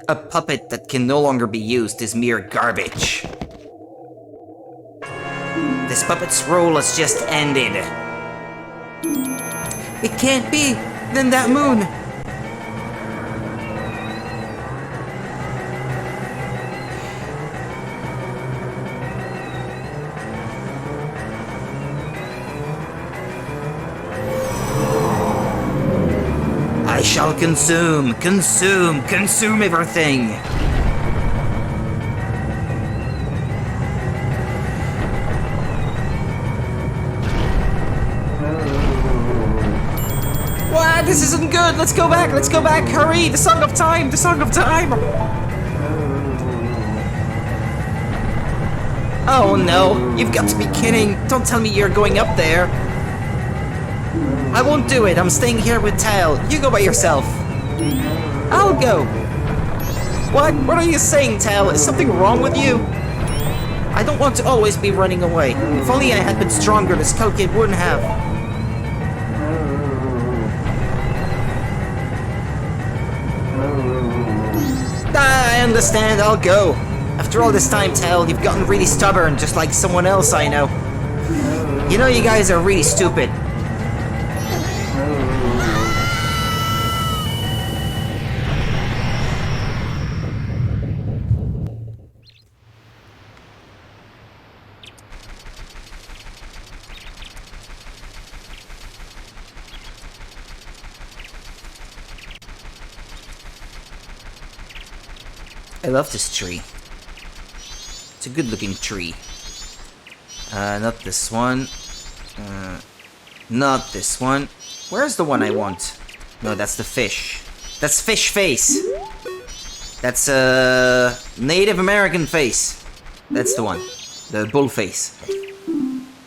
A puppet that can no longer be used is mere garbage. This puppet's role has just ended. It can't be! Then that moon! I shall consume everything! What? This isn't good! Let's go back! Hurry! The Song of Time! Oh no! You've got to be kidding! Don't tell me you're going up there! I won't do it. I'm staying here with Tal. You go by yourself. I'll go. What? What are you saying, Tal? Is something wrong with you? I don't want to always be running away. If only I had been stronger, the Skull Kid wouldn't have. I understand. I'll go. After all this time, Tal, you've gotten really stubborn, just like someone else I know. You know, you guys are really stupid. I love this tree. It's a good looking tree. Not this one. Not this one. Where's the one I want? No, that's the fish. That's fish face. That's a Native American face. That's the one. The bull face.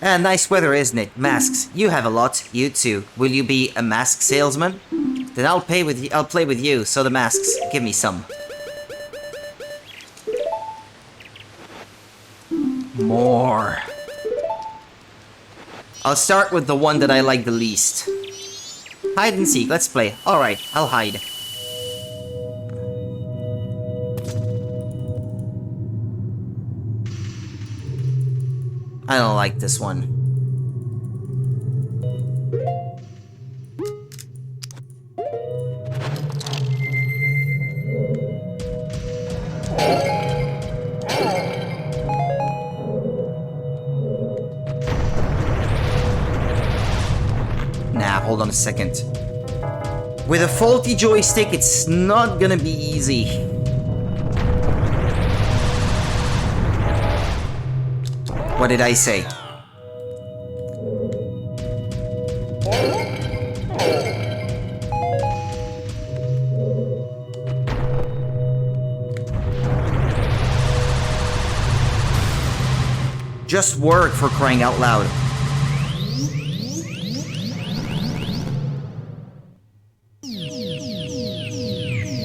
Nice weather, isn't it? Masks. You have a lot. You too. Will you be a mask salesman? Then I'll play with you. So the masks. Give me some. More. I'll start with the one that I like the least. Hide and seek, let's play. Alright, I'll hide. I don't like this one. Hold on a second. With a faulty joystick, it's not gonna be easy. What did I say? Just work, for crying out loud.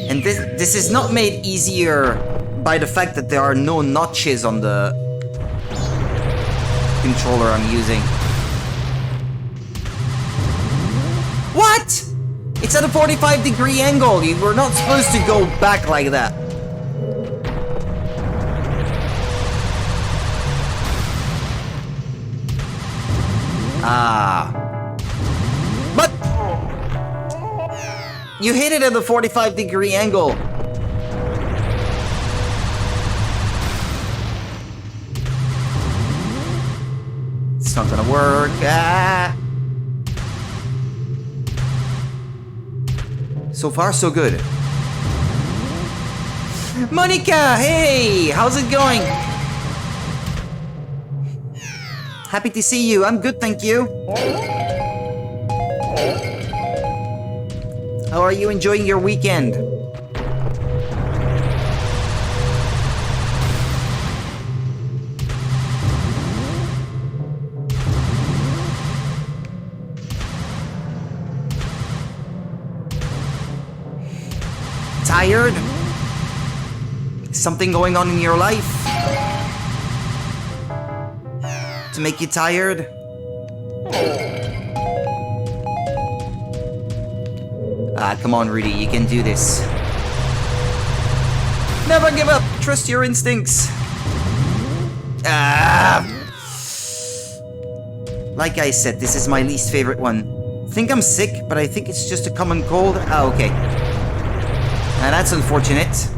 And this is not made easier by the fact that there are no notches on the controller I'm using. What? It's at a 45-degree angle. You were not supposed to go back like that. But you hit it at a 45-degree angle. not gonna work. Ah! So far, so good. Monica, hey! How's it going? Happy to see you. I'm good, thank you. How are you enjoying your weekend? Tired? Something going on in your life to make you tired? Ah, come on, Rudy, you can do this. Never give up. Trust your instincts. Ah. Like I said, this is my least favorite one. Think I'm sick, but I think it's just a common cold. Ah, okay. Now that's unfortunate.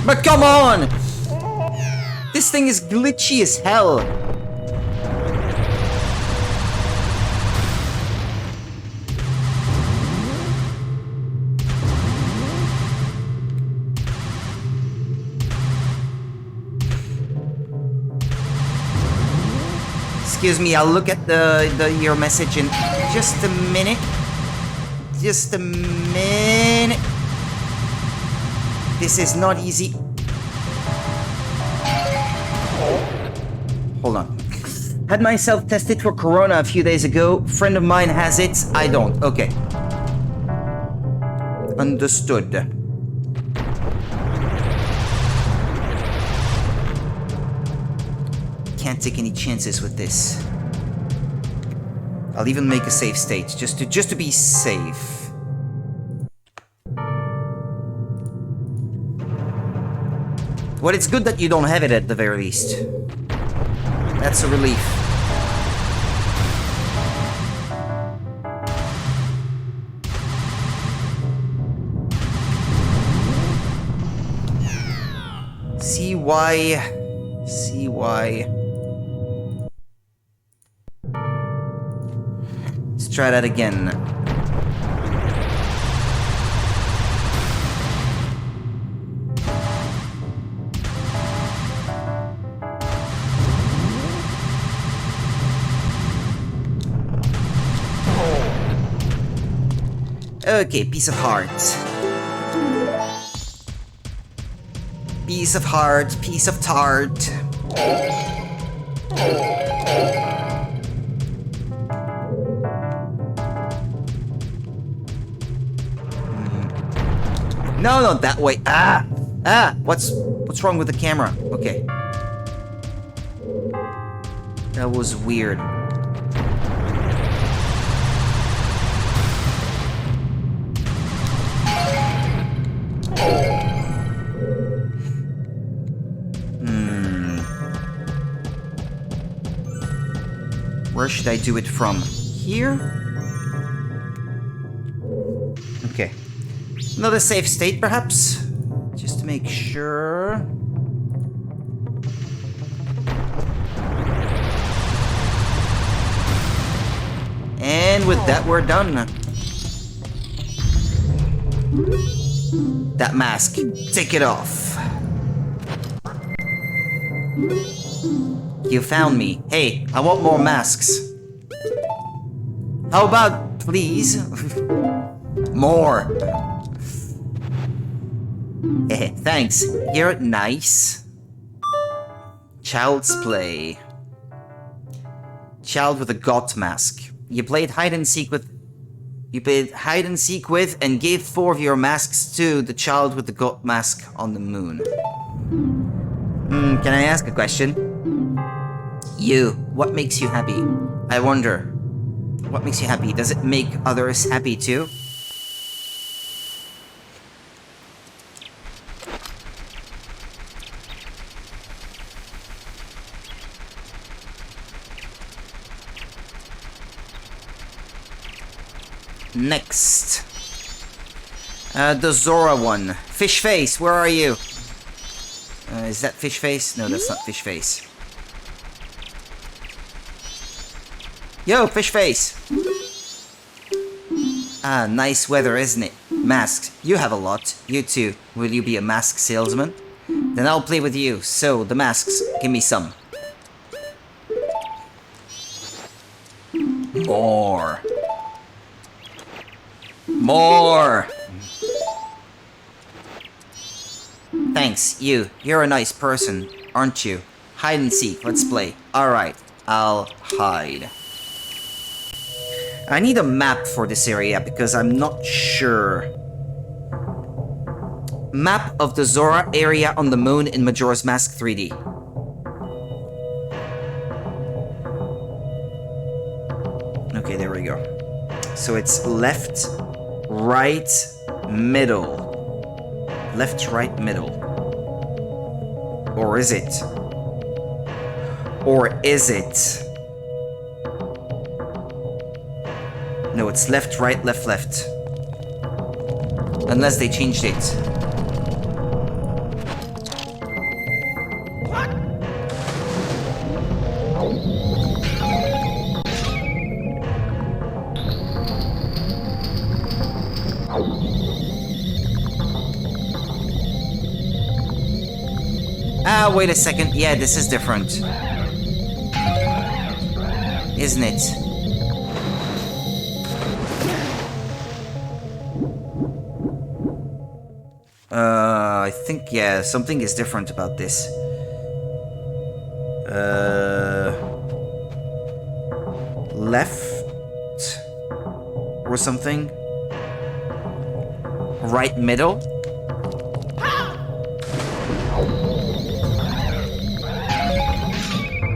But come on! This thing is glitchy as hell. Excuse me, I'll look at your message in just a minute. Just a minute. This is not easy. Hold on. Had myself tested for corona a few days ago. Friend of mine has it. I don't. Okay. Understood. Can't take any chances with this. I'll even make a save state just to be safe. Well, it's good that you don't have it at the very least. That's a relief. CY. Let's try that again. Okay, piece of heart. Piece of heart, piece of tart. No, not that way. Ah! What's wrong with the camera? Okay. That was weird. Where should I do it from? Here? Okay. Another safe state, perhaps? Just to make sure. And with that, we're done. That mask. Take it off. You found me. Hey, I want more masks. How about, please? More. Thanks. You're nice. Child's play. Child with a god mask. You played hide and seek with and gave 4 of your masks to the child with the god mask on the moon. Can I ask a question? You, what makes you happy? I wonder. What makes you happy? Does it make others happy too? Next. The Zora one. Fish Face, where are you? Is that Fish Face? No, that's not Fish Face. Yo, Fish Face! Ah, nice weather, isn't it? Masks. You have a lot. You too. Will you be a mask salesman? Then I'll play with you. So, the masks. Give me some. More. More! Thanks, you. You're a nice person, aren't you? Hide and seek, let's play. Alright, I'll hide. I need a map for this area because I'm not sure. Map of the Zora area on the moon in Majora's Mask 3D. Okay, there we go. So it's left, right, middle. Left, right, middle. Or is it? Or is it? No, it's left, right, left, left. Unless they changed it. Ah, wait a second. Yeah, this is different. Isn't it? I think, yeah, something is different about this. Left or something? Right middle?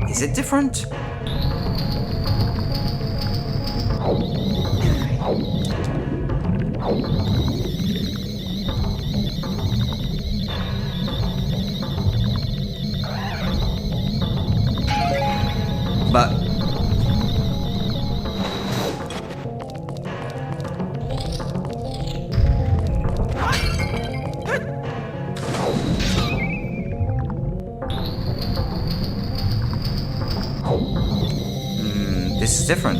Is it different? But this is different.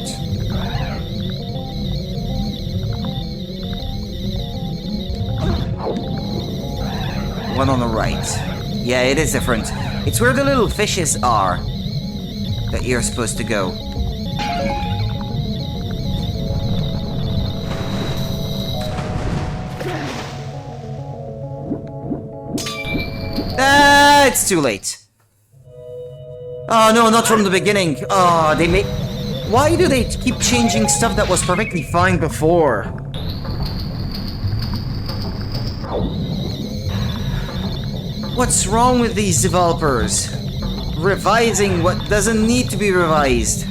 One on the right. Yeah, it is different. It's where the little fishes are that you're supposed to go. Ah, it's too late. Oh no, not from the beginning. Oh, they made... Why do they keep changing stuff that was perfectly fine before? What's wrong with these developers? Revising what doesn't need to be revised.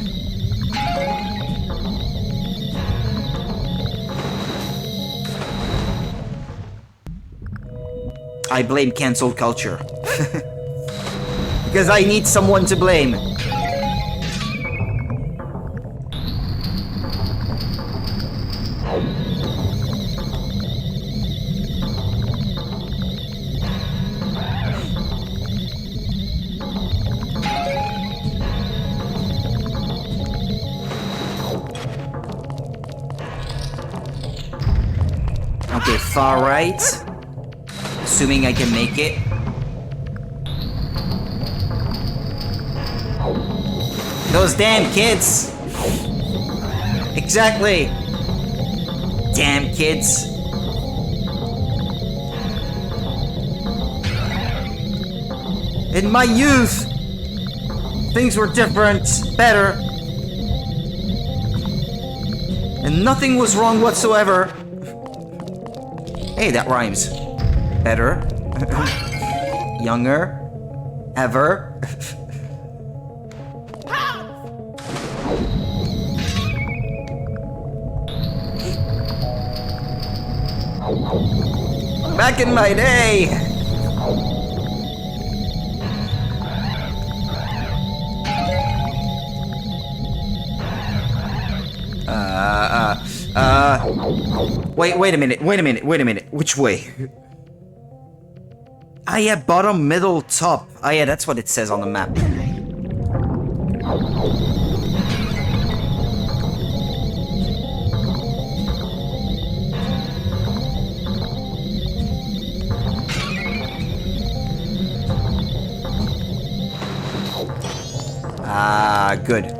I blame cancel culture. Because I need someone to blame. Okay, far right. Assuming I can make it. Those damn kids! Exactly! Damn kids! In my youth, things were different, better. And nothing was wrong whatsoever. Hey, that rhymes. Better. Younger. Ever. Back in my day! Wait a minute. Which way? Ah, yeah, bottom, middle, top. Ah, yeah, that's what it says on the map. Ah, good.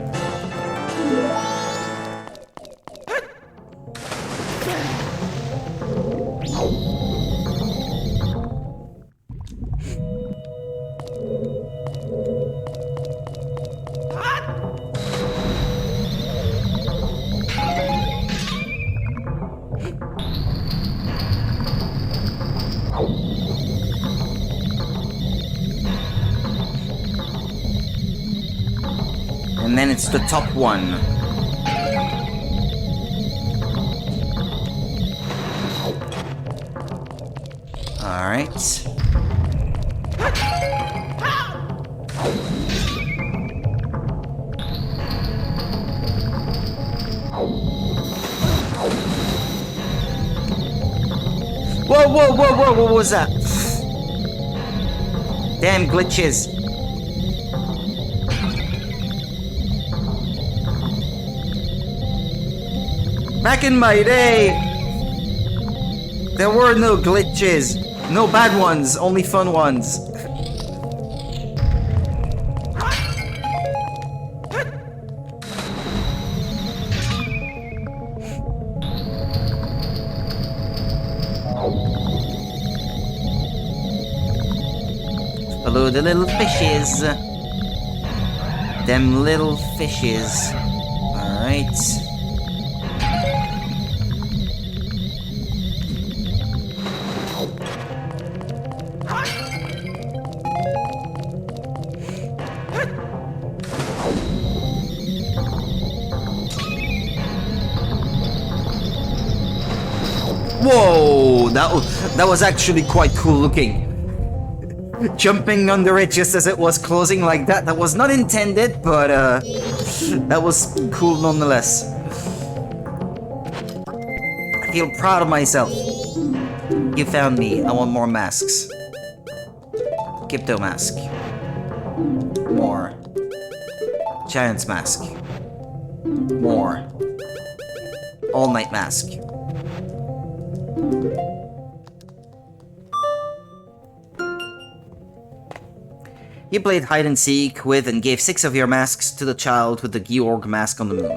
And then it's the top one. Alright. Whoa, what was that? Damn glitches. Back in my day, there were no glitches. No bad ones, only fun ones. Follow the little fishes. Them little fishes. Alright. Whoa, that was actually quite cool looking. Jumping under it just as it was closing like that. That was not intended, but that was cool nonetheless. I feel proud of myself. You found me. I want more masks. Crypto mask. More. Giant's mask. More. All night mask. You played hide and seek with and gave 6 of your masks to the child with the Georg mask on the moon.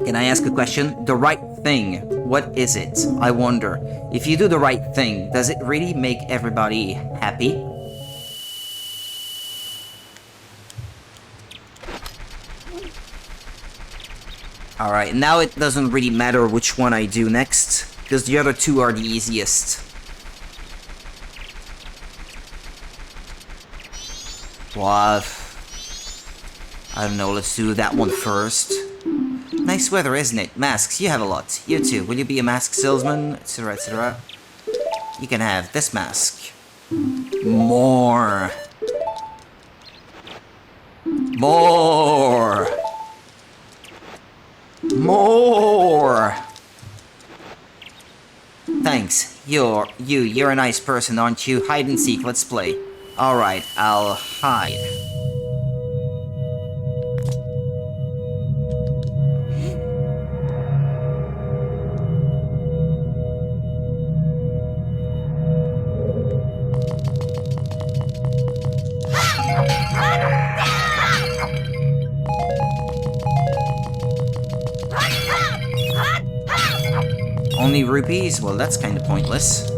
Can I ask a question? The right thing, what is it? I wonder. If you do the right thing, does it really make everybody happy? Alright, now it doesn't really matter which one I do next, because the other two are the easiest. Well, I don't know, let's do that one first. Nice weather, isn't it? Masks, you have a lot. You too. Will you be a mask salesman? Etc, etc. You can have this mask. More. More. More. Thanks. You're a nice person, aren't you? Hide and seek, let's play. Alright, I'll hide. Only rupees? Well, that's kind of pointless.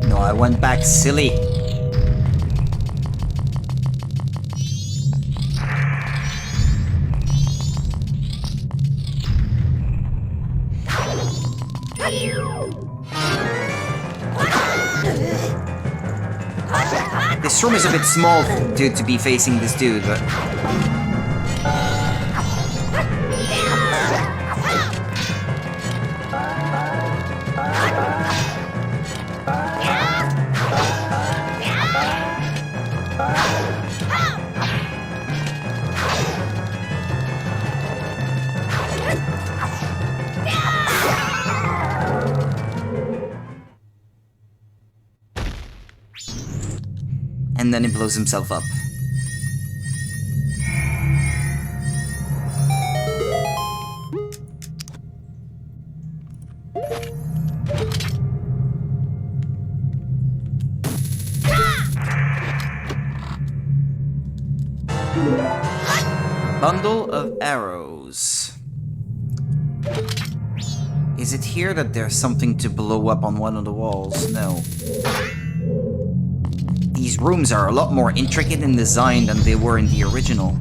No, I went back silly. This room is a bit small to be facing this dude, but... And then he blows himself up. Bundle of arrows. Is it here that there's something to blow up on one of the walls? No. These rooms are a lot more intricate in design than they were in the original.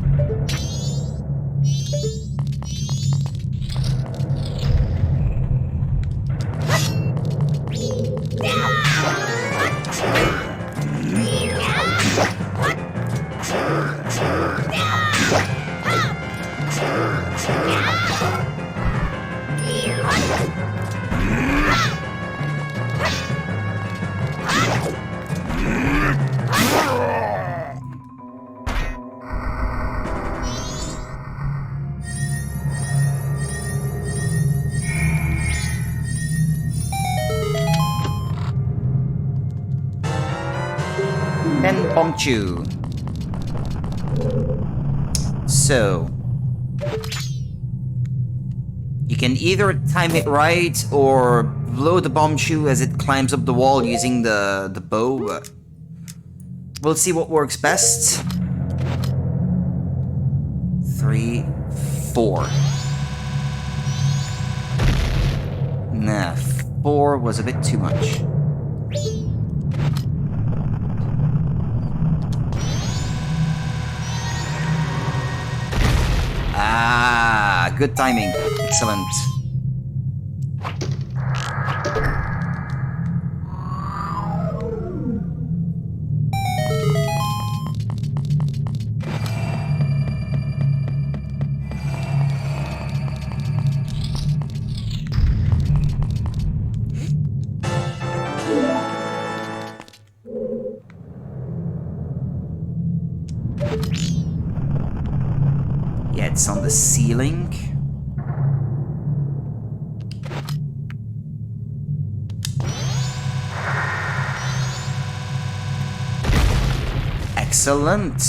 Chew. So you can either time it right or blow the bomb shoe as it climbs up the wall using the bow. We'll see what works best. 3, 4. Nah, 4 was a bit too much. Ah, good timing. Excellent. It's on the ceiling. Excellent.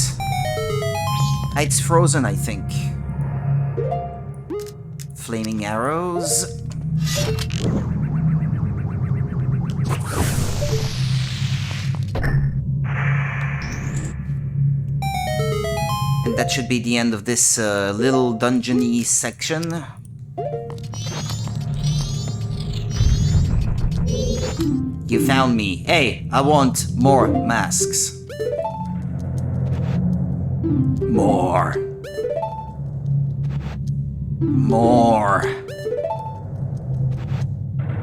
It's frozen, I think. Flaming arrows. And that should be the end of this little dungeon-y section. You found me. Hey, I want more masks. More. More.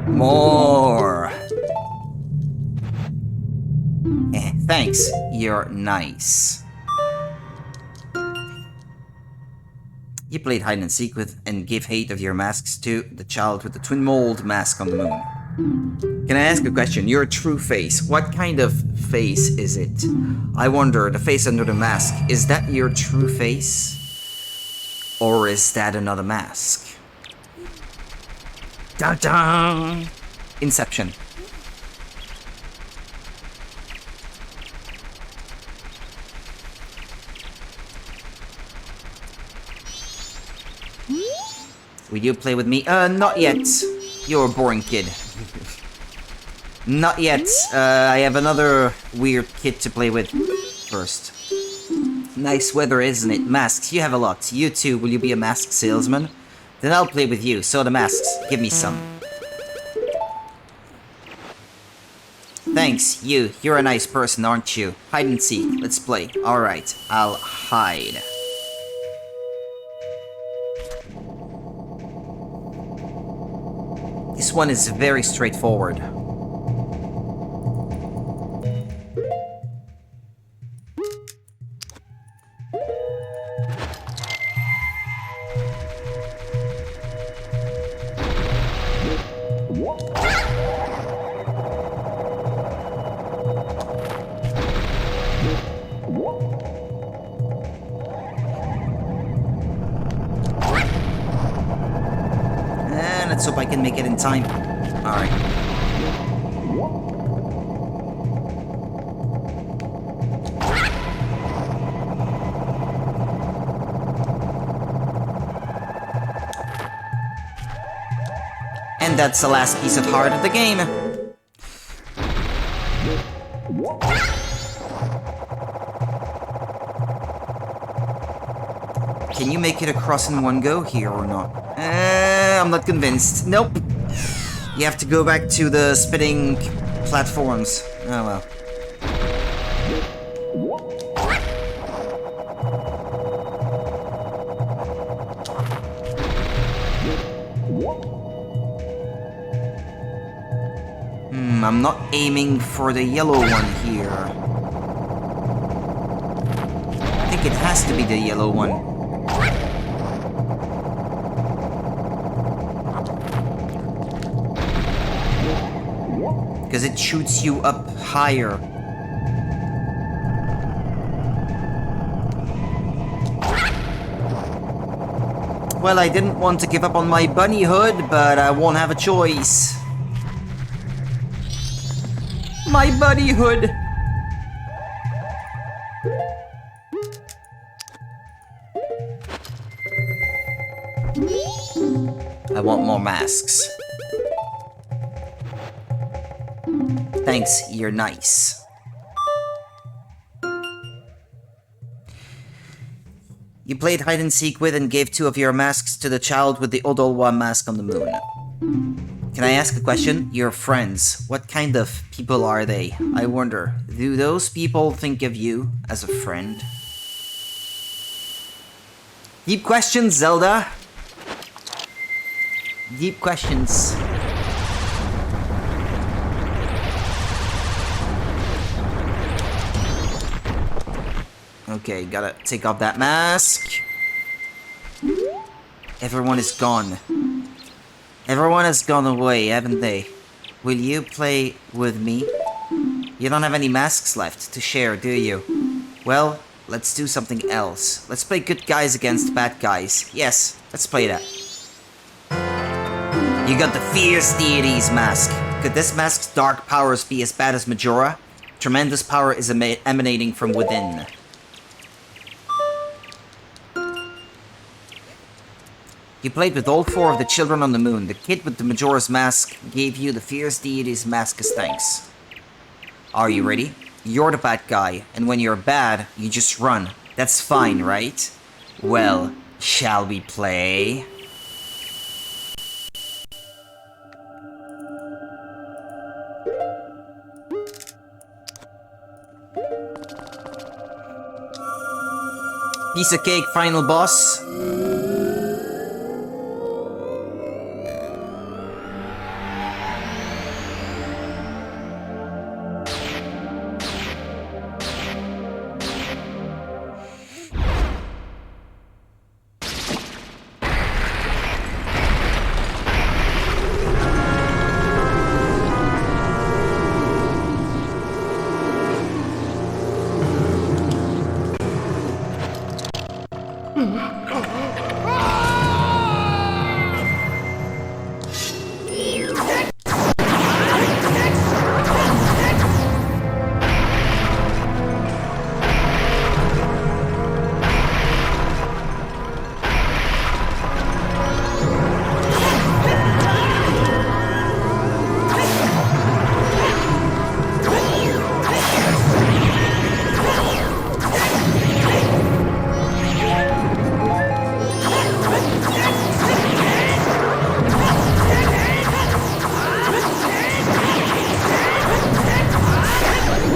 More. Thanks. You're nice. You played hide and seek with and gave hate of your masks to the child with the twin mold mask on the moon. Can I ask a question? Your true face, what kind of face is it? I wonder, the face under the mask, is that your true face? Or is that another mask? Dun-dun! Inception. Will you play with me? Not yet. You're a boring kid. Not yet. I have another weird kid to play with first. Nice weather, isn't it? Masks, you have a lot. You too, will you be a mask salesman? Then I'll play with you. So the masks, give me some. Thanks, you're a nice person, aren't you? Hide and seek, let's play. Alright, I'll hide. This one is very straightforward. Let's hope I can make it in time. Alright. And that's the last piece of heart of the game. Can you make it across in one go here or not? I'm not convinced. Nope. You have to go back to the spinning platforms. Oh well. I'm not aiming for the yellow one here. I think it has to be the yellow one. Because it shoots you up higher. Well, I didn't want to give up on my bunny hood, but I won't have a choice. My bunny hood! I want more masks. Thanks, you're nice. You played hide and seek with and gave 2 of your masks to the child with the Odolwa mask on the moon. Can I ask a question? Your friends, what kind of people are they? I wonder, do those people think of you as a friend? Deep questions, Zelda! Deep questions. Okay, gotta take off that mask. Everyone is gone. Everyone has gone away, haven't they? Will you play with me? You don't have any masks left to share, do you? Well, let's do something else. Let's play good guys against bad guys. Yes, let's play that. You got the Fierce Deities mask. Could this mask's dark powers be as bad as Majora? Tremendous power is emanating from within. You played with all 4 of the children on the moon. The kid with the Majora's mask gave you the Fierce Deity's mask as thanks. Are you ready? You're the bad guy, and when you're bad, you just run. That's fine, right? Well, shall we play? Piece of cake, final boss.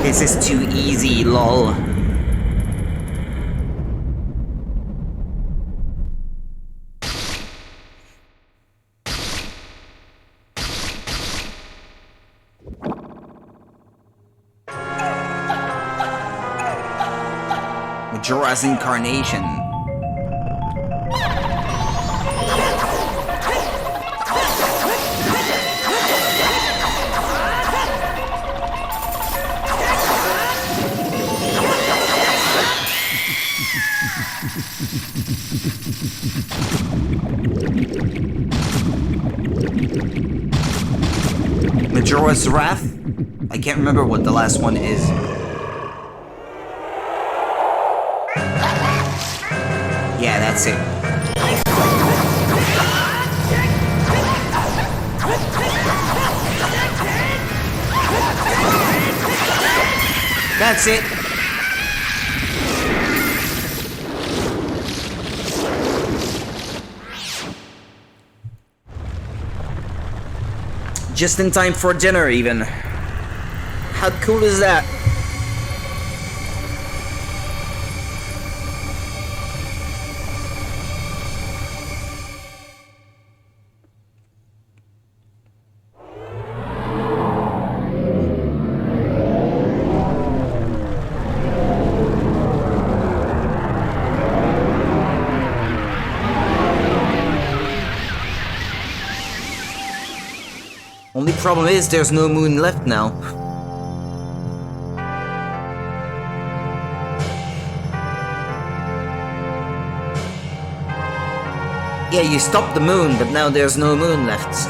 This is too easy, lol. Majora's incarnation. Majora's Wrath? I can't remember what the last one is. Yeah, that's it. That's it. Just in time for dinner, even. How cool is that? Only problem is there's no moon left now. Yeah, you stopped the moon, but now there's no moon left.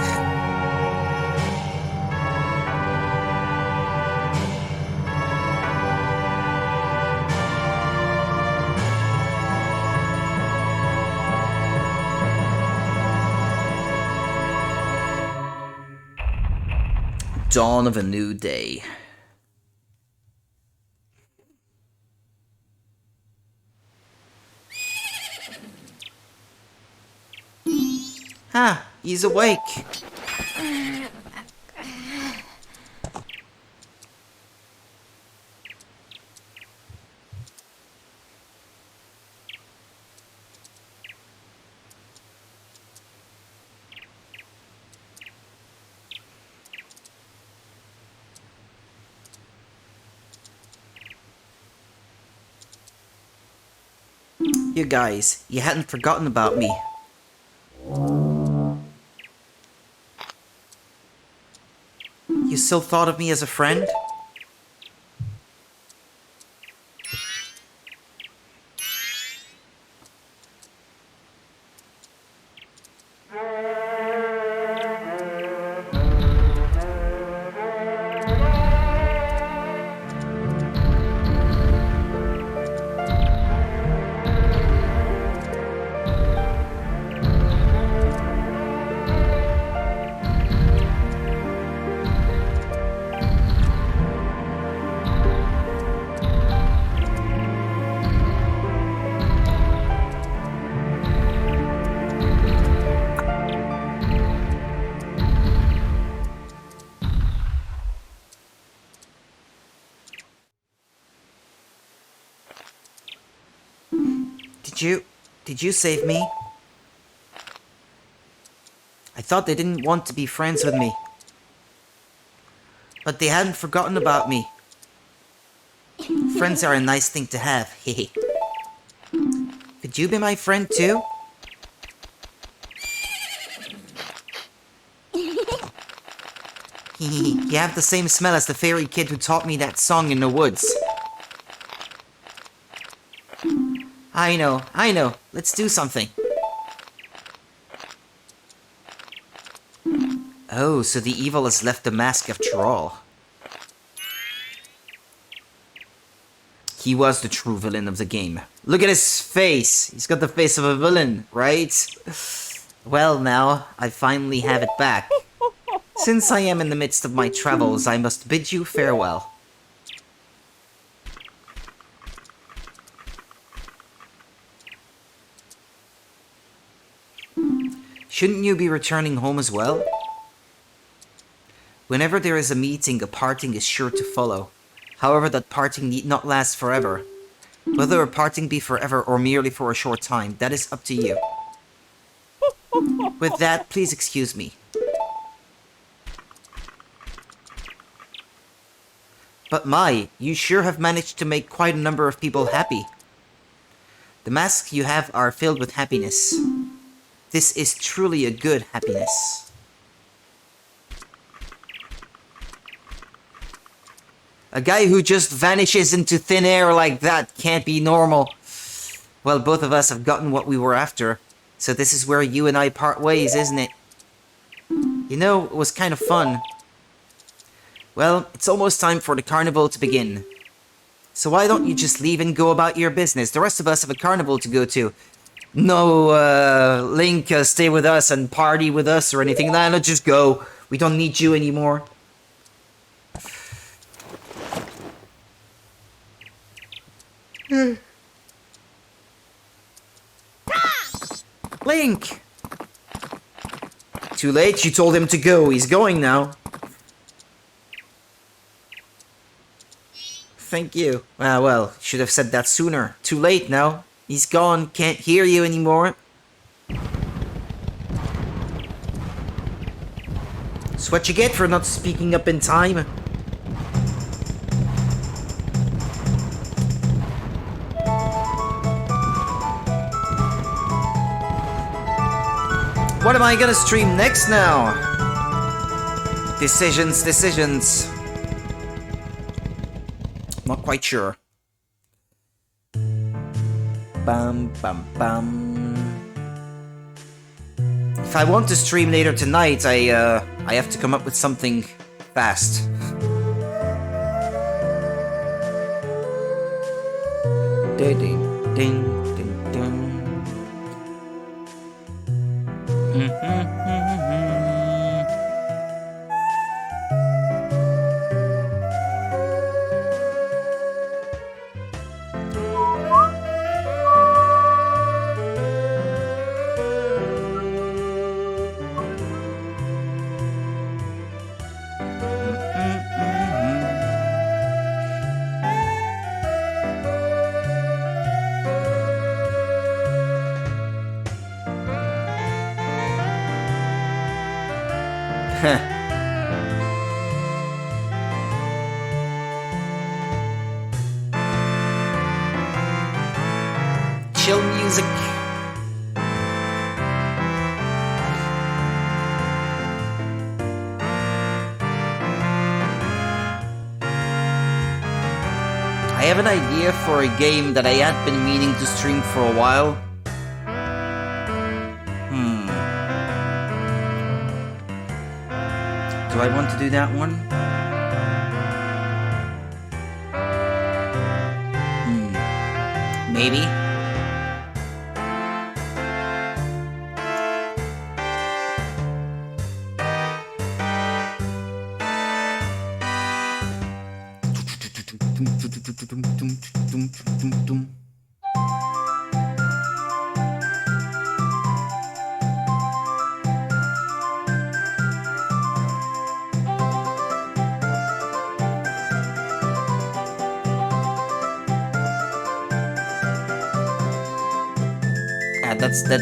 Dawn of a new day. Ah, he's awake. You guys, you hadn't forgotten about me. You still thought of me as a friend? Did you save me? I thought they didn't want to be friends with me. But they hadn't forgotten about me. Friends are a nice thing to have, hehe. Could you be my friend too? You have the same smell as the fairy kid who taught me that song in the woods. I know. Let's do something. Oh, so the evil has left the mask after all. He was the true villain of the game. Look at his face! He's got the face of a villain, right? Well now, I finally have it back. Since I am in the midst of my travels, I must bid you farewell. Shouldn't you be returning home as well? Whenever there is a meeting, a parting is sure to follow. However, that parting need not last forever. Whether a parting be forever or merely for a short time, that is up to you. With that, please excuse me. But my, you sure have managed to make quite a number of people happy. The masks you have are filled with happiness. This is truly a good happiness. A guy who just vanishes into thin air like that can't be normal. Well, both of us have gotten what we were after, so this is where you and I part ways, isn't it? You know, it was kind of fun. Well, it's almost time for the carnival to begin. So why don't you just leave and go about your business? The rest of us have a carnival to go to. No, Link, stay with us and party with us or anything. No, just go. We don't need you anymore. Link! Too late, you told him to go. He's going now. Thank you. Ah, well, should have said that sooner. Too late now. He's gone. Can't hear you anymore. It's what you get for not speaking up in time. What am I gonna stream next now? Decisions. Not quite sure. Bum. If I want to stream later tonight, I have to come up with something fast. Ding ding. Chill music. I have an idea for a game that I had been meaning to stream for a while. Do I want to do that one? Maybe.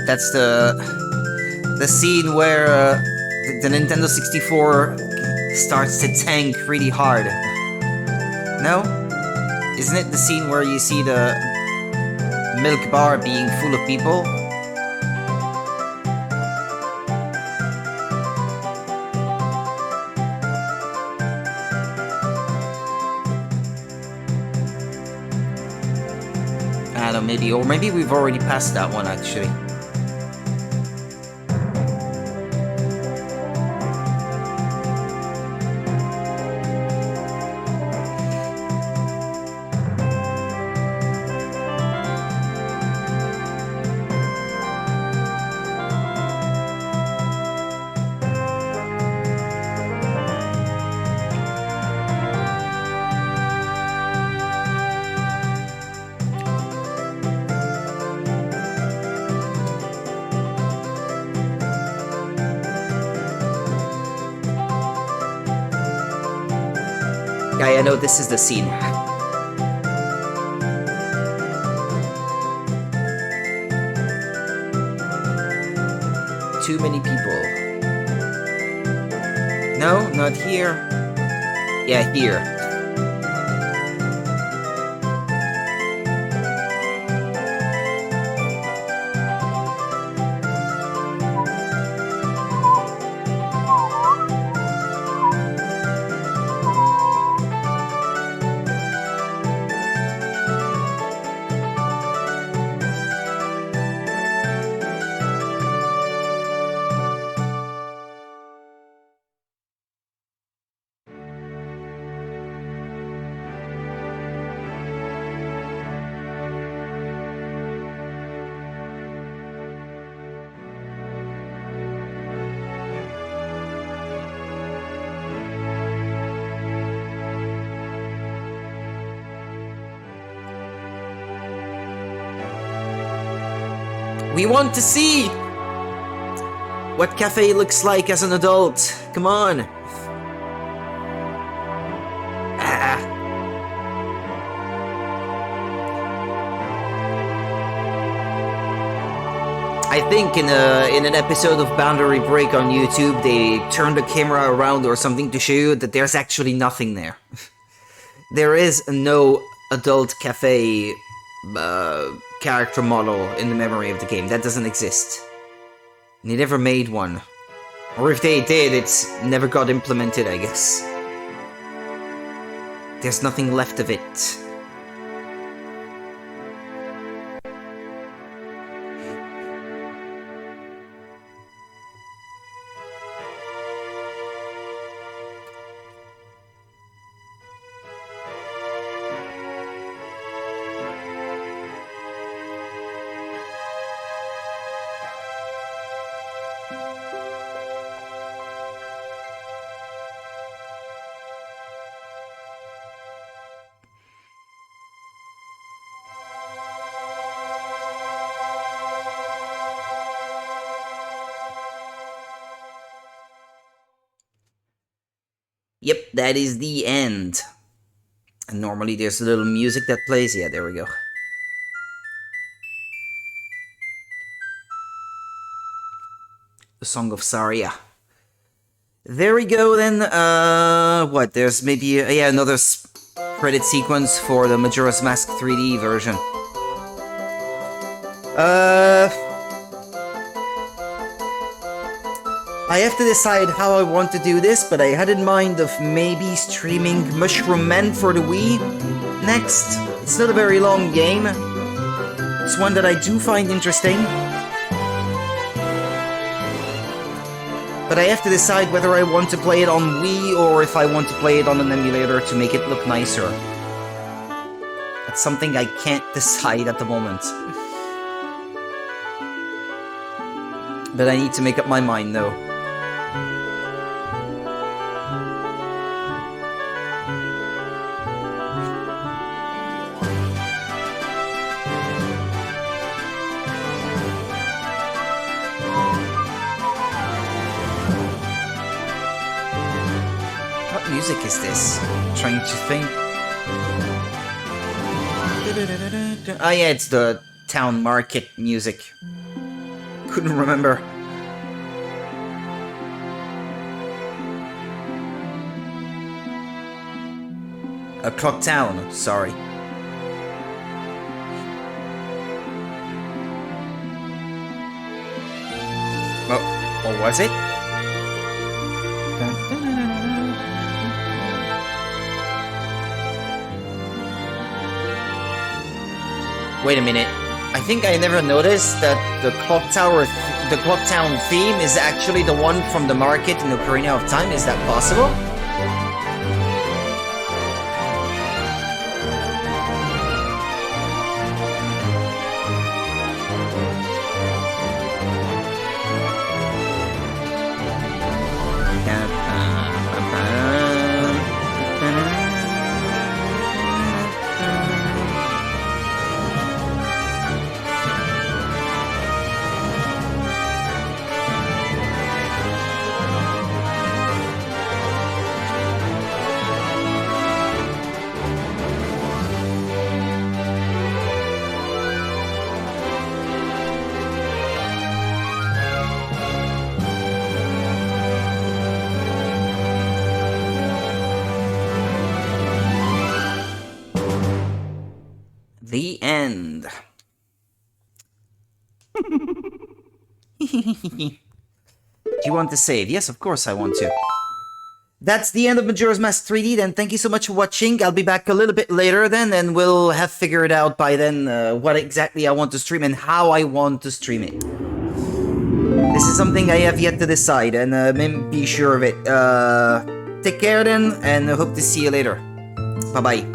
That's the scene where the Nintendo 64 starts to tank really hard. No? Isn't it the scene where you see the milk bar being full of people? I don't know, maybe we've already passed that one actually. I know this is the scene. Too many people. No, not here. Yeah, here. We want to see what cafe looks like as an adult. Come on. I think in an episode of Boundary Break on YouTube, they turned the camera around or something to show you that there's actually nothing there. There is no adult cafe character model in the memory of the game. That doesn't exist. And they never made one. Or if they did, it's never got implemented, I guess. There's nothing left of it. Yep, that is the end. And normally there's a little music that plays. Yeah, there we go. The Song of Saria. There we go then. What? There's maybe yeah, another credit sequence for the Majora's Mask 3D version. I have to decide how I want to do this, but I had in mind of maybe streaming Mushroom Man for the Wii next. It's not a very long game. It's one that I do find interesting. But I have to decide whether I want to play it on Wii or if I want to play it on an emulator to make it look nicer. That's something I can't decide at the moment. But I need to make up my mind though. What music is this? I'm trying to think. Oh yeah, it's the town market music. Couldn't remember. A Clock Town, sorry. Oh, or was it? Wait a minute. I think I never noticed that the Clock Town theme is actually the one from the market in Ocarina of Time. Is that possible? The end. Do you want to save? Yes, of course I want to. That's the end of Majora's Mask 3D then. Thank you so much for watching. I'll be back a little bit later then, and we'll have figured out by then what exactly I want to stream and how I want to stream it. This is something I have yet to decide, and be sure of it. Take care then, and I hope to see you later. Bye-bye.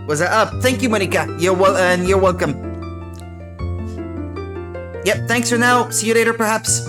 Was that up? Thank you, Monica. You're welcome. Yep, thanks for now. See you later, perhaps.